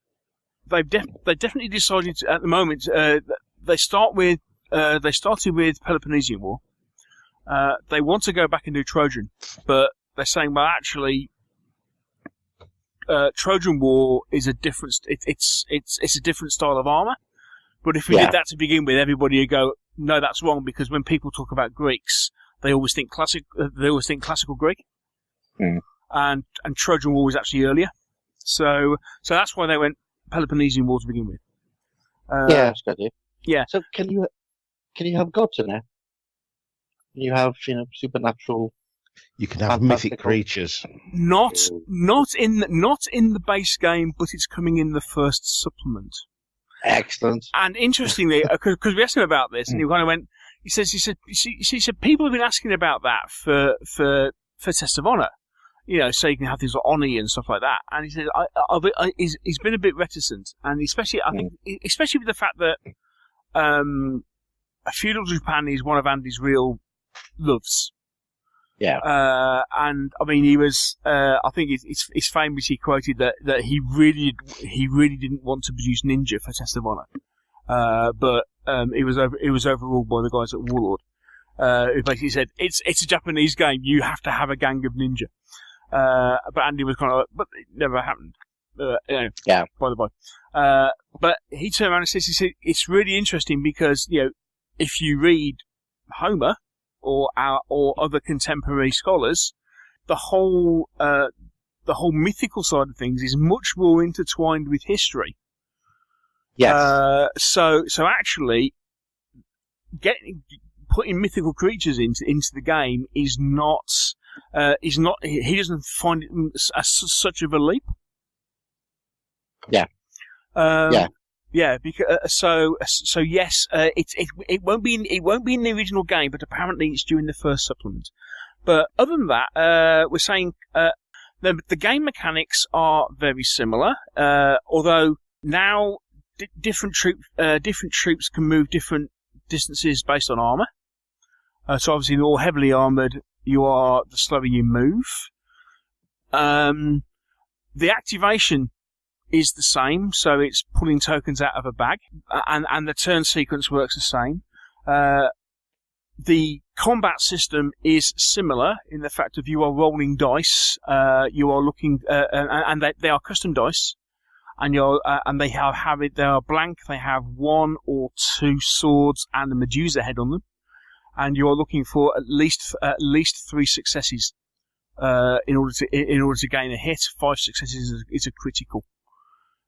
they definitely decided to, at the moment they started with Peloponnesian War. They want to go back and do Trojan, but they're saying, well, actually, Trojan War is a different. It's a different style of armor. But if we did that to begin with, everybody would go, "No, that's wrong," because when people talk about Greeks, they always think classical Greek, and Trojan War was actually earlier. So that's why they went Peloponnesian War to begin with. That's good idea. Yeah. So can you have gods in there? Can you have supernatural? You can have mythic creatures. Not in the base game, but it's coming in the first supplement. Excellent. And interestingly, because we asked him about this, and he kind of went. He said people have been asking about that for Test of Honor, so you can have things like Oni and stuff like that. And he said he's been a bit reticent, and especially with the fact that Feudal Japan is one of Andy's real loves. Yeah. And I mean, he was. I think it's famously quoted that he really didn't want to produce Ninja for Test of Honor, but it was overruled by the guys at Warlord, who basically said it's a Japanese game. You have to have a gang of ninja. But Andy was kind of like, but it never happened. Yeah. By the by. But he turned around and he said it's really interesting because if you read Homer or other contemporary scholars, the whole mythical side of things is much more intertwined with history. Yes. So actually, putting mythical creatures into the game is not. He doesn't find it as such of a leap. Yeah. Yeah. Because so yes, it won't be in the original game, but apparently it's during the first supplement. But other than that, we're saying the game mechanics are very similar. Although now different troops can move different distances based on armor. So obviously, the more heavily armored you are, the slower you move. The activation is the same, so it's pulling tokens out of a bag, and the turn sequence works the same. The combat system is similar in the fact of you are rolling dice. You are looking, and they are custom dice, and they are blank. They have 1 or 2 swords and a Medusa head on them. And you are looking for at least 3 successes in order to gain a hit. 5 successes is a critical.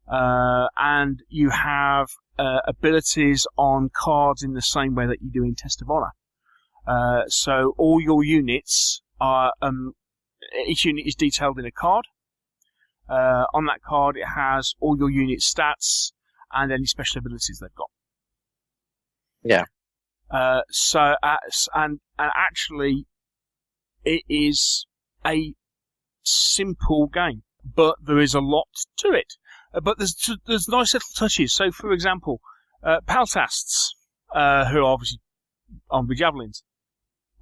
And you have abilities on cards in the same way that you do in Test of Honor. So all your units are each unit is detailed in a card. On that card, it has all your unit stats and any special abilities they've got. Yeah. And actually, it is a simple game, but there is a lot to it. But there's nice little touches. So, for example, Peltasts, who are obviously armed with javelins,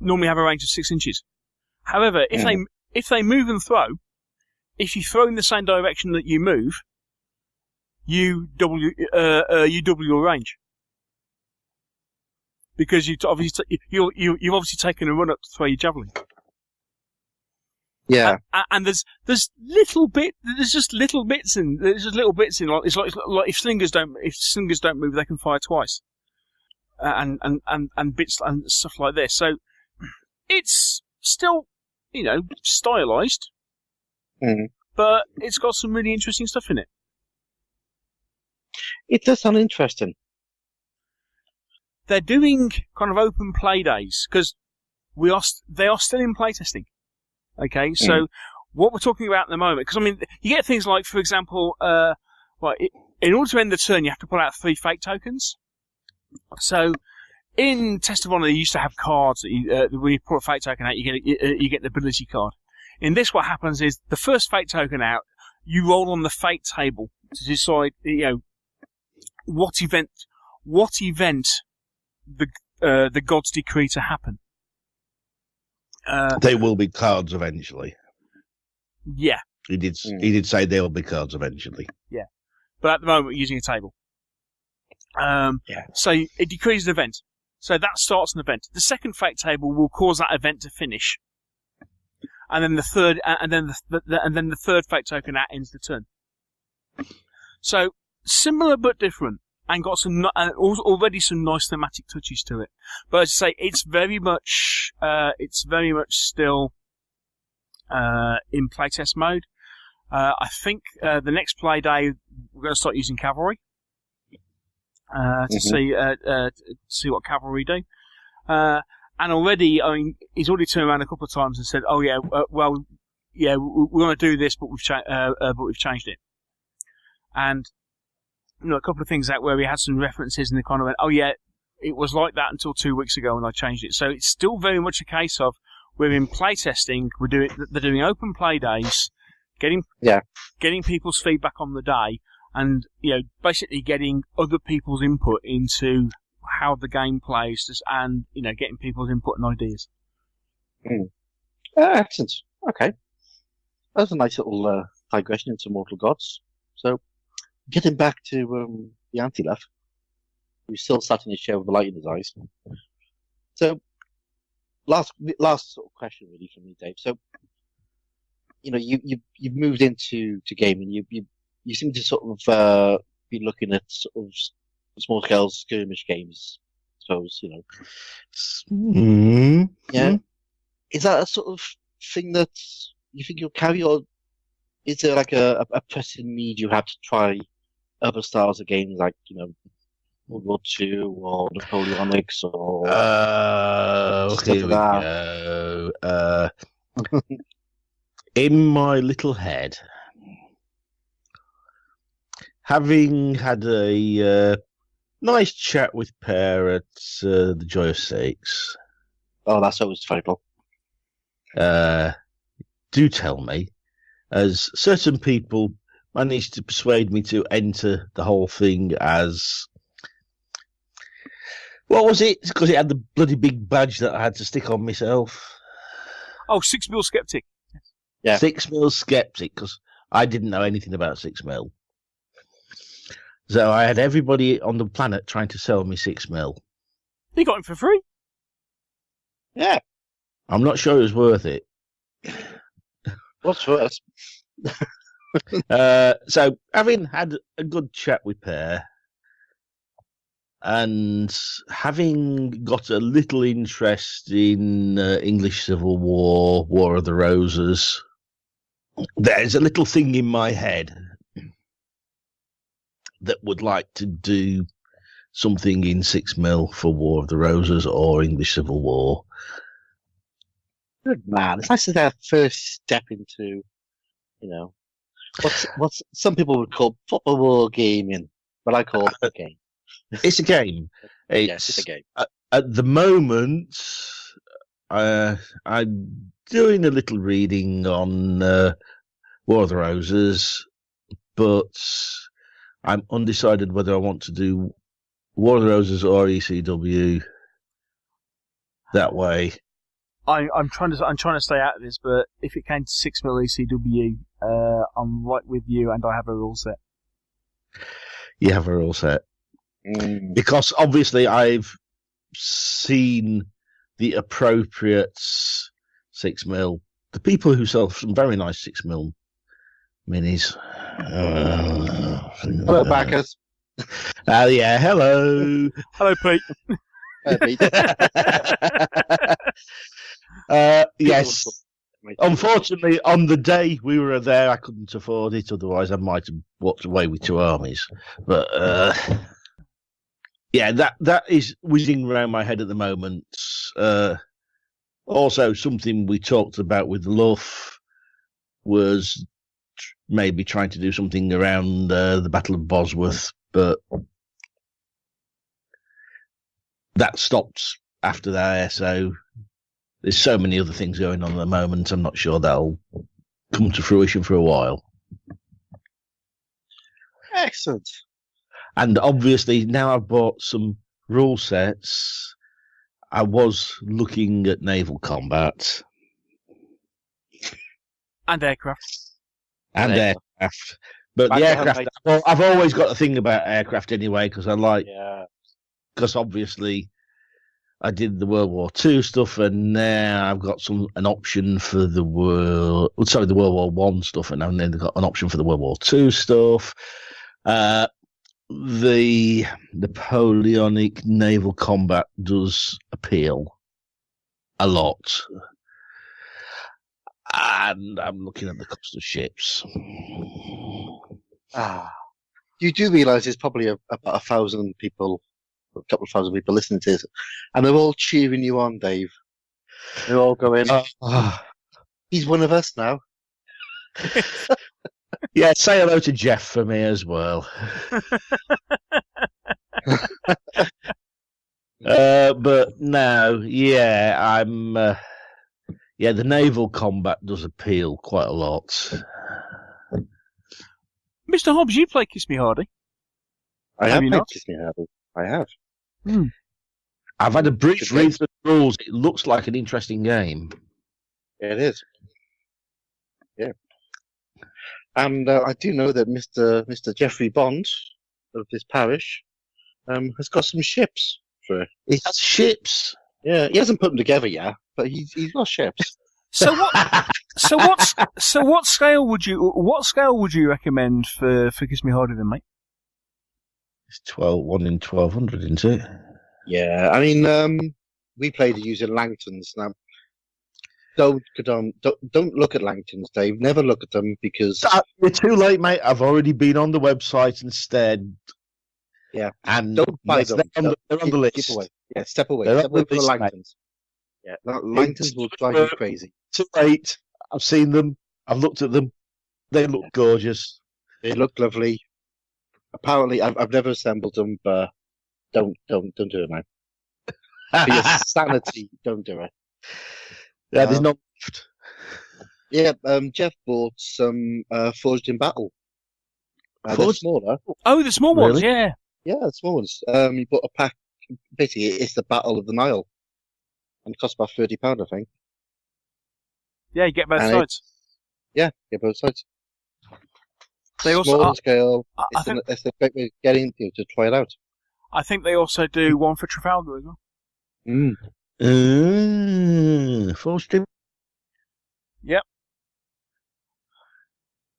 normally have a range of 6 inches. However, if they move and throw, if you throw in the same direction that you move, you double your range. Because you've obviously taken a run up to throw your javelin. Yeah. And there's just little bits in like it's like if slingers don't move, they can fire twice. And bits and stuff like this. So it's still, stylized. But it's got some really interesting stuff in it. It does sound interesting. They're doing kind of open play days because they are still in playtesting. Okay, so what we're talking about at the moment, because I mean, you get things like, for example, in order to end the turn, you have to pull out 3 fate tokens. So in Test of Honor, you used to have cards that when you pull a fate token out, you get the ability card. In this, what happens is the first fate token out, you roll on the fate table to decide, what event the gods decree to happen. They will be cards eventually. Yeah. He did say there will be cards eventually. Yeah. But at the moment, we're using a table. So it decrees an event. So that starts an event. The second fate table will cause that event to finish. And then the third fate token out ends the turn. So similar but different. And got already some nice thematic touches to it. But as I say, it's very much still in playtest mode. I think the next play day we're going to start using cavalry to see what cavalry do. And already, I mean, he's already turned around a couple of times and said, "Oh yeah, we're going to do this, but we've changed it." And a couple of things out where we had some references and they kind of went, "Oh yeah, it was like that until 2 weeks ago when I changed it." So it's still very much a case of we're in playtesting. They're doing open play days, getting people's feedback on the day, and basically getting other people's input into how the game plays, and getting people's input and ideas. Excellent. Okay. That was a nice little digression into Mortal Gods. So, getting back to the Anti-Luff, who's still sat in his chair with the light in his eyes. So, last sort of question really from me, Dave. So, you've moved into gaming. You seem to sort of be looking at sort of small scale skirmish games. I suppose Yeah. Is that a sort of thing that you think you'll carry, or is there like a pressing need you have to try other styles of games like World War II or Napoleonics or here we go. In my little head, having had a nice chat with Per at the Joy of Six. Oh, that's always vital. Do tell me, as certain people managed to persuade me to enter the whole thing as... What was it? Because it had the bloody big badge that I had to stick on myself. Oh, 6mm Skeptic. Yeah. 6mm Skeptic, because I didn't know anything about 6mm. So I had everybody on the planet trying to sell me 6mm. You got him for free? Yeah. I'm not sure it was worth it. What's worse? So, having had a good chat with Per, and having got a little interest in English Civil War, War of the Roses, there's a little thing in my head that would like to do something in 6mm for War of the Roses or English Civil War. Good man. It's nice to that first step into, what's some people would call proper war gaming, but I call it a game. It's a game. Yes, it's a game. At the moment, I'm doing a little reading on War of the Roses, but I'm undecided whether I want to do War of the Roses or ECW. That way. I'm trying to stay out of this, but if it came to 6mm ECW, I'm right with you, and I have a rule set. You have a rule set. Because obviously I've seen the appropriate 6mm. The people who sell some very nice 6mm minis. Hello, backers. Yeah, hello. Hello, Pete. Yes. Unfortunately, on the day we were there, I couldn't afford it. Otherwise, I might have walked away with 2 armies. But yeah, that is whizzing around my head at the moment. Also, something we talked about with Luff was maybe trying to do something around the Battle of Bosworth, but that stopped after that. So there's so many other things going on at the moment. I'm not sure that'll come to fruition for a while. Excellent. And obviously, now I've bought some rule sets. I was looking at naval combat. And aircraft. And aircraft. But the aircraft, I've always got a thing about aircraft anyway, because I like... Yeah. Because obviously, I did the World War II stuff, and now I've got an option for the World War One stuff, and then they've got an option for the World War II stuff. The Napoleonic naval combat does appeal a lot, and I'm looking at the cost of ships. You do realise there's probably about 1,000 people, a couple of thousand people listening to this, and they're all cheering you on, Dave. They're all going, he's one of us now. Yeah, say hello to Jeff for me as well. But no, yeah, I'm. Yeah, the naval combat does appeal quite a lot. Mr. Hobbs, you play Kiss Me Hardy. I have you played not? Kiss Me Hardy. I have. I've had a brief read through the rules. It looks like an interesting game. It is. Yeah. And I do know that Mr. Geoffrey Bond of this parish has got some ships for it. He has ships. Yeah, he hasn't put them together yet, but he's got ships. So what scale would you recommend for Kiss Me Harder then, mate? It's 1 in 1200, isn't it? Yeah, I mean, we played using Langtons. Now, don't look at Langtons, Dave. Never look at them because You're too late, mate. I've already been on the website instead. Yeah, and don't buy them. They're on the list. Keep away. Yeah, step away. They're Step away from the list, Langtons. Yeah, Langtons will drive you crazy. Too late. I've seen them. I've looked at them. They look gorgeous. They look lovely. Apparently, I've never assembled them, but don't do it, man. For your sanity, don't do it. Yeah, there's no. Yeah, Jeff bought some Forged in Battle. They're smaller. Oh, the small ones, Really? yeah. Yeah, the small ones. He bought a pack. Basically, it's the Battle of the Nile, and it costs about £30, I think. Yeah, you get both And sides. Yeah, both sides. They also, Small scale. I think, It's a great way of getting you to try it out. I think they also do one for Trafalgar as well. Full stream. Yep.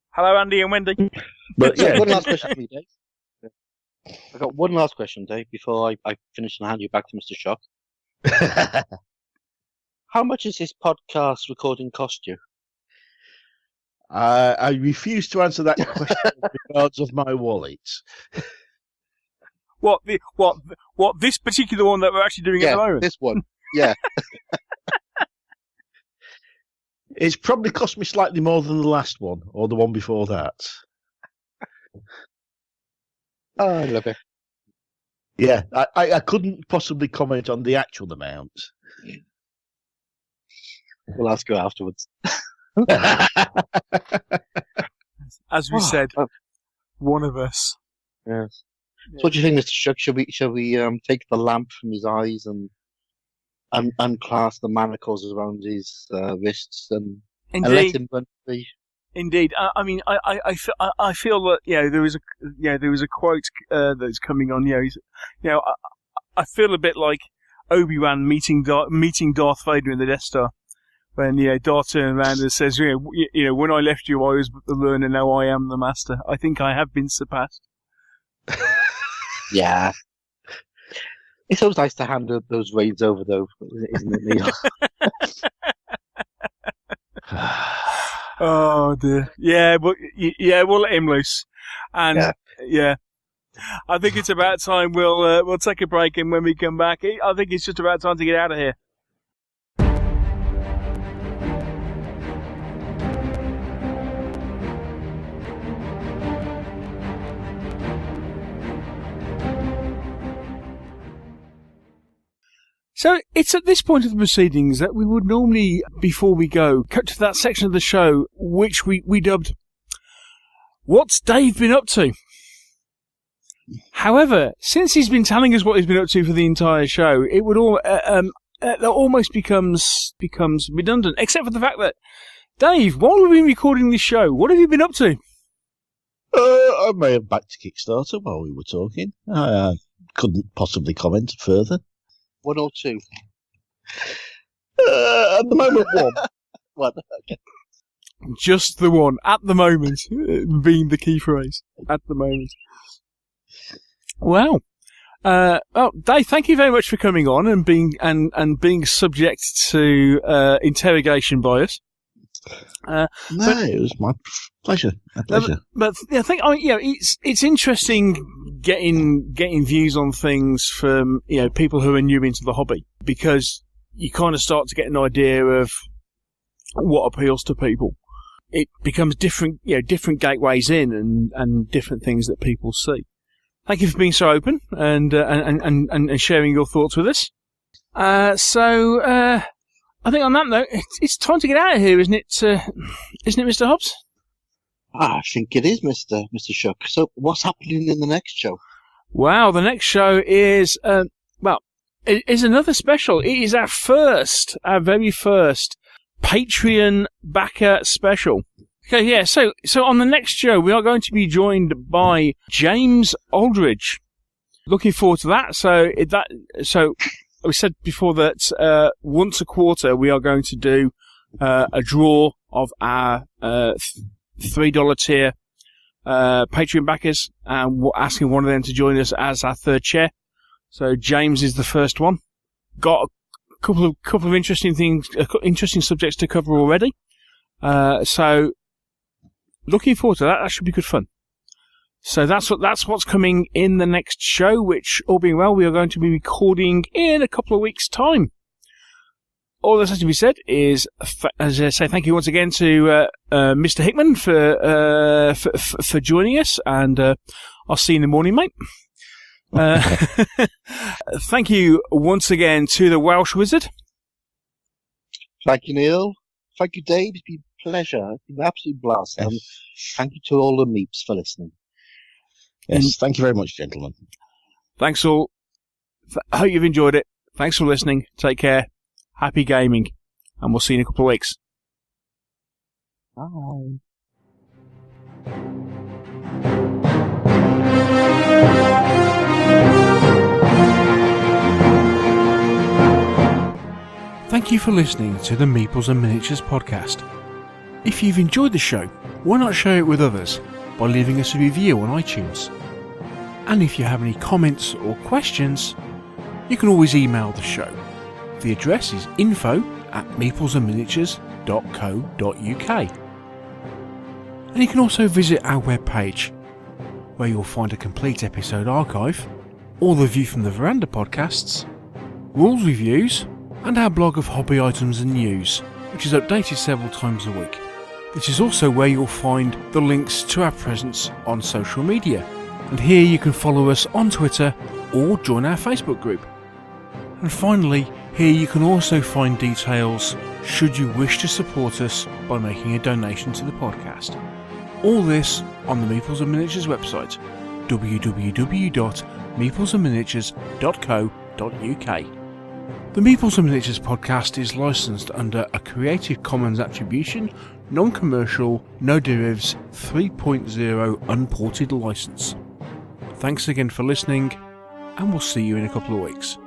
Hello, Andy and Wendy. But So, yeah, one last question for you, Dave. I've got one last question, Dave, before I finish and hand you back to Mr. Shuck. How much has this podcast recording cost you? I refuse to answer that question because of my wallet. What this particular one that we're actually doing at the moment? This one. Yeah. It's probably cost me slightly more than the last one, or the one before that. Oh, I love it. Yeah, I couldn't possibly comment on the actual amount. We'll ask you afterwards. As we said, one of us. Yes. So what do you think, Mr. Shuck? Shall we take the lamp from his eyes and unclasp the manacles around his wrists and let him run free? Indeed. I mean, I feel that there was a quote that's coming on. I feel a bit like Obi-Wan meeting Darth Vader in the Death Star. When Darth turns around and says, when I left you, I was the learner. Now I am the master. I think I have been surpassed. Yeah. It's always nice to hand those reins over, though, isn't it, Neil? Oh dear. Yeah, but we'll let him loose. And yeah. I think it's about time we'll take a break, and when we come back, I think it's just about time to get out of here. So it's at this point of the proceedings that we would normally, before we go, cut to that section of the show which we dubbed "What's Dave been up to?" However, since he's been telling us what he's been up to for the entire show, it would that almost becomes redundant. Except for the fact that, Dave, while we've been recording this show, what have you been up to? I may have backed Kickstarter while we were talking. I couldn't possibly comment further. 1 or 2? At the moment, 1. One. Okay. Just the one. At the moment, being the key phrase. At the moment. Well, Dave, thank you very much for coming on and being subject to interrogation by us. It was my pleasure. But I think it's interesting getting views on things from people who are new into the hobby, because you kind of start to get an idea of what appeals to people. It becomes different gateways in and different things that people see. Thank you for being so open and sharing your thoughts with us. I think on that note, it's time to get out of here, isn't it? Isn't it, Mr. Hobbs? I think it is, Mr. Shuck. So, what's happening in the next show? Wow, the next show is it is another special. It is our very first Patreon backer special. Okay, yeah, so on the next show, we are going to be joined by James Aldridge. Looking forward to that. So we said before that once a quarter we are going to do a draw of our $3 tier Patreon backers, and we're asking one of them to join us as our third chair. So James is the first one. Got a couple of interesting things, interesting subjects to cover already. So looking forward to that. That should be good fun. So that's what's coming in the next show, which, all being well, we are going to be recording in a couple of weeks' time. All that's to be said is, as I say, thank you once again to Mr. Hickman for joining us, and I'll see you in the morning, mate. Thank you once again to the Welsh Wizard. Thank you, Neil. Thank you, Dave. It's been a pleasure. It's been an absolute blast. Thank you to all the Meeps for listening. Yes, thank you very much, gentlemen. Thanks all. I hope you've enjoyed it. Thanks for listening. Take care. Happy gaming. And we'll see you in a couple of weeks. Bye. Thank you for listening to the Meeples and Miniatures podcast. If you've enjoyed the show, why not share it with others by leaving us a review on iTunes? And if you have any comments or questions, you can always email the show. The address is info@meeplesandminiatures.co.uk. And you can also visit our webpage, where you'll find a complete episode archive, all the View from the Veranda podcasts, rules reviews, and our blog of hobby items and news, which is updated several times a week. This is also where you'll find the links to our presence on social media. And here you can follow us on Twitter or join our Facebook group. And finally, here you can also find details should you wish to support us by making a donation to the podcast. All this on the Meeples and Miniatures website, www.meeplesandminiatures.co.uk. The Meeples and Miniatures podcast is licensed under a Creative Commons Attribution, Non-Commercial, No Derivatives 3.0 Unported license. Thanks again for listening, and we'll see you in a couple of weeks.